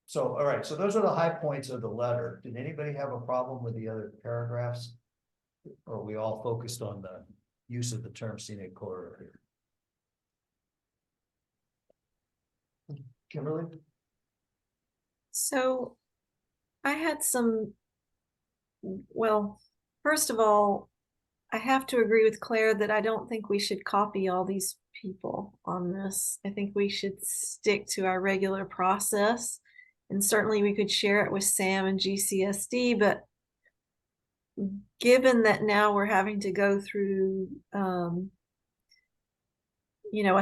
So, all right, so those are the high points of the letter. Did anybody have a problem with the other paragraphs? Or are we all focused on the use of the term scenic corridor here? Kimberly? So I had well, first of all, I have to agree with Claire that I don't think we should copy all these people on this. I think we should stick to our regular process, and certainly we could share it with SAM and GCSD, but given that now we're having to go through a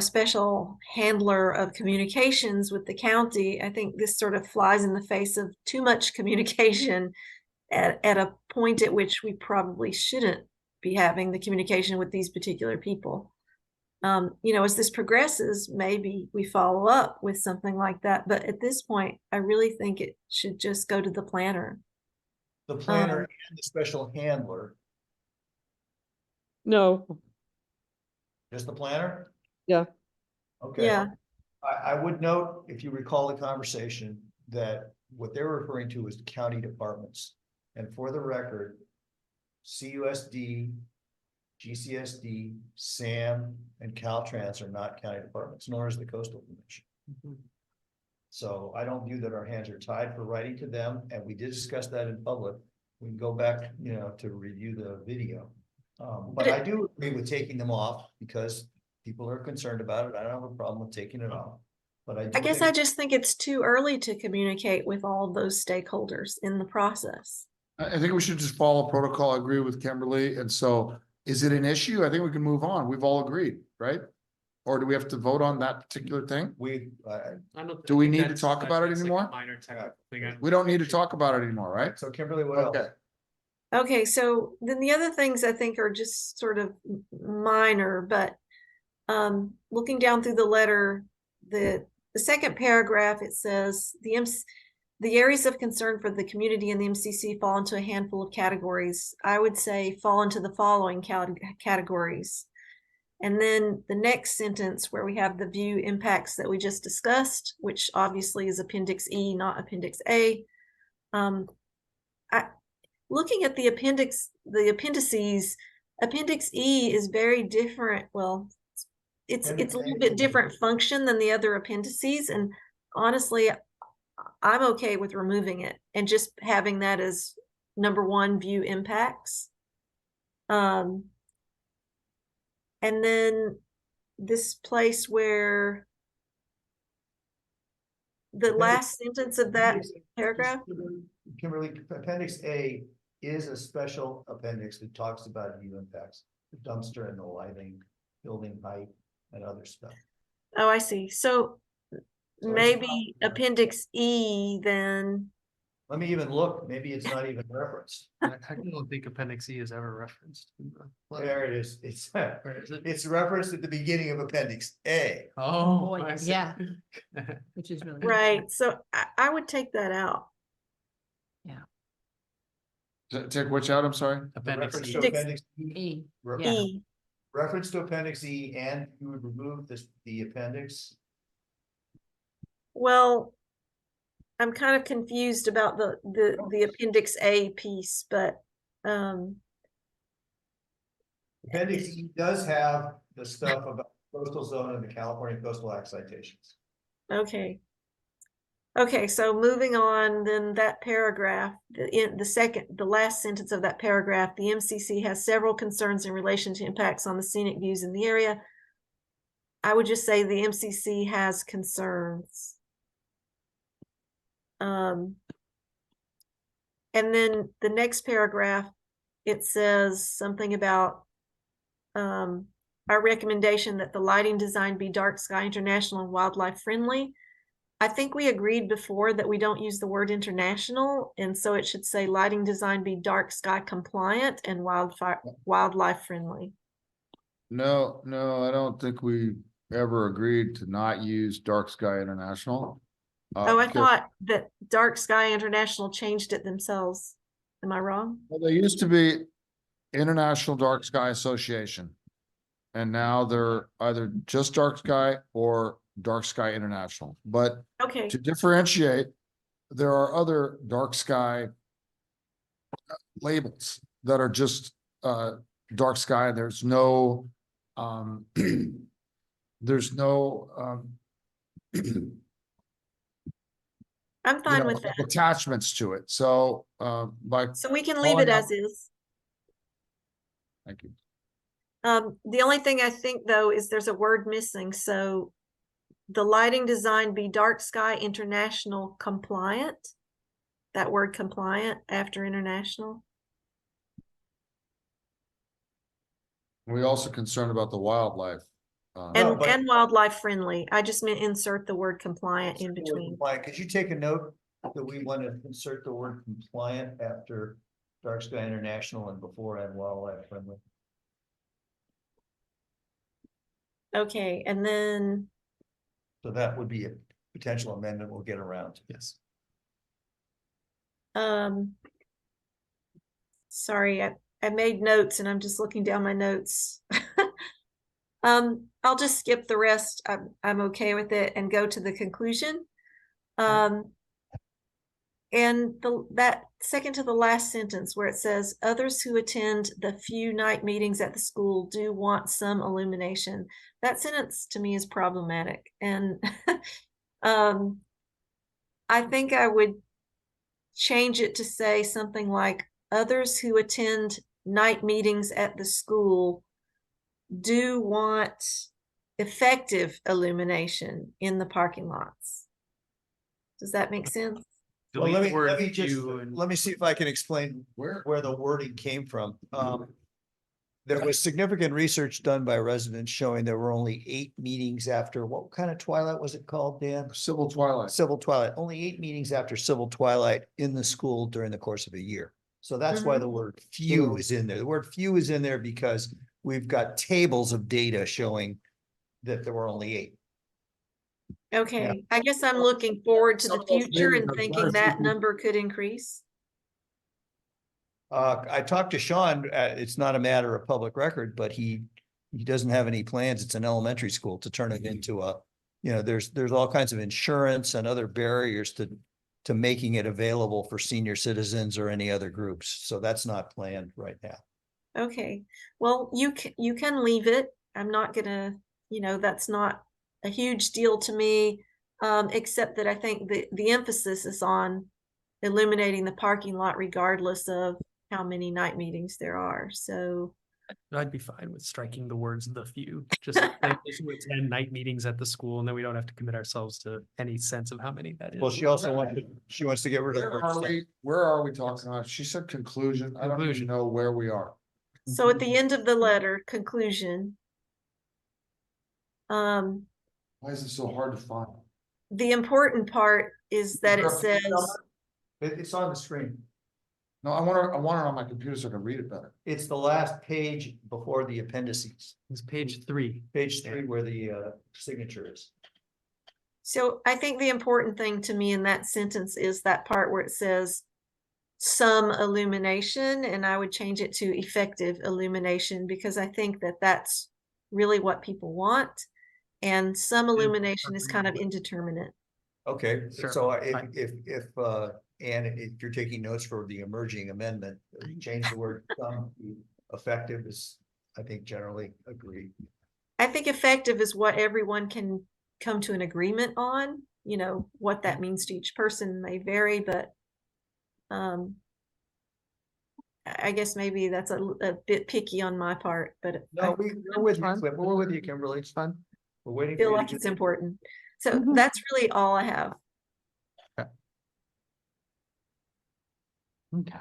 special handler of communications with the county, I think this sort of flies in the face of too much communication at a point at which we probably shouldn't be having the communication with these particular people. As this progresses, maybe we follow up with something like that. But at this point, I really think it should just go to the planner. The planner and the special handler, No, just the planner? yeah, Okay. Yeah. I would note, if you recall the conversation, that what they're referring to is county departments. And for the record, CUSD, GCSD, SAM, and Caltrans are not county departments, nor is the Coastal Commission. So I don't view that our hands are tied for writing to them, and we did discuss that in public. We can go back, to review the video. But I do agree with taking them off because people are concerned about it. I don't have a problem with taking it off. But I guess I just think it's too early to communicate with all of those stakeholders in the process. I think we should just follow protocol. I agree with Kimberly. And so is it an issue? I think we can move on. We've all agreed, right? Or do we have to vote on that particular thing? Do we need to talk about it anymore? Minor technical thing. We don't need to talk about it anymore, right? So Kimberly, what else? Okay. Okay, so then the other things I think are just sort of minor, but looking down through the letter, the second paragraph, it says the areas of concern for the community and the MCC fall into a handful of categories. I would say fall into the following categories. And then the next sentence where we have the view impacts that we just discussed, which obviously is Appendix E, not Appendix A. Looking at the appendices, Appendix E is very different. Well, it's a little bit different function than the other appendices. And honestly, I'm okay with removing it and just having that as number one, view impacts. And then this place where the last sentence of that paragraph. Kimberly, Appendix A is a special appendix that talks about view impacts, the dumpster and the lighting, building height, and other stuff. Oh, I see. So So it's maybe not- Appendix E then. Let me even look, maybe it's not even referenced. I don't think Appendix E is ever referenced. in the letter. There it is, it's, Where is it? it's referenced at the beginning of Appendix A. Oh, boy, I see. yeah. Which is really. Right, so I would take that out. Take which out, I'm sorry? Appendix Reference E. to Appendix E. E, Re- yeah. E, Reference to Appendix E, and you would remove this, the appendix. well, I'm kind of confused about the Appendix A piece, but, Appendix E does have the stuff about coastal zone and the California Coastal Act citations. okay. Okay, so moving on, then that paragraph, the last sentence of that paragraph, the MCC has several concerns in relation to impacts on the scenic views in the area. I would just say the MCC has concerns. And then the next paragraph, it says something about our recommendation that the lighting design be dark sky international and wildlife friendly. I think we agreed before that we don't use the word international, and so it should say lighting design be dark sky compliant and wildlife friendly. No, I don't think we ever agreed to not use Dark Sky International. Oh, I because- thought that Dark Sky International changed it themselves. Am I wrong? Well, they used to be International Dark Sky Association. And now they're either just Dark Sky or Dark Sky International. But Okay, to differentiate, there are other dark sky labels that are just dark sky. There's no there's no I'm you fine know, with that. attachments to it. So by So we can leave calling it as out- is. thank you. The only thing I think though is there's a word missing, so the lighting design be dark sky international compliant. That word compliant after international. We also concerned about the wildlife. No, And but- and wildlife friendly. I just meant insert the word compliant in between. Compliant. Could you take a note that we want to insert the word compliant after Dark Sky International and before and wildlife friendly? Okay, and then So that would be a potential amendment we'll get around to. Yes. sorry, I made notes and I'm just looking down my notes. I'll just skip the rest. I'm okay with it and go to the conclusion. And that second to the last sentence where it says, others who attend the few night meetings at the school do want some illumination. That sentence to me is problematic. And I think I would change it to say something like, others who attend night meetings at the school do want effective illumination in the parking lots. Does that make sense? Well, Delete let the me, word let me just, few and- let me see if I can explain where the wording came from. There was significant research done by residents showing there were only 8 meetings after, what kind of twilight was it called, Dan? Civil twilight. Civil twilight, only 8 meetings after civil twilight in the school during the course of a year. So that's why the word few is in there. The word few is in there because we've got tables of data showing that there were only 8. Okay, I guess I'm looking forward to Some the of those future and meetings are thinking very that few. number could increase. I talked to Sean, it's not a matter of public record, but he doesn't have any plans. It's an elementary school to turn it into a, there's all kinds of insurance and other barriers to making it available for senior citizens or any other groups. So that's not planned right now. Okay, well, you can leave it. I'm not gonna, that's not a huge deal to me. Except that I think the emphasis is on illuminating the parking lot regardless of how many night meetings there are. So I'd be fine with striking the words "the few." Just like those who attend night meetings at the school, and then we don't have to commit ourselves to any sense of how many that is. Well, she also wants to get rid of. Where are we talking about? She said conclusion. I don't even Conclusion. know where we are. at the end of the letter, conclusion. Why is it so hard to find? The important part is that it there a page says, number? It's on the screen. No, I want it on my computer so I can read it better. It's the last page before the appendices, It's page 3. page 3 where the signature is. so I think the important thing to me in that sentence is that part where it says some illumination, and I would change it to effective illumination, because I think that that's really what people want. And some illumination is kind of indeterminate. Okay, Sure. so Fine. if Ann, if you're taking notes for the emerging amendment, change the word some to effective is, I think, generally agreed. I think effective is what everyone can come to an agreement on. You know, what that means to each person may vary, but I guess maybe that's a bit picky on my part, but I No, we're with you, we're with you, Kimberly, it's fun. We're waiting. for feel you to like do it's the- important. So that's really all I have. Okay.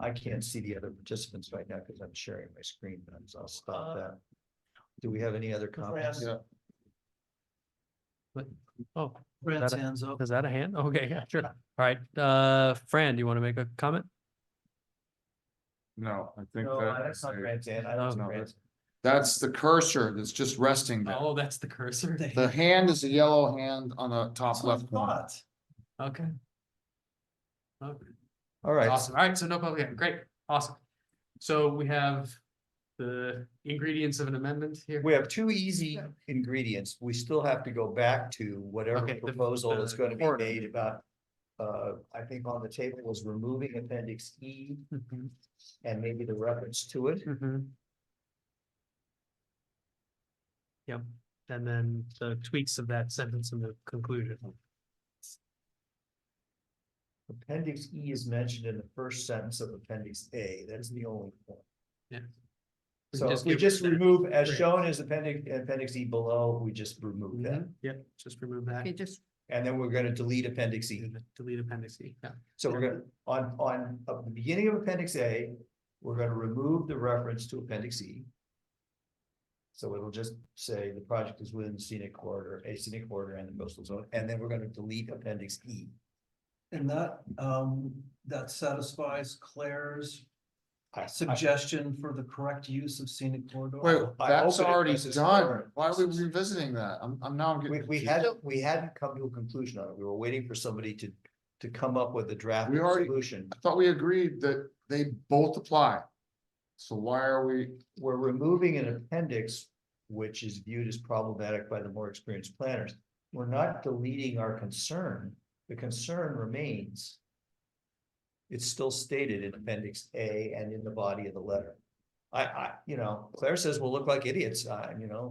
I can't see the other participants right now because I'm sharing my screen, so I'll stop that. Do we have any other comments? Yeah. Oh, Brand's that a- hands up. is that a hand? Okay, yeah, sure. All right, Fran, do you want to make a comment? No, I think No, that. that's not Grant's Ann, I don't know No, Grant's. That's the cursor that's just resting there. Oh, that's the cursor. The hand is a yellow hand on the top left corner. Okay. Okay. All right, Awesome. All right, so no public hearing. Great. Awesome. So we have the ingredients of an amendment here. we have two easy ingredients. We still have to go back to whatever Okay, the- proposal that's going to be order. made about. I think on the table was removing appendix E Mhm, and maybe the reference to it. mhm. Yep, and then the tweaks of that sentence in the conclusion. Appendix E is mentioned in the first sentence of appendix A. That is the only point. Yeah. So if we give just that- remove as Great. shown as appendix E below, we just remove that. Mhm, Yep, just remove that. Okay, just And then we're gonna delete appendix E. And delete appendix E. Yeah. So we're gonna, on the beginning of appendix A, we're gonna remove the reference to appendix E. So it'll just say the project is within the scenic corridor, a scenic corridor and the coastal zone, and then we're gonna delete appendix E. And that satisfies Claire's I- suggestion for the correct use of scenic corridor. Wait, I that's hope it already addresses done. Florida. Why are we revisiting that? I'm now getting. We hadn't come to a conclusion on it. We were waiting for somebody to come up with a draft We already- solution. I thought we agreed that they both apply. So why are we? We're removing an appendix, which is viewed as problematic by the more experienced planners. We're not deleting our concern. The concern remains. It's still stated in appendix A and in the body of the letter. Claire says we'll look like idiots.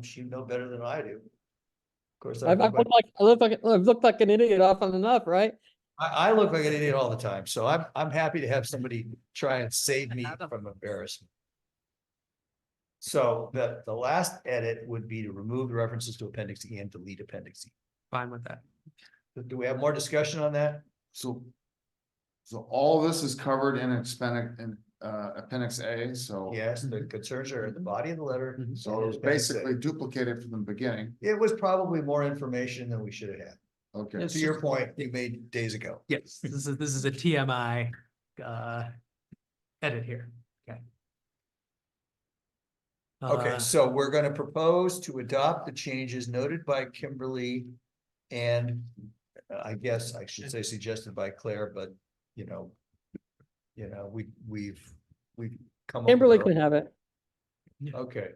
She know better than I do. Of course, I've looked like an idiot often enough, right? I look like an idiot all the time, so I'm happy to have somebody try and save me from embarrassment. So the last edit would be to remove the references to appendix E and delete appendix E. Fine with that. Do we have more discussion on that? So all this is covered in appendix A, so. Yes, the concerns are in the body of the letter. Mhm. So it was basically duplicated from the beginning. It was probably more information than we should have had. Okay. To your point you made days ago. Yes, this is a TMI edit here. Okay. Okay, so we're gonna propose to adopt the changes noted by Kimberly and I guess I should say suggested by Claire, but we've come up with Kimberly our can have it. own- Okay.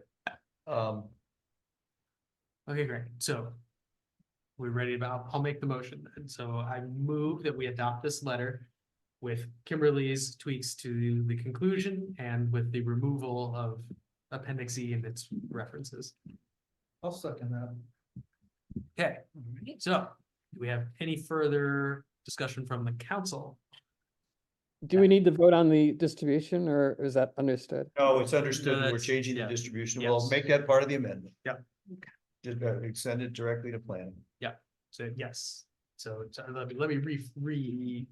Okay, great. So we're ready about, I'll make the motion. And so I move that we adopt this letter with Kimberly's tweaks to the conclusion and with the removal of appendix E and its references. I'll second that. Okay, so do we have any further discussion from the council? Do we need to vote on the distribution or is that understood? No, it's understood. No, We're that's- changing the yeah. distribution. Yes. We'll make that part of the amendment. Yep. Just send it directly to planning. So yes, so let me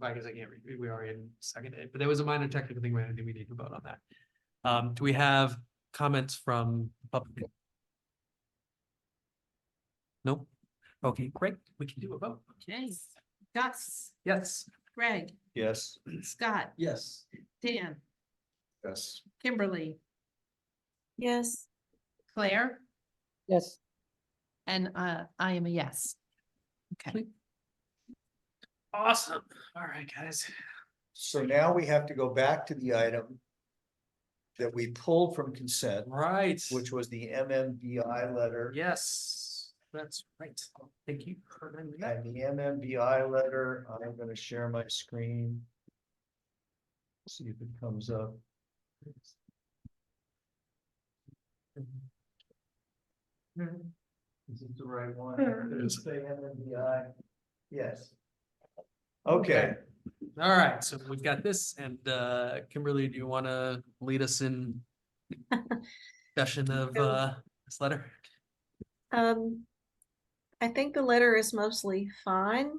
I guess I can't read, we already seconded it, but there was a minor technical thing, I think we need to vote on that. Do we have comments from public? Nope. Okay, great. We can do a vote. Okay, Gus, Yes. Greg, Yes. Scott, Yes. Dan, Yes. Kimberly, Yes, Claire, Yes. and I am a yes. Okay. Awesome. All right, guys. So now we have to go back to the item that we pulled from consent, Right. which was the MMBI letter. Yes, that's right. Thank you for remembering that. And the MMBI letter, I'm gonna share my screen. See if it comes up. Is it the right one? Does it say MMBI? Yes. Okay, All right, so we've got this, and Kimberly, do you want to lead us in discussion of this letter? I think the letter is mostly fine.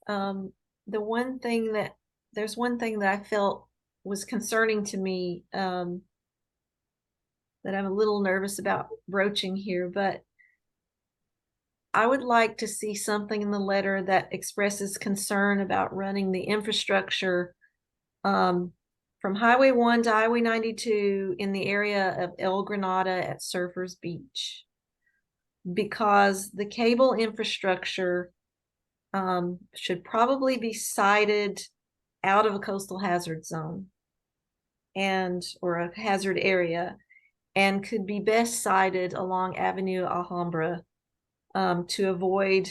There's one thing that I felt was concerning to me, that I'm a little nervous about broaching here, but I would like to see something in the letter that expresses concern about running the infrastructure from Highway 1 to Highway 92 in the area of El Granada at Surfers Beach. Because the cable infrastructure should probably be sited out of a coastal hazard zone or a hazard area, and could be best sited along Avenue Alhambra to avoid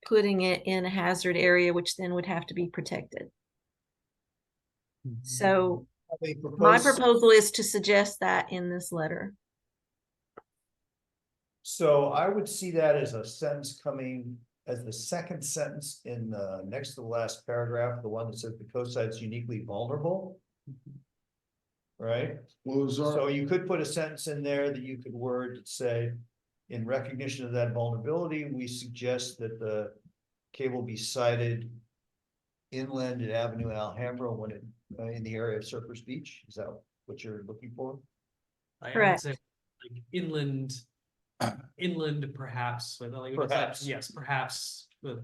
putting it in a hazard area, which then would have to be protected. So my proposal is to suggest that in this letter. so I would see that as a sentence coming as the second sentence in the next to the last paragraph, the one that says the coast side is uniquely vulnerable. Right? So you could put a sentence in there that you could word to say, in recognition of that vulnerability, we suggest that the cable be sited inland at Avenue Alhambra when it in the area of Surfers Beach. Is that what you're looking for? I would Correct. say like inland perhaps, but like, Perhaps. yes, perhaps. Let's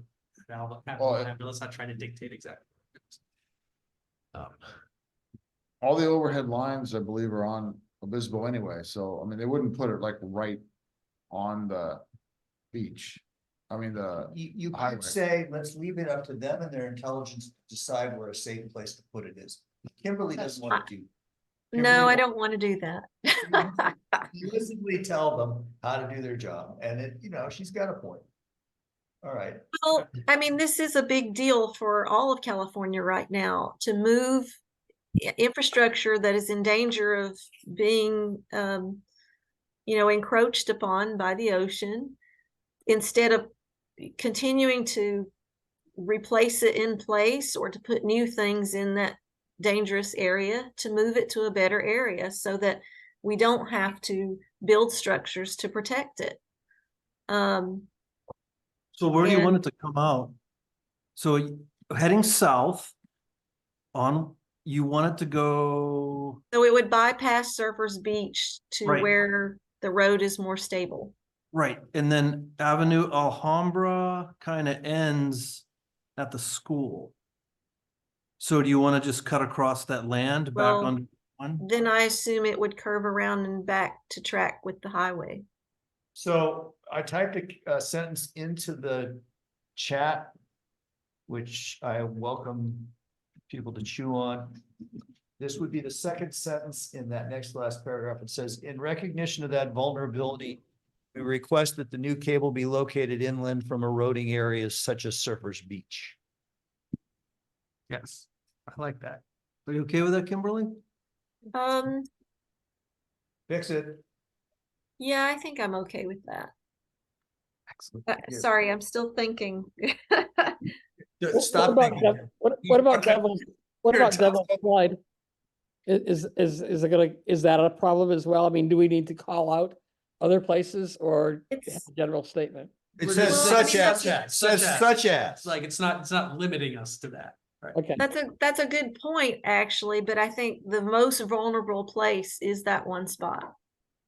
not try to dictate exactly. All the overhead lines, I believe, are on Obispo anyway, so I mean, they wouldn't put it like right on the beach. I mean, You highway. could say, let's leave it up to them and their intelligence to decide where a safe place to put it is. Kimberly doesn't want to do. No, I don't want to do that. Explicitly tell them how to do their job, and it, she's got a point. All right. Well, I mean, this is a big deal for all of California right now to move infrastructure that is in danger of being, encroached upon by the ocean, instead of continuing to replace it in place or to put new things in that dangerous area, to move it to a better area so that we don't have to build structures to protect it. So where do you want it to come out? So heading south you want it to go, So it would bypass Surfers Beach to Right. where the road is more stable. right, and then Avenue Alhambra kind of ends at the school. So do you want to just cut across that land back Well, on one? Then I assume it would curve around and back to track with the highway. So I typed a sentence into the chat, which I welcome people to chew on. This would be the second sentence in that next last paragraph. It says, in recognition of that vulnerability, we request that the new cable be located inland from eroding areas such as Surfers Beach. Yes, I like that. Are you okay with that, Kimberly? Fix it. Yeah, I think I'm okay with that. Excellent. Sorry, I'm still thinking. Stop What thinking. about what about Okay. Devil's, what Here, about tell us. Devil's Slide? Is that a problem as well? I mean, do we need to call out other places or have It's, a general statement? It We're says just- such such as, as, says such as. such as. It's like, it's not limiting us to that. Right. Okay, that's a good point, actually, but I think the most vulnerable place is that one spot.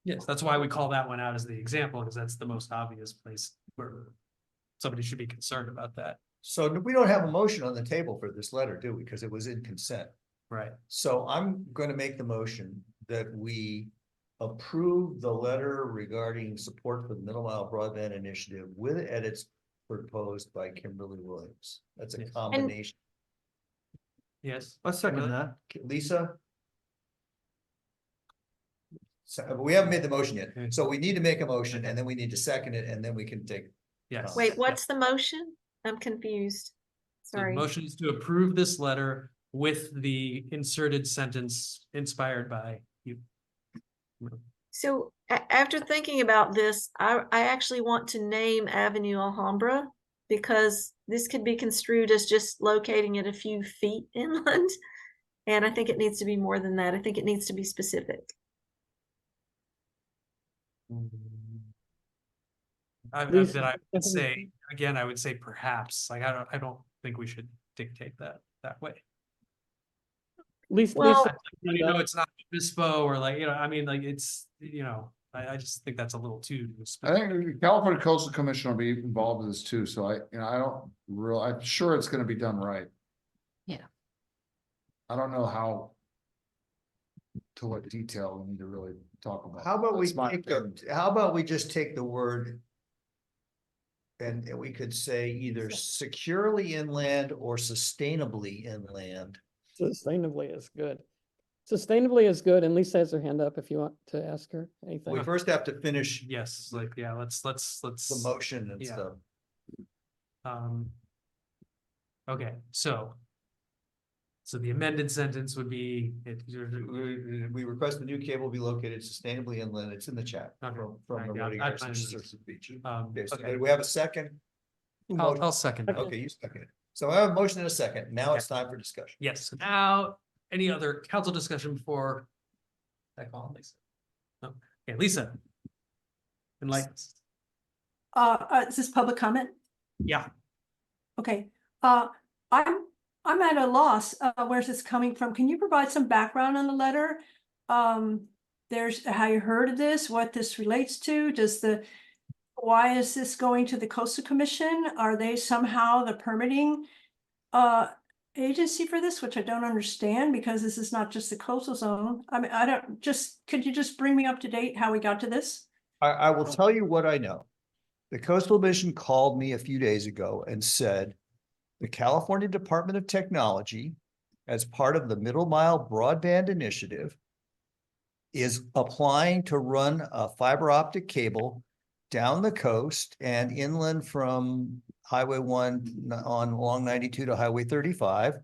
Yes, that's why we call that one out as the example, because that's the most obvious place somebody should be concerned about that. So we don't have a motion on the table for this letter, do we? Because it was in consent. Right. So I'm going to make the motion that we approve the letter regarding support for the Middle Mile Broadband Initiative with edits proposed by Kimberly Williams. That's a Yes. combination. Yes. I second that. Lisa? So, but we haven't made the motion yet, Okay. so we need to make a motion and then we need to second it and then we can take. Yes. Wait, what's the motion? I'm confused. So the Sorry. motion is to approve this letter with the inserted sentence inspired by you. So after thinking about this, I actually want to name Avenue Alhambra because this could be construed as just locating it a few feet inland. And I think it needs to be more than that. I think it needs to be specific. Lisa, Then I would Stephanie? say, again, I would say perhaps, like, I don't think we should dictate that way. Lisa, Well- You know, it's not FISPO or like, you know, I mean, like, it's, you know, I just think that's a little too. I think the California Coastal Commission will be involved with this too, so I'm sure it's gonna be done right. Yeah. I don't know how. To what detail we need to really talk about. How about we That's my take opinion. how about we just take the word. And we could say either securely inland or sustainably inland. sustainably is good. Sustainably is good, and Lisa has her hand up if you want to ask her anything. We first have to finish Yes, like, yeah, let's. the motion and Yeah. stuff. Okay, so the amended sentence would be, We request the new cable be located sustainably inland. It's in the chat Okay. from Alright, the yeah, Rodeo I Garrison find it. Research Beach. okay, Do we have a second? I'll second that. Okay, you second it. So I have a motion and a second. Now it's time for discussion. Yes, so now, any other council discussion before I call on Lisa? No, okay, Lisa. Enlighten us. Is this public comment? Yeah, Okay, I'm at a loss. Where's this coming from? Can you provide some background on the letter? There's how you heard of this, what this relates to, why is this going to the Coastal Commission? Are they somehow the permitting agency for this, which I don't understand because this is not just the coastal zone. I mean, could you just bring me up to date how we got to this? I will tell you what I know. The Coastal Commission called me a few days ago and said, the California Department of Technology, as part of the Middle Mile Broadband Initiative, is applying to run a fiber optic cable down the coast and inland from Highway 1 on along 92 to Highway 35.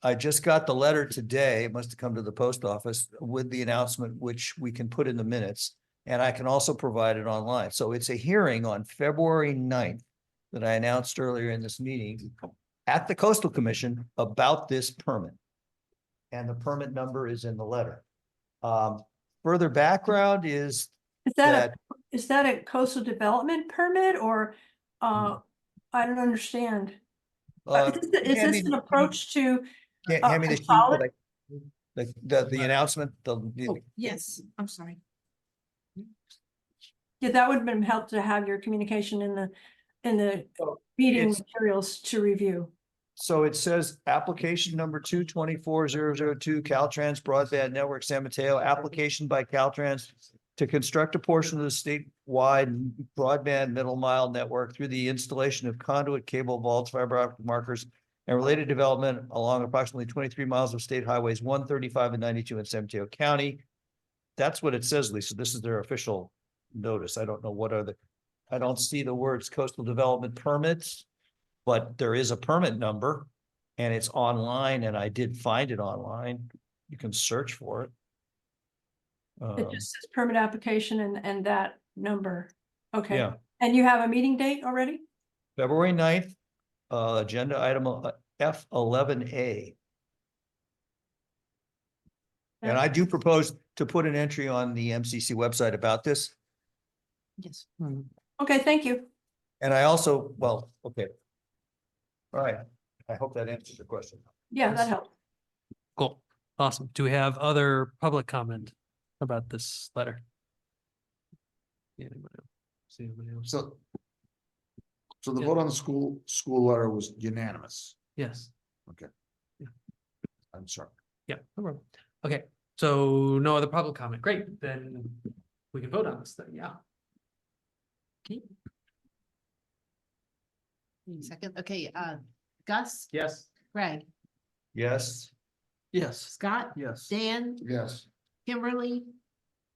I just got the letter today, it must have come to the post office with the announcement, which we can put in the minutes. And I can also provide it online. So it's a hearing on February 9th that I announced earlier in this meeting at the Coastal Commission about this permit. And the permit number is in the letter. Further background is Is that a coastal development permit or, I don't understand. Is this an approach to, hand me the sheet consolidate- that the announcement, Yes, I'm sorry. yeah, that would have been helpful to have your communication in the meeting it's- materials to review. So it says application number 224-002 Caltrans Broadband Network San Mateo, application by Caltrans to construct a portion of the statewide broadband middle mile network through the installation of conduit cable vaults, fiber optic markers, and related development along approximately 23 miles of state highways 135 and 92 in San Mateo County. That's what it says, Lisa. This is their official notice. I don't know I don't see the words coastal development permits. But there is a permit number and it's online and I did find it online. You can search for it. It just says permit application and that number. Okay. Yeah. And you have a meeting date already? February 9th, agenda item F11A. And I do propose to put an entry on the MCC website about this. Yes. Okay, thank you. And I also, okay. All right. I hope that answers your question. Yeah, that helped. cool, awesome. Do we have other public comment about this letter? Anybody else? See anybody else? So So the Yeah. vote on the school letter was unanimous. Yes. I'm sorry. Yeah, no problem. Okay, so no other public comment. Great, then we can vote on this thing, yeah. Second, okay, Gus, Yes. Greg, Yes. Yes. Scott, Yes. Dan, Yes. Kimberly,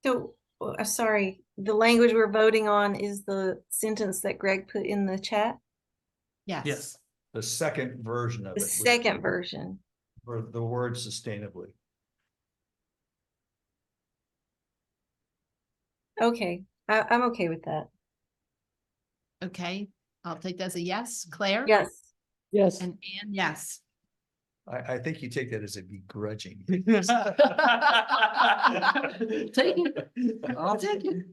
So, sorry, the language we're voting on is the sentence that Greg put in the chat, yes. Yes. The second version of the it. with- second version. For the word sustainably. Okay, I'm okay with that. Okay, I'll take that as a yes. Claire? Yes. Yes, And Anne, yes. I think you take that as a begrudging. Take it. I'll take it.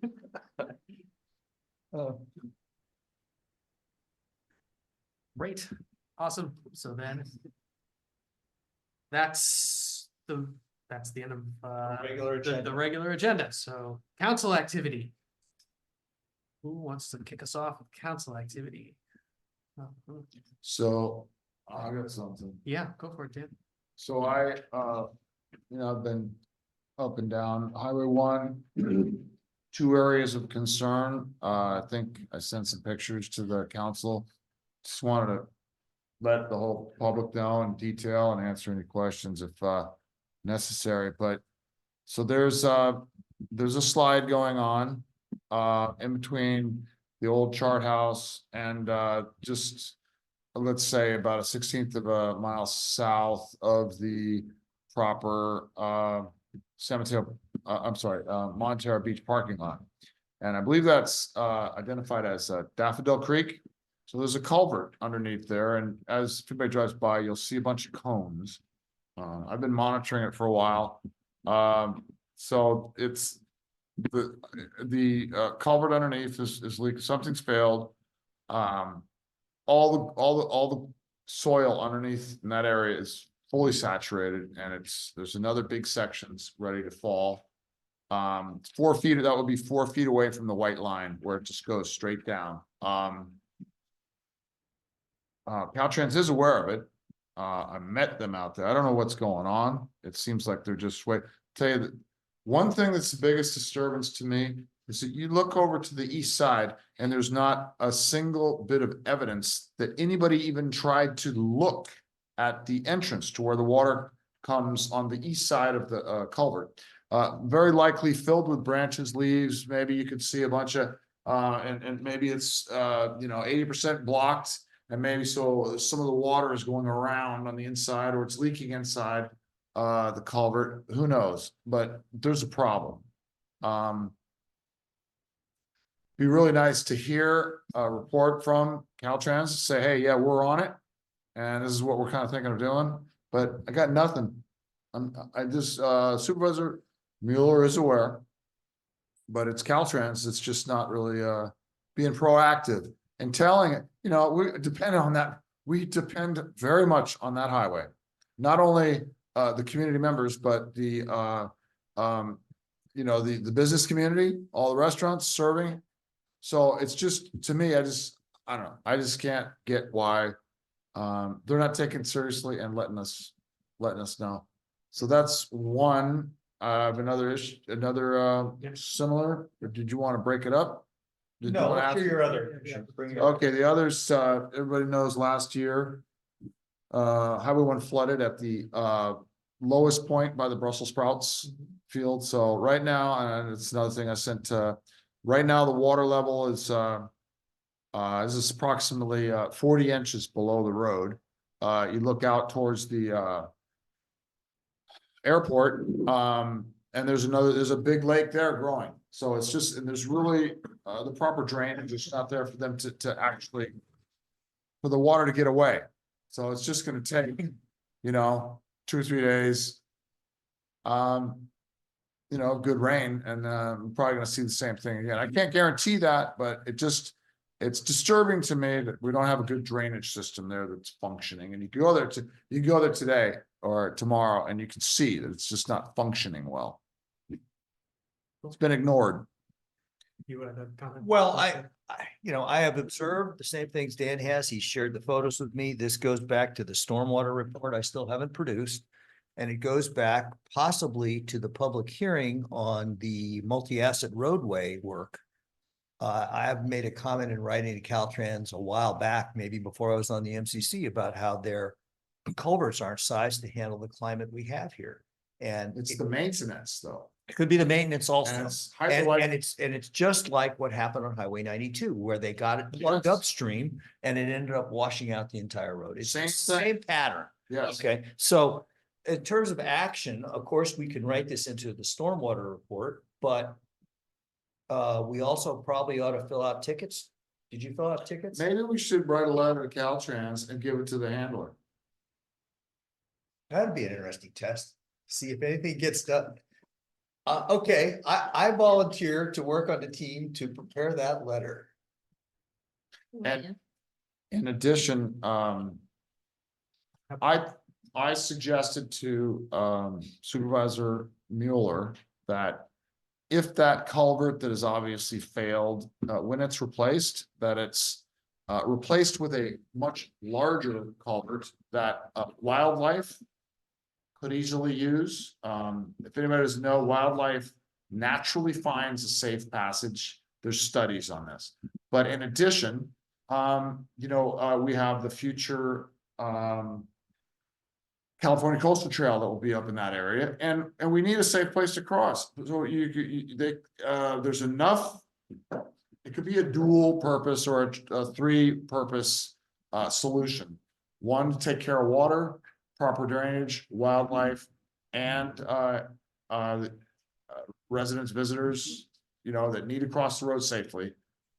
Great, awesome. So then that's the end of regular the agenda. regular agenda. So council activity. Who wants to kick us off with council activity? So I got something. Yeah, go for it, Dan. So I've been up and down Highway 1, 2 areas of concern. I think I sent some pictures to the council. Just wanted to let the whole public know in detail and answer any questions if necessary. But so there's a slide going on in between the old chart house and just let's say about a 1/16 of a mile south of the proper Montero Beach parking lot. And I believe that's identified as Daffodil Creek. So there's a culvert underneath there, and as everybody drives by, you'll see a bunch of cones. I've been monitoring it for a while. So it's the culvert underneath is leaking. Something's failed. All the soil underneath in that area is fully saturated, and there's another big sections ready to fall. 4 feet, that would be 4 feet away from the white line where it just goes straight down. Caltrans is aware of it. I met them out there. I don't know what's going on. It seems like they're just tell you that one thing that's the biggest disturbance to me is that you look over to the east side and there's not a single bit of evidence that anybody even tried to look at the entrance to where the water comes on the east side of the culvert. Very likely filled with branches, leaves. Maybe you could see a bunch of and maybe it's 80% blocked, and maybe so some of the water is going around on the inside or it's leaking inside the culvert. Who knows? But there's a problem. Be really nice to hear a report from Caltrans to say, hey, yeah, we're on it, and this is what we're kind of thinking of doing. But I got nothing. Supervisor Mueller is aware, but it's Caltrans that's just not really being proactive and telling it. We depend on that. We depend very much on that highway, not only the community members, but the business community, all the restaurants serving. So it's just, to me, I don't know. I just can't get why they're not taking it seriously and letting us know. So that's one. Another issue, similar, or did you want to break it up? No, let's hear your other. Bring it up. Okay, the others, everybody knows last year, Highway 1 flooded at the lowest point by the Brussels sprouts field. So right now, and it's another thing I sent, right now the water level is approximately 40 inches below the road. You look out towards the airport, and there's a big lake there growing. So it's just, and there's really the proper drainage is not there for them to actually, for the water to get away. So it's just going to take, 2 or 3 days, good rain, and I'm probably going to see the same thing again. I can't guarantee that, but it's disturbing to me that we don't have a good drainage system there that's functioning. And you can go there today or tomorrow, and you can see that it's just not functioning well. It's been ignored. You had a comment? Well, you know, I have observed the same things Dan has. He shared the photos with me. This goes back to the stormwater report I still haven't produced. And it goes back possibly to the public hearing on the multi-asset roadway work. I have made a comment in writing to Caltrans a while back, maybe before I was on the MCC, about how their culverts aren't sized to handle the climate we have here. And It's the maintenance though. it could be the maintenance And also. it's And hyperlike- it's just like what happened on Highway 92, where they got it plugged Yes. upstream and it ended up washing out the entire road. It's the Same thing. same pattern. Yes. Okay, so in terms of action, of course, we can write this into the stormwater report, but we also probably ought to fill out tickets. Did you fill out tickets? Maybe we should write a letter to Caltrans and give it to the handler. That'd be an interesting test. See if anything gets done. Okay, I volunteer to work on the team to prepare that letter. And in addition, I suggested to Supervisor Mueller that if that culvert that is obviously failed, when it's replaced, that it's replaced with a much larger culvert that wildlife could easily use. If anybody doesn't know, wildlife naturally finds a safe passage. There's studies on this. But in addition, we have the future California Coastal Trail that will be up in that area, and we need a safe place to cross. So there's enough. It could be a dual purpose or a three-purpose solution. One, to take care of water, proper drainage, wildlife, and residents, visitors, that need to cross the road safely.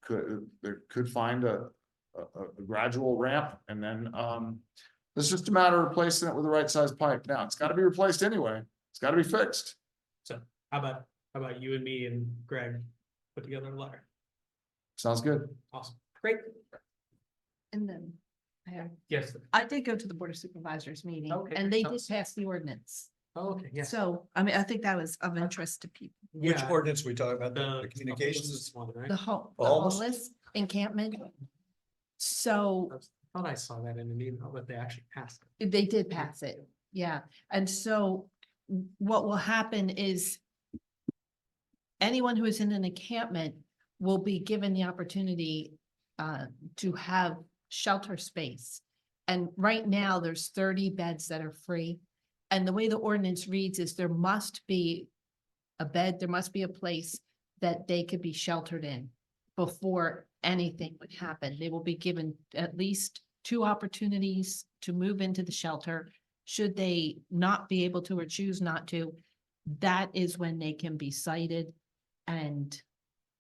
Could find a gradual ramp, and then it's just a matter of replacing it with the right size pipe. Now, it's got to be replaced anyway. It's got to be fixed. So how about you and me and Greg put together a letter? Sounds good. Awesome. Great. And then Yes. I did go to the Board of Supervisors meeting Okay, and they great. did pass the ordinance. Oh, okay, yes. So, I mean, I think that was of interest to people. Which Yeah. ordinance are we talking about? The The communications? one, right? The home, the Almost. homeless encampment. So I thought I saw that in an email, but they actually passed it. they did pass it, yeah. And so what will happen is anyone who is in an encampment will be given the opportunity to have shelter space. And right now, there's 30 beds that are free. And the way the ordinance reads is there must be a bed, there must be a place that they could be sheltered in before anything would happen. They will be given at least 2 opportunities to move into the shelter. Should they not be able to or choose not to, that is when they can be cited and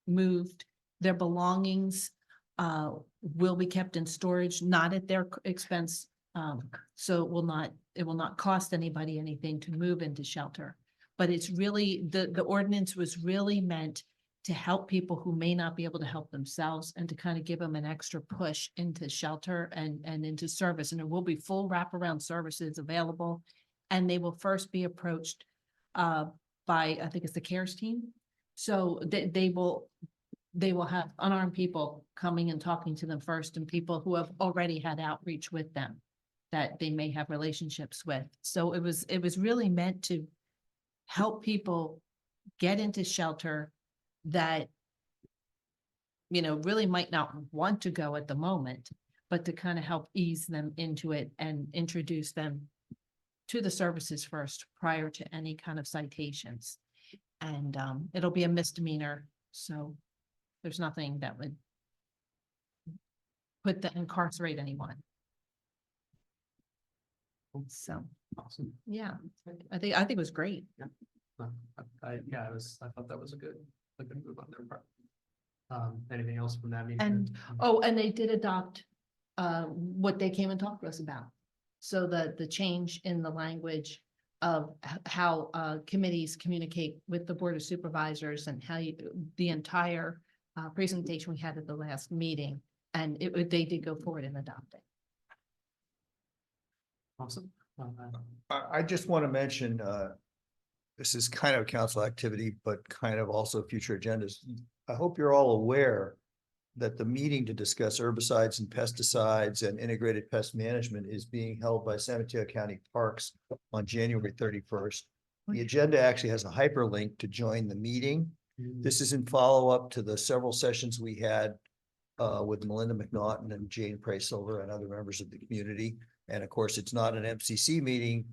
moved. Their belongings will be kept in storage, not at their expense. So it will not cost anybody anything to move into shelter. But it's really, the ordinance was really meant to help people who may not be able to help themselves and to kind of give them an extra push into shelter and into service. And there will be full wraparound services available. And they will first be approached by, I think it's the CARES team. So they will have unarmed people coming and talking to them first, and people who have already had outreach with them that they may have relationships with. So it was really meant to help people get into shelter that, really might not want to go at the moment, but to kind of help ease them into it and introduce them to the services first prior to any kind of citations. And it'll be a misdemeanor, so there's nothing that would incarcerate anyone. So, Awesome. yeah, I think it was great. No, I thought that was a good move on their part. Anything else from that meeting? And, and they did adopt what they came and talked to us about. So the change in the language of how committees communicate with the Board of Supervisors and how the entire presentation we had at the last meeting, and they did go forward in adopting. Awesome. I just want to mention, this is kind of council activity, but kind of also future agendas. I hope you're all aware that the meeting to discuss herbicides and pesticides and integrated pest management is being held by San Mateo County Parks on January 31st. The agenda actually has a hyperlink to join the meeting. This is in follow-up to the several sessions we had with Melinda McNaughton and Jane Silver and other members of the community. And of course, it's not an MCC meeting,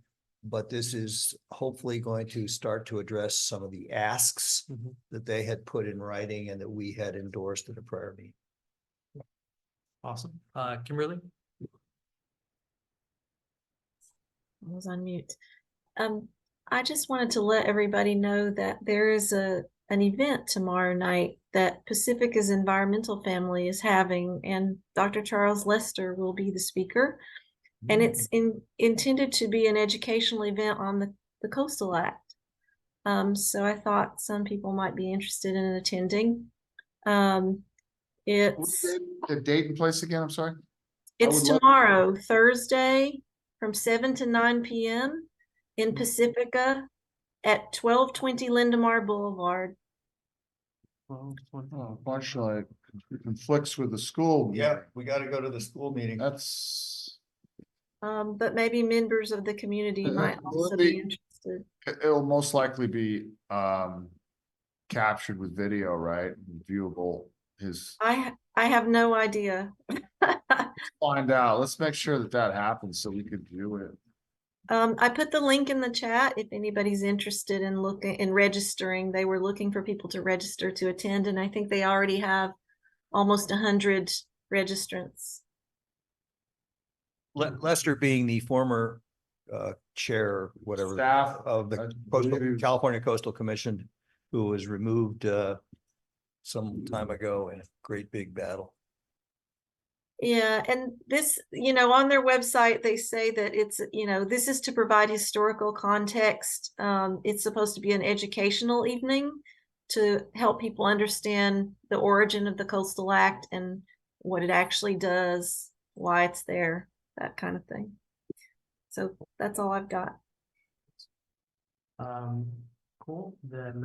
but this is hopefully going to start to address some of the asks that they had put in writing and that we had endorsed at a prior meeting. Awesome. Kimberly? I was on mute. I just wanted to let everybody know that there is an event tomorrow night that Pacifica's Environmental Family is having, and Dr. Charles Lester will be the speaker. And it's intended to be an educational event on the Coastal Act. So I thought some people might be interested in attending. It's The date and place again, I'm sorry? It's would love- tomorrow, Thursday, from 7 to 9 p.m. in Pacifica at 1220 Lindemar Boulevard. Oh, unfortunately, it conflicts with the school. Yeah, we got to go to the school meeting. That's, But maybe members of the community might Will also it be be- interested. it'll most likely be captured with video, right? Viewable is, I have no idea. find out. Let's make sure that happens so we could view it. I put the link in the chat if anybody's interested in registering. They were looking for people to register to attend, and I think they already have almost 100 registrants. Lester being the former chair, whatever, Staff, of I the believe. California Coastal Commission, who was removed some time ago in a great big battle. Yeah, and this, on their website, they say that it's, this is to provide historical context. It's supposed to be an educational evening to help people understand the origin of the Coastal Act and what it actually does, why it's there, that kind of thing. So that's all I've got. Cool. Then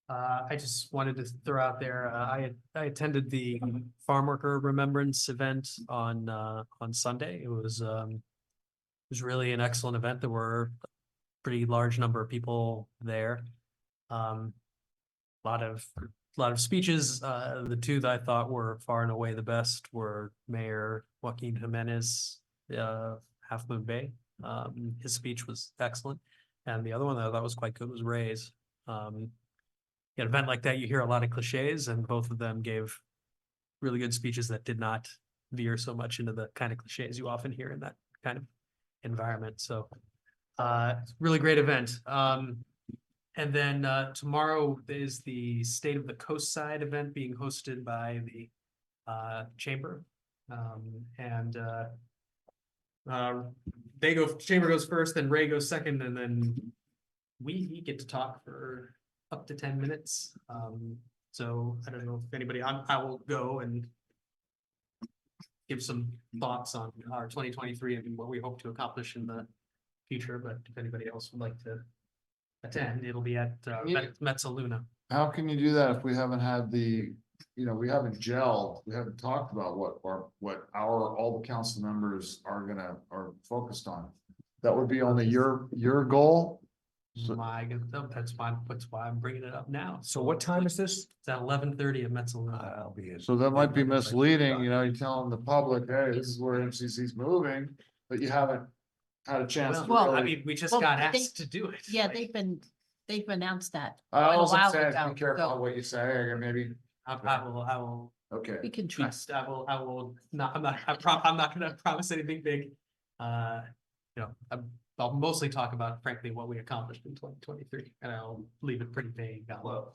I just wanted to throw out there, I attended the farm worker remembrance event on Sunday. It was really an excellent event. There were a pretty large number of people there. A lot of speeches. The two that I thought were far and away the best were Mayor Joaquin Jimenez, Half Moon Bay. His speech was excellent. And the other one that I thought was quite good was Ray's. An event like that, you hear a lot of cliches, and both of them gave really good speeches that did not veer so much into the kind of cliches you often hear in that kind of environment. So really great event. And then tomorrow is the State of the Coast Side event being hosted by the Chamber. Chamber goes first, then Ray goes second, and then we get to talk for up to 10 minutes. So I don't know if anybody, I will go and give some thoughts on our 2023 and what we hope to accomplish in the future. But if anybody else would like to attend, it'll be at Mezzaluna. How can you do that if we haven't had we haven't gelled, we haven't talked about what all the council members are focused on? That would be only your goal? So- That's fine. That's why I'm bringing it up now. So what time is this? It's at 11:30 at Mezzaluna. I'll be in. So that might be misleading, you're telling the public, hey, this is where MCC's moving, but you haven't had a chance. to Well, I really- mean, we just Well, got they- asked to do it. Yeah, Like, they've announced that. I a also while said, ago, be careful so- what you say, or maybe, I will okay. We can try. trust. I will not. I'm not going to promise anything big. I'll mostly talk about, frankly, what we accomplished in 2023, and I'll leave it pretty vague on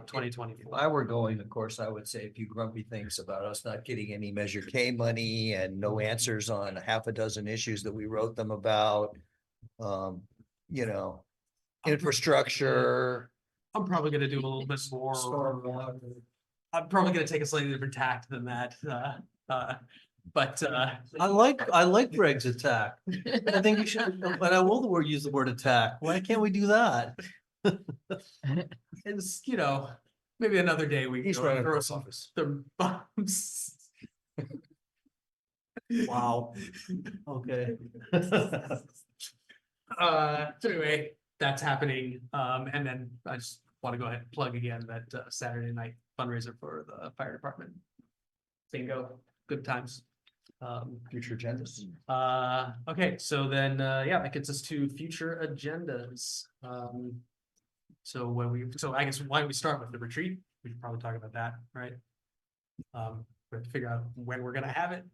2024. If I were going, of course, I would say a few grumpy things about us not getting any Measure K money and no answers on half a dozen issues that we wrote them about. Infrastructure. I'm probably going to do a little bit more. I'm probably going to take a slightly different tact than that. But I like Greg's attack. I think we should, but I will use the word attack. Why can't we do that? it's maybe another day we can He's go running and throw for some office. the bombs. Wow. Okay. So anyway, that's happening. And then I just want to go ahead and plug again that Saturday night fundraiser for the fire department. Bingo, good times. Future agendas. Okay, so then, yeah, that gets us to future agendas. So I guess why don't we start with the retreat? We should probably talk about that, right? We have to figure out when we're gonna have it.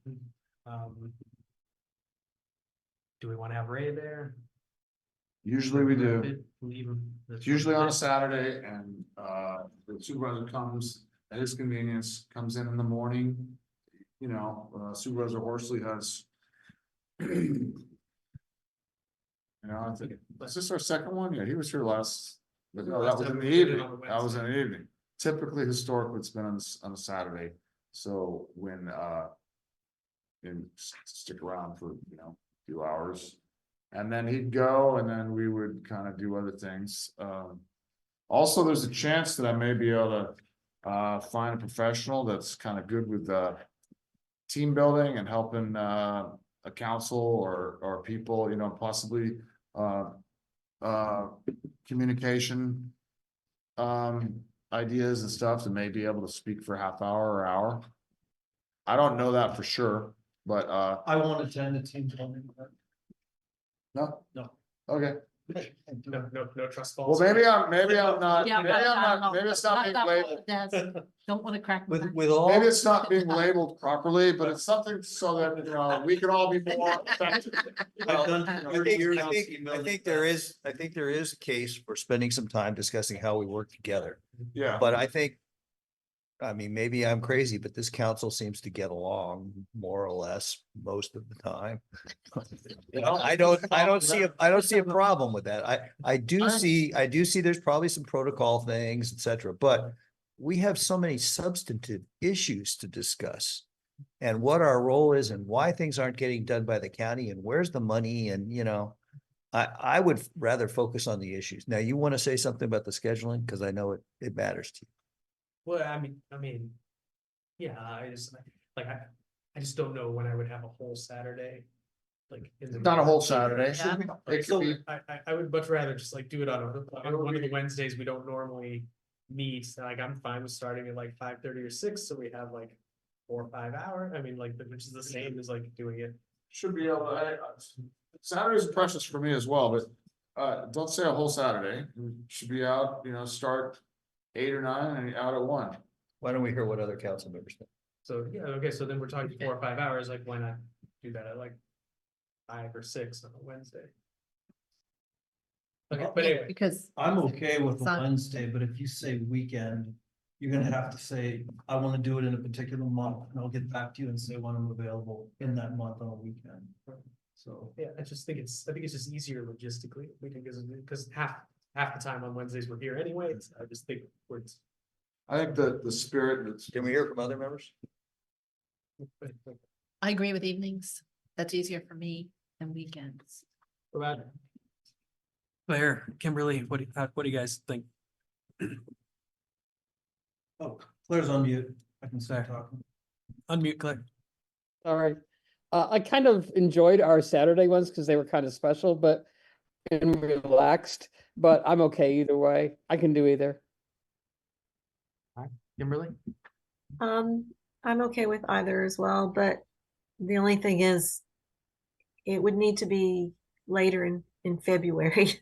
Do we want to have Ray there? Usually we do. Leave him. It's usually on a Saturday and the supervisor comes at his convenience, comes in the morning. You know, Supervisor Horsley has. You know, I think, is this our second one? Yeah, he was here last, but no, that was in the evening. That was in the evening. Typically, historically, it's been on a Saturday. So when and stick around for, you know, a few hours. And then he'd go and then we would kind of do other things. Also, there's a chance that I may be able to find a professional that's kind of good with team building and helping a council or people, you know, possibly communication ideas and stuff that may be able to speak for half hour or hour. I don't know that for sure, but I won't attend the team building. no. No. Okay. No trust Well, falls. maybe I'm not, Yeah, maybe I'm not, maybe it's not being labeled. Don't want to crack. me back. With all. Maybe it's not being labeled properly, but it's something so that, you know, we can all be more effective. I've done I 30 think, years I on think, team I building. think there is, I think there is a case for spending some time discussing how we work together. Yeah. But I think, I mean, maybe I'm crazy, but this council seems to get along more or less most of the time. I don't see a problem with that. I do see there's probably some protocol things, et cetera, but we have so many substantive issues to discuss. And what our role is and why things aren't getting done by the county and where's the money and, you know. I would rather focus on the issues. Now, you want to say something about the scheduling? Because I know it matters to you. Well, I mean, yeah, I just don't know when I would have a whole Saturday. Like. Not a whole Saturday. Yeah. It could be. I would much rather just like do it on one of the Wednesdays we don't normally meet. Like, I'm fine with starting at like 5:30 or 6, so we have like 4 or 5 hours. I mean, like, which is the same as like doing it. Should be able to, Saturdays are precious for me as well, but don't say a whole Saturday. You should be out, you know, start 8 or 9 and out at 1. Why don't we hear what other council members think? So, yeah, okay, so then we're talking 4 or 5 hours, like, why not do that at like 5 or 6 on a Wednesday? Okay, but anyway, Because. I'm okay with a Sun- Wednesday, but if you say weekend, you're gonna have to say, I wanna do it in a particular month, and I'll get back to you and say when I'm available in that month on a weekend. So. yeah, I think it's just easier logistically, because half the time on Wednesdays we're here anyway, I just think I think the spirit that's. Can we hear from other members? I agree with evenings. That's easier for me than weekends. about Claire, Kimberly, what do you guys think? Oh, Claire's on mute. I can start talking. Unmute Claire. All right. I kind of enjoyed our Saturday ones because they were kind of special, but and relaxed, but I'm okay either way. I can do either. Kimberly? I'm okay with either as well, but the only thing is it would need to be later in February.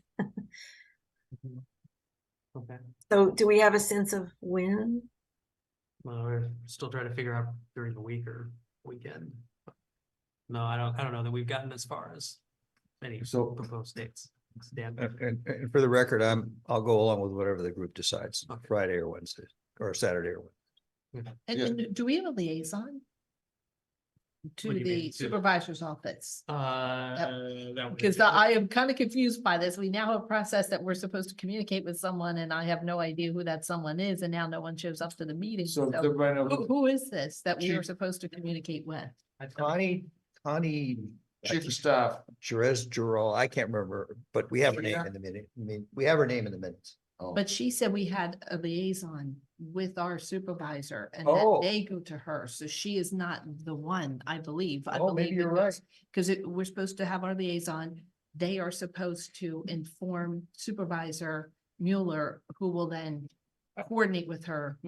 Okay. So do we have a sense of when? Well, we're still trying to figure out during the week or weekend. No, I don't know that we've gotten as far as any So- proposed dates. Dan. And for the record, I'll go along with whatever the group decides, Okay. Friday or Wednesday, or Saturday or Wednesday. Yeah. And do we have a liaison? What To do you the mean? supervisor's office? That would- Because I am kind of confused by this. We now have a process that we're supposed to communicate with someone and I have no idea who that someone is and now no one shows up to the meeting. So So everybody know who is this that we are Chief- supposed to communicate with? Connie, Chief of Staff. Jerez Jural, I can't remember, but we have her name in the minute. I mean, we have her name in the minutes. Oh. But she said we had a liaison with our supervisor and that Oh. they go to her. So she is not the one, I believe. Oh, maybe you're right. Because we're supposed to have our liaison. They are supposed to inform Supervisor Mueller, who will then coordinate with her.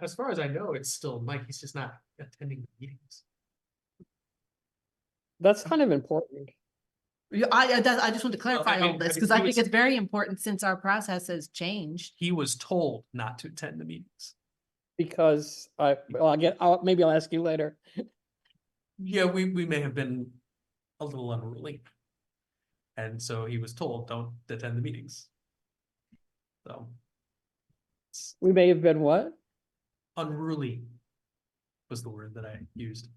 As far as I know, it's still Mike, he's just not attending the meetings. That's kind of important. Yeah, I just want to clarify all this because I he think was- it's very important since our process has changed. He was told not to attend the meetings. Because maybe I'll ask you later. Yeah, we may have been a little unruly. And so he was told, don't attend the meetings. So. We may have been what? Unruly was the word that I used.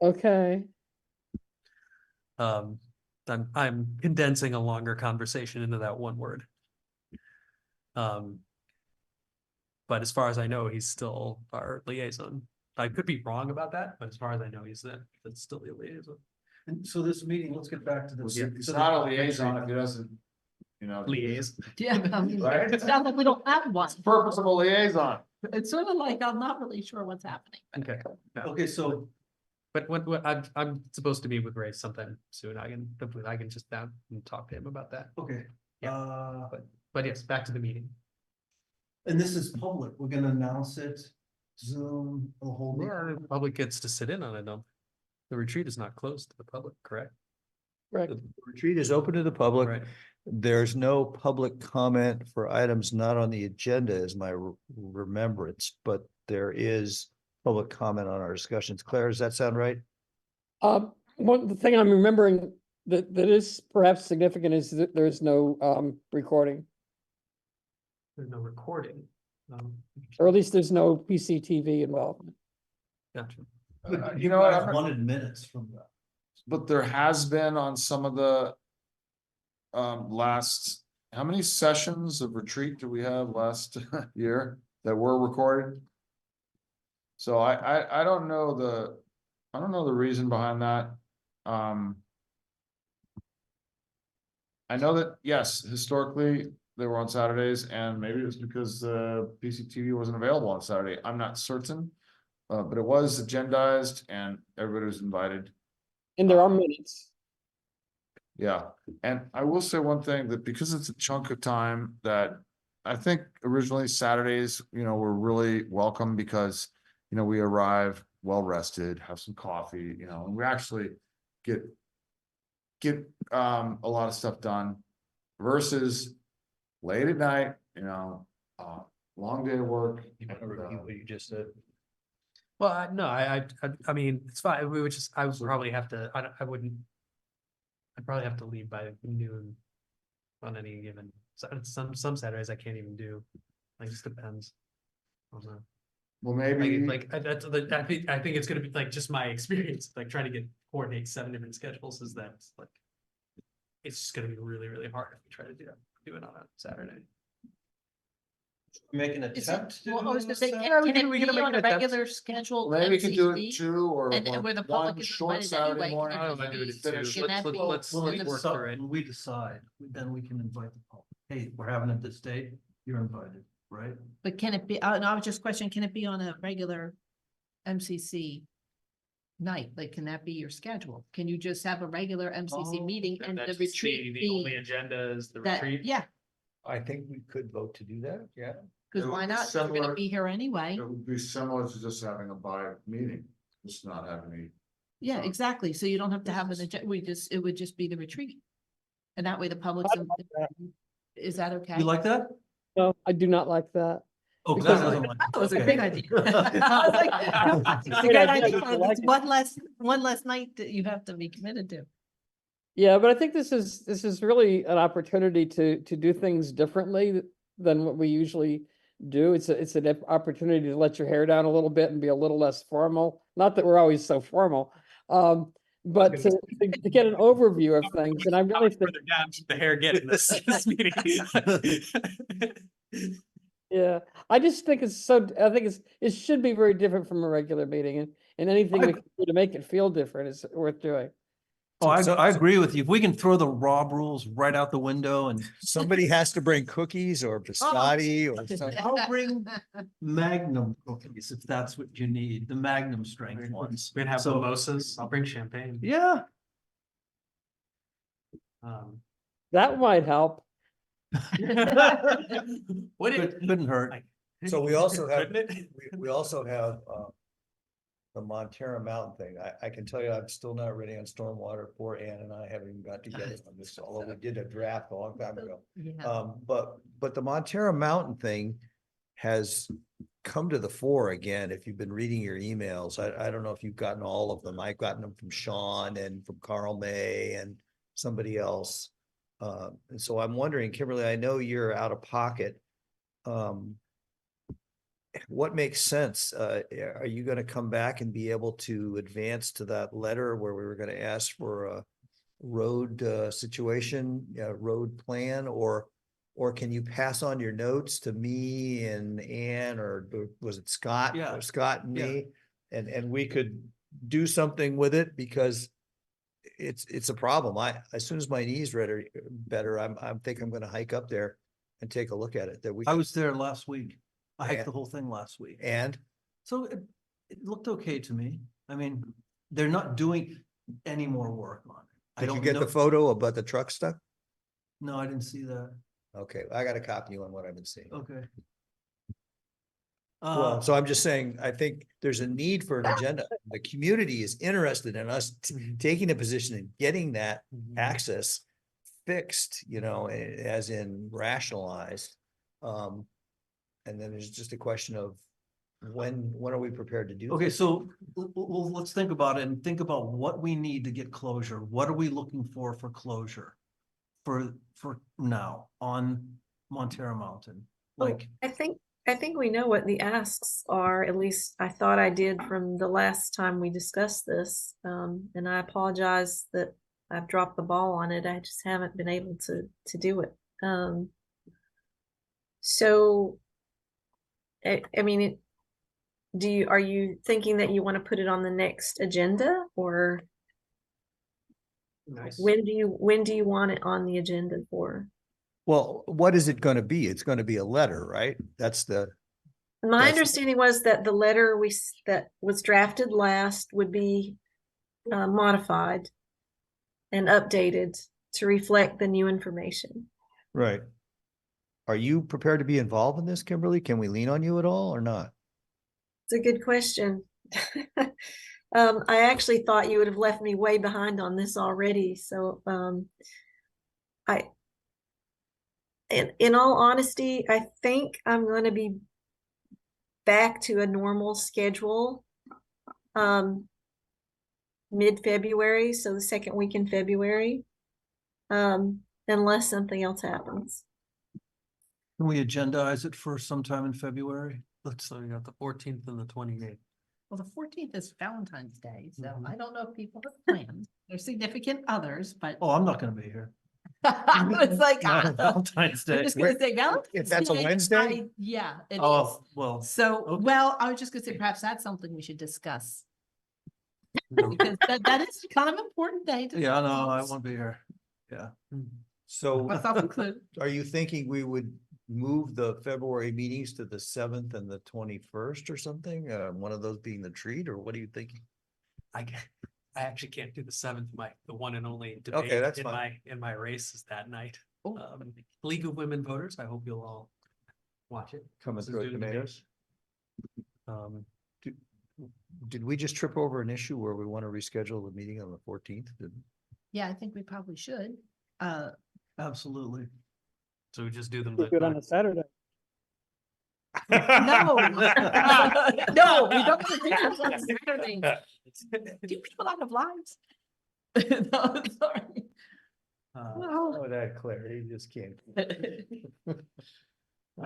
Okay. I'm condensing a longer conversation into that one word. But as far as I know, he's still our liaison. I could be wrong about that, but as far as I know, that's still the liaison. And so this meeting, let's get back to this. It's not a liaison if he doesn't, you know. Liaise. Yeah, I mean, Right? it sounds like we don't have one. It's the purpose of a liaison. It's sort of like, I'm not really sure what's happening. Okay. Okay, so But what I'm supposed to meet with Ray sometime soon. I can just down and talk to him about that. okay, Yeah. But yes, back to the meeting. and this is public. We're gonna announce it, Zoom, the whole. Yeah, the public gets to sit in on it. The retreat is not closed to the public, correct? Correct. The retreat is open to the public. Right. There's no public comment for items not on the agenda is my remembrance, but there is public comment on our discussions. Claire, does that sound right? The thing I'm remembering that is perhaps significant is that there's no recording, There's no recording. or at least there's no PCTV involvement. Gotcha. You know what? Wanted minutes from that. But there has been on some of the last, how many sessions of retreat do we have last year that were recorded? So I don't know the reason behind that. I know that, yes, historically they were on Saturdays and maybe it was because the PCTV wasn't available on Saturday. I'm not certain. But it was agendized and everybody was invited. And there are minutes. Yeah, and I will say one thing, that because it's a chunk of time that I think originally Saturdays, were really welcome because, we arrive well rested, have some coffee, and we actually get a lot of stuff done versus late at night, long day of work. What you just said. Well, no, I mean, it's fine. We would just, I would probably have to, I'd probably have to leave by noon on any given, some Saturdays I can't even do. Like, just depends. I don't know. Well, maybe. I think it's gonna be like just my experience, like trying to coordinate 7 different schedules is that like, it's just gonna be really, really hard if we try to do it on a Saturday. Make an Is attempt. it, well, I was gonna say, Yeah, can we it can be make on an a attempt. regular schedule? Maybe we could do it MCC? 2 or And where the public one is short invited Saturday anyway, morning. I don't know if I do it at Finish 2. it. Can that be- Let's work through it. When we decide, then we can invite the public. Hey, we're having it this date, you're invited, right? But can it be, no, I was just questioning, can it be on a regular MCC night? Like, can that be your schedule? Can you just have a regular MCC meeting and the retreat The only be agenda is the that, retreat. yeah, I think we could vote to do that, yeah. because It would why be not? You're gonna similar- be here anyway. It would be similar to just having a meeting, just not having any. Yeah, so- exactly. So you don't have to have an agenda. It would just be the retreat. And that way the public's, is that okay? You like that? No, I do not like that. Oh, Because that doesn't like. That was a okay. great idea. I was like, no, it's a Good good idea, idea. but you like It's it. one less night that you have to be committed to. Yeah, but I think this is really an opportunity to do things differently than what we usually do. It's an opportunity to let your hair down a little bit and be a little less formal. Not that we're always so formal. But to get an overview of things, and I really think, Further down should the hair get in this meeting. yeah, I just think it should be very different from a regular meeting, and anything we can do to make it feel different is worth doing. Oh, I So- agree with you. If we can throw the Rob rules right out the window and Somebody has to bring cookies or biscotti or something. I'll bring Magnum cookies if that's what you need, the Magnum strength ones. We're gonna have So- mimosas. I'll bring champagne. Yeah. Um, That might help. Would it? Couldn't hurt. Like, So we also have, couldn't it? we also have, the Montera Mountain thing. I can tell you, I'm still not ready on stormwater. Poor Ann and I haven't even got together on this, although we did a draft a long time ago. Yeah. But the Montera Mountain thing has come to the fore again. If you've been reading your emails, I don't know if you've gotten all of them. I've gotten them from Sean and from Carl May and somebody else. And so I'm wondering, Kimberly, I know you're out of pocket. What makes sense? Are you gonna come back and be able to advance to that letter where we were gonna ask for a road situation, road plan, or can you pass on your notes to me and Ann, or was it Scott? Yeah. Or Scott and Yeah. me? And we could do something with it because it's a problem. As soon as my knees are better, I'm think I'm gonna hike up there and take a look at it. That we I was there last week. I hiked Yeah. the whole thing last week. and So it looked okay to me. I mean, they're not doing any more work on it. I did you don't get know. the photo about the truck stuck? No, I didn't see that. Okay, I got a copy on what I've been seeing. Okay. Well, so I'm just saying, I think there's a need for an agenda. The community is interested in us taking a position and getting that access fixed, as in rationalized. And then there's just a question of when are we prepared to do? Okay, that? so well, let's think about it and think about what we need to get closure. What are we looking for closure? For now on Montera Mountain, like, I think we know what the asks are, at least I thought I did from the last time we discussed this. And I apologize that I've dropped the ball on it. I just haven't been able to do it. So, I mean, are you thinking that you want to put it on the next agenda, or Nice. when do you want it on the agenda for? Well, what is it gonna be? It's gonna be a letter, right? That's My That's- understanding was that the letter that was drafted last would be modified and updated to reflect the new information. right. Are you prepared to be involved in this, Kimberly? Can we lean on you at all or not? It's a good question. I actually thought you would have left me way behind on this already. So in all honesty, I think I'm going to be back to a normal schedule mid-February, so the second week in February, unless something else happens. can we agendize it for sometime in February? So you got the 14th and the 28th. Well, the 14th is Valentine's Day, so Mhm. I don't know if people have plans. There's significant others, but Oh, I'm not gonna be here. I was like, Not on Valentine's I'm Day. just gonna say Valentine's. If that's a Day, Wednesday? Yeah, it is. Oh, well, So, okay. well, I was just gonna say, perhaps that's something we should discuss. Because that is kind of important day. to yeah, no, I folks. won't be here. So Myself included. are you thinking we would move the February meetings to the 7th and the 21st or something? One of those being the treat, or what are you thinking? I actually can't do the 7th. The one and only debate that's in fine. my race is that night. Oh. League of Women Voters. I hope you'll all watch it. Coming This is through due to me. tomatoes? Did we just trip over an issue where we want to reschedule the meeting on the 14th? Yeah, I think we probably should. Absolutely. So we just do them. Do it on a Saturday. No. No, we don't do this on Saturday. Do people not have lives? No, sorry. No. Oh, that clarity just can't.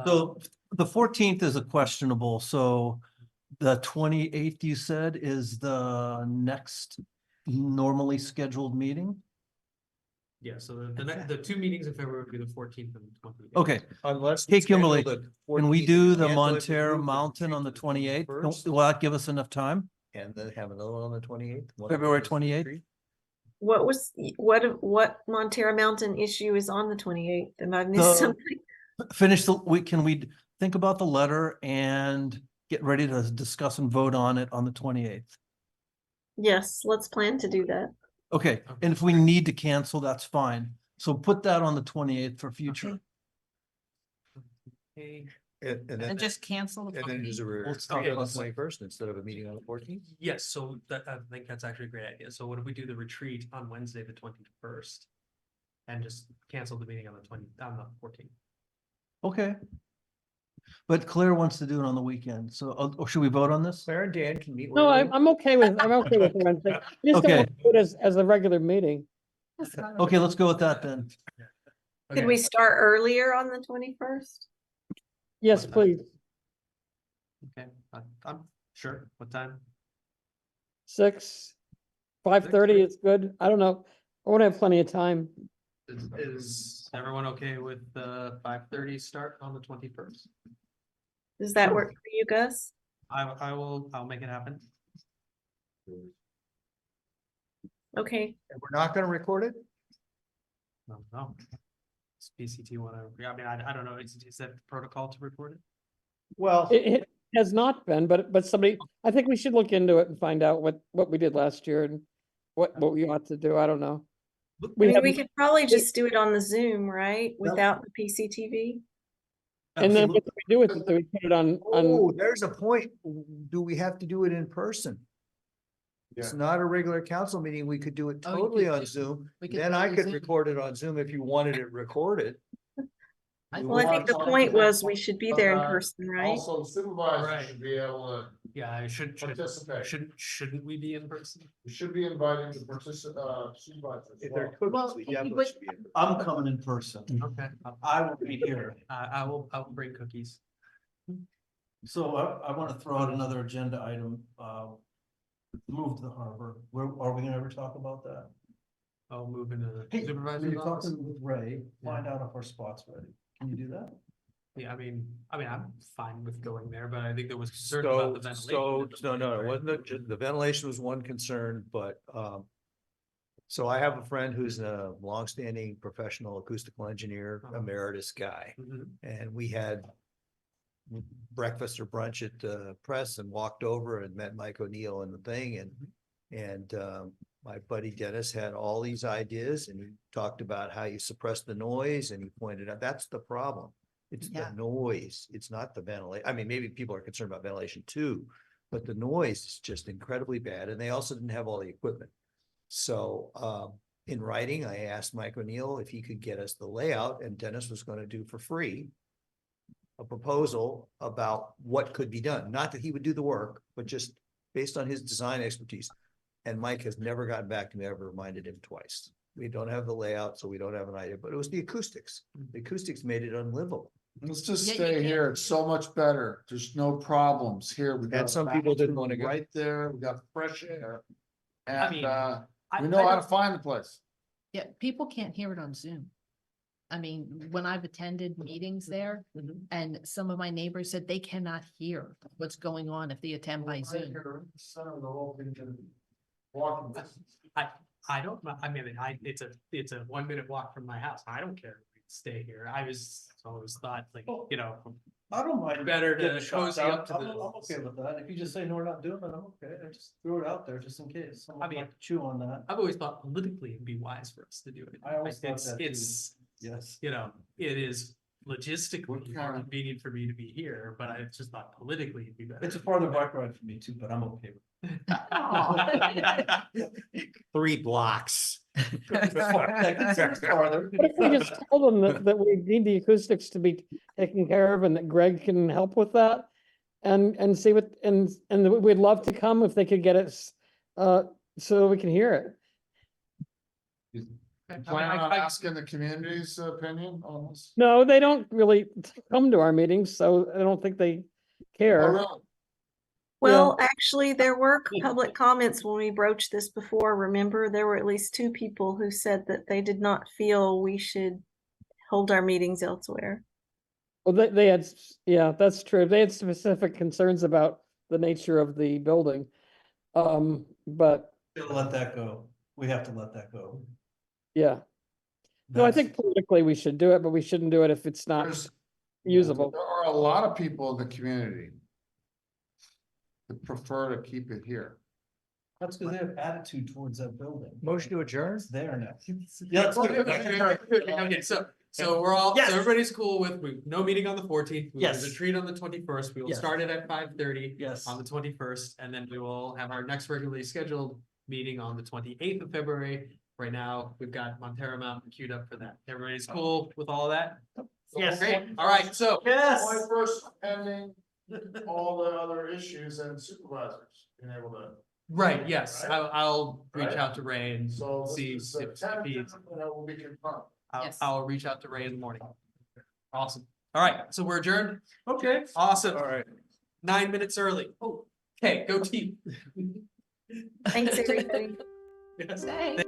So the 14th is a questionable, so the 28th you said is the next normally scheduled meeting? Yeah, so the two meetings in February would be the 14th and the 28th. Okay, Unless. Hey, Kimberly, can we do the Cancel it, Montera move the Mountain on the retreat to 28th? first, Will that give us enough time? And then have another one on the 28th? February 28th? what Montera Mountain issue is on the 28th? Am I missed The- something? Finish can we think about the letter and get ready to discuss and vote on it on the 28th? Yes, let's plan to do that. Okay, and if we need to cancel, that's fine. So put that on the 28th for future. Okay. And then, And just cancel the. and then there's a Let's retreat talk on the about that. 21st instead of a meeting on the 14th. Yes, so that, I think that's actually a great idea. So what if we do the retreat on Wednesday, the 21st? And just cancel the meeting on the 14th? Okay. But Claire wants to do it on the weekend, so, or should we vote on this? Claire and Dan can meet. No, wherever they I'm okay with Wednesday. I just don't want to do it as a regular meeting. Okay, let's go with that then. Could we start earlier on the 21st? Yes, What time? please. Okay, I'm sure. What time? 6, 5:30 is good. I don't know. I want to have plenty of time. Is everyone okay with the 5:30 start on the 21st? Does that work for you, Gus? I'll make it happen. Okay. And we're not gonna record it? No. Does PCT want to, I mean, I don't know, is that protocol to report it? Well, It has not been, but somebody, I think we should look into it and find out what we did last year and what we ought to do. I don't know. I mean, we haven't- could probably just do it on the Zoom, right? Without the PCTV? And then what do we do with it? Do we put it on? oh, there's a point. Do we have to do it in person? It's not a regular council meeting. We could do it Oh, you totally could on do- Zoom. we could Then I totally could Zoom. record it on Zoom if you wanted it recorded. Well, I think the point was we should be there in person, right? Also supervisors Right. should be able Yeah, I Participate. shouldn't we be in person? we should be inviting the supervisors. If they're Well, cookies, we you definitely would- should be in. I'm coming in person. Okay. I will be here. I'll bring cookies. So I want to throw out another agenda item, move to the harbor. Are we gonna ever talk about that? I'll move into the Hey, supervisor's you're office. talking with Ray, find out if our spot's ready. Can you do that? Yeah, I mean, I'm fine with going there, but I think there was concern about the ventilation. So, at the no, beginning, it right? wasn't the ventilation was one concern, but, so I have a friend who's a longstanding professional acoustical engineer, Uh-huh. emeritus guy. Mhm. And we had breakfast or brunch at the press and walked over and met Mike O'Neill and the thing and my buddy Dennis had all these ideas and he talked about how you suppress the noise and he pointed out that's the problem. It's the Yeah. noise. It's not the ventilation. I mean, maybe people are concerned about ventilation too, but the noise is just incredibly bad and they also didn't have all the equipment. So in writing, I asked Mike O'Neill if he could get us the layout and Dennis was going to do for free a proposal about what could be done. Not that he would do the work, but just based on his design expertise. And Mike has never gotten back to me. I ever reminded him twice. We don't have the layout, so we don't have an idea, but it was the acoustics. The acoustics made it unlivable. Let's just Yeah, you stay can. here. It's so much better. There's no problems here. We got. And some a people didn't bathroom wanna go. Right there. We got fresh air. I mean, And I- we know I how don't- to find the place. Yeah, people can't hear it on Zoom. I mean, when I've attended meetings there and some of my neighbors said they cannot hear what's going on if they attend by Zoom. Walking distance. I don't, I mean, it's a 1 minute walk from my house. I don't care. if we Stay here. I always thought like, you know, I don't mind. Better to getting shots cozy up out. to I'm the- okay with that. If you just say no, we're not doing it, I'm okay. I just threw it out there just in case. Someone I mean- might chew on that. I've always thought politically it'd be wise for us to do it. I always thought It's, that too. it's, Yes. you know, it is logistically What more kind of- convenient for me to be here, but I just thought politically it'd be better. It's a farther bike ride for me too, but I'm okay with 3 blocks. it. Farther. What if we just told them that we need the acoustics to be taken care of and that Greg can help with that? And see what, and that we'd love to come if they could get us, so we can hear it. I mean, Plan on I- asking the community's opinion on this? No, they don't really come to our meetings, so I don't think they Oh, care. really? Well, actually, there were public comments when we broached this before. Remember, there were at least 2 people who said that they did not feel we should hold our meetings elsewhere. Well, they had, yeah, that's true. They had specific concerns about the nature of the building. But Should let that go. we have to let that go. Yeah. No, I That's- think politically we should do it, but we shouldn't do it if it's not There's- usable. There are a lot of people in the community that prefer to keep it here. That's because they have attitude towards that building. Motion to adjourn? It's there now. Yeah, let's do it. Okay, so we're all, Yes. so everybody's cool with, no meeting on the 14th. We will Yes. retreat on the 21st. We will Yes. start it at 5:30 Yes. on the 21st, and then we will have our next regularly scheduled meeting on the 28th of February. Right now, we've got Montero Mountain queued up for that. Everybody's cool with all of that? Yes. Great, all right, so. My first pending all the other issues and supervisors being able to. Right, yes, Right? I'll reach Right? out to Ray and So see this if is a he's, that will be confirmed. Yes. I'll reach out to Ray in the morning. Awesome. All right, so we're adjourned. Okay. Awesome. All right. 9 minutes early. Oh, okay, go team. Thanks, everybody. Yes. Thanks.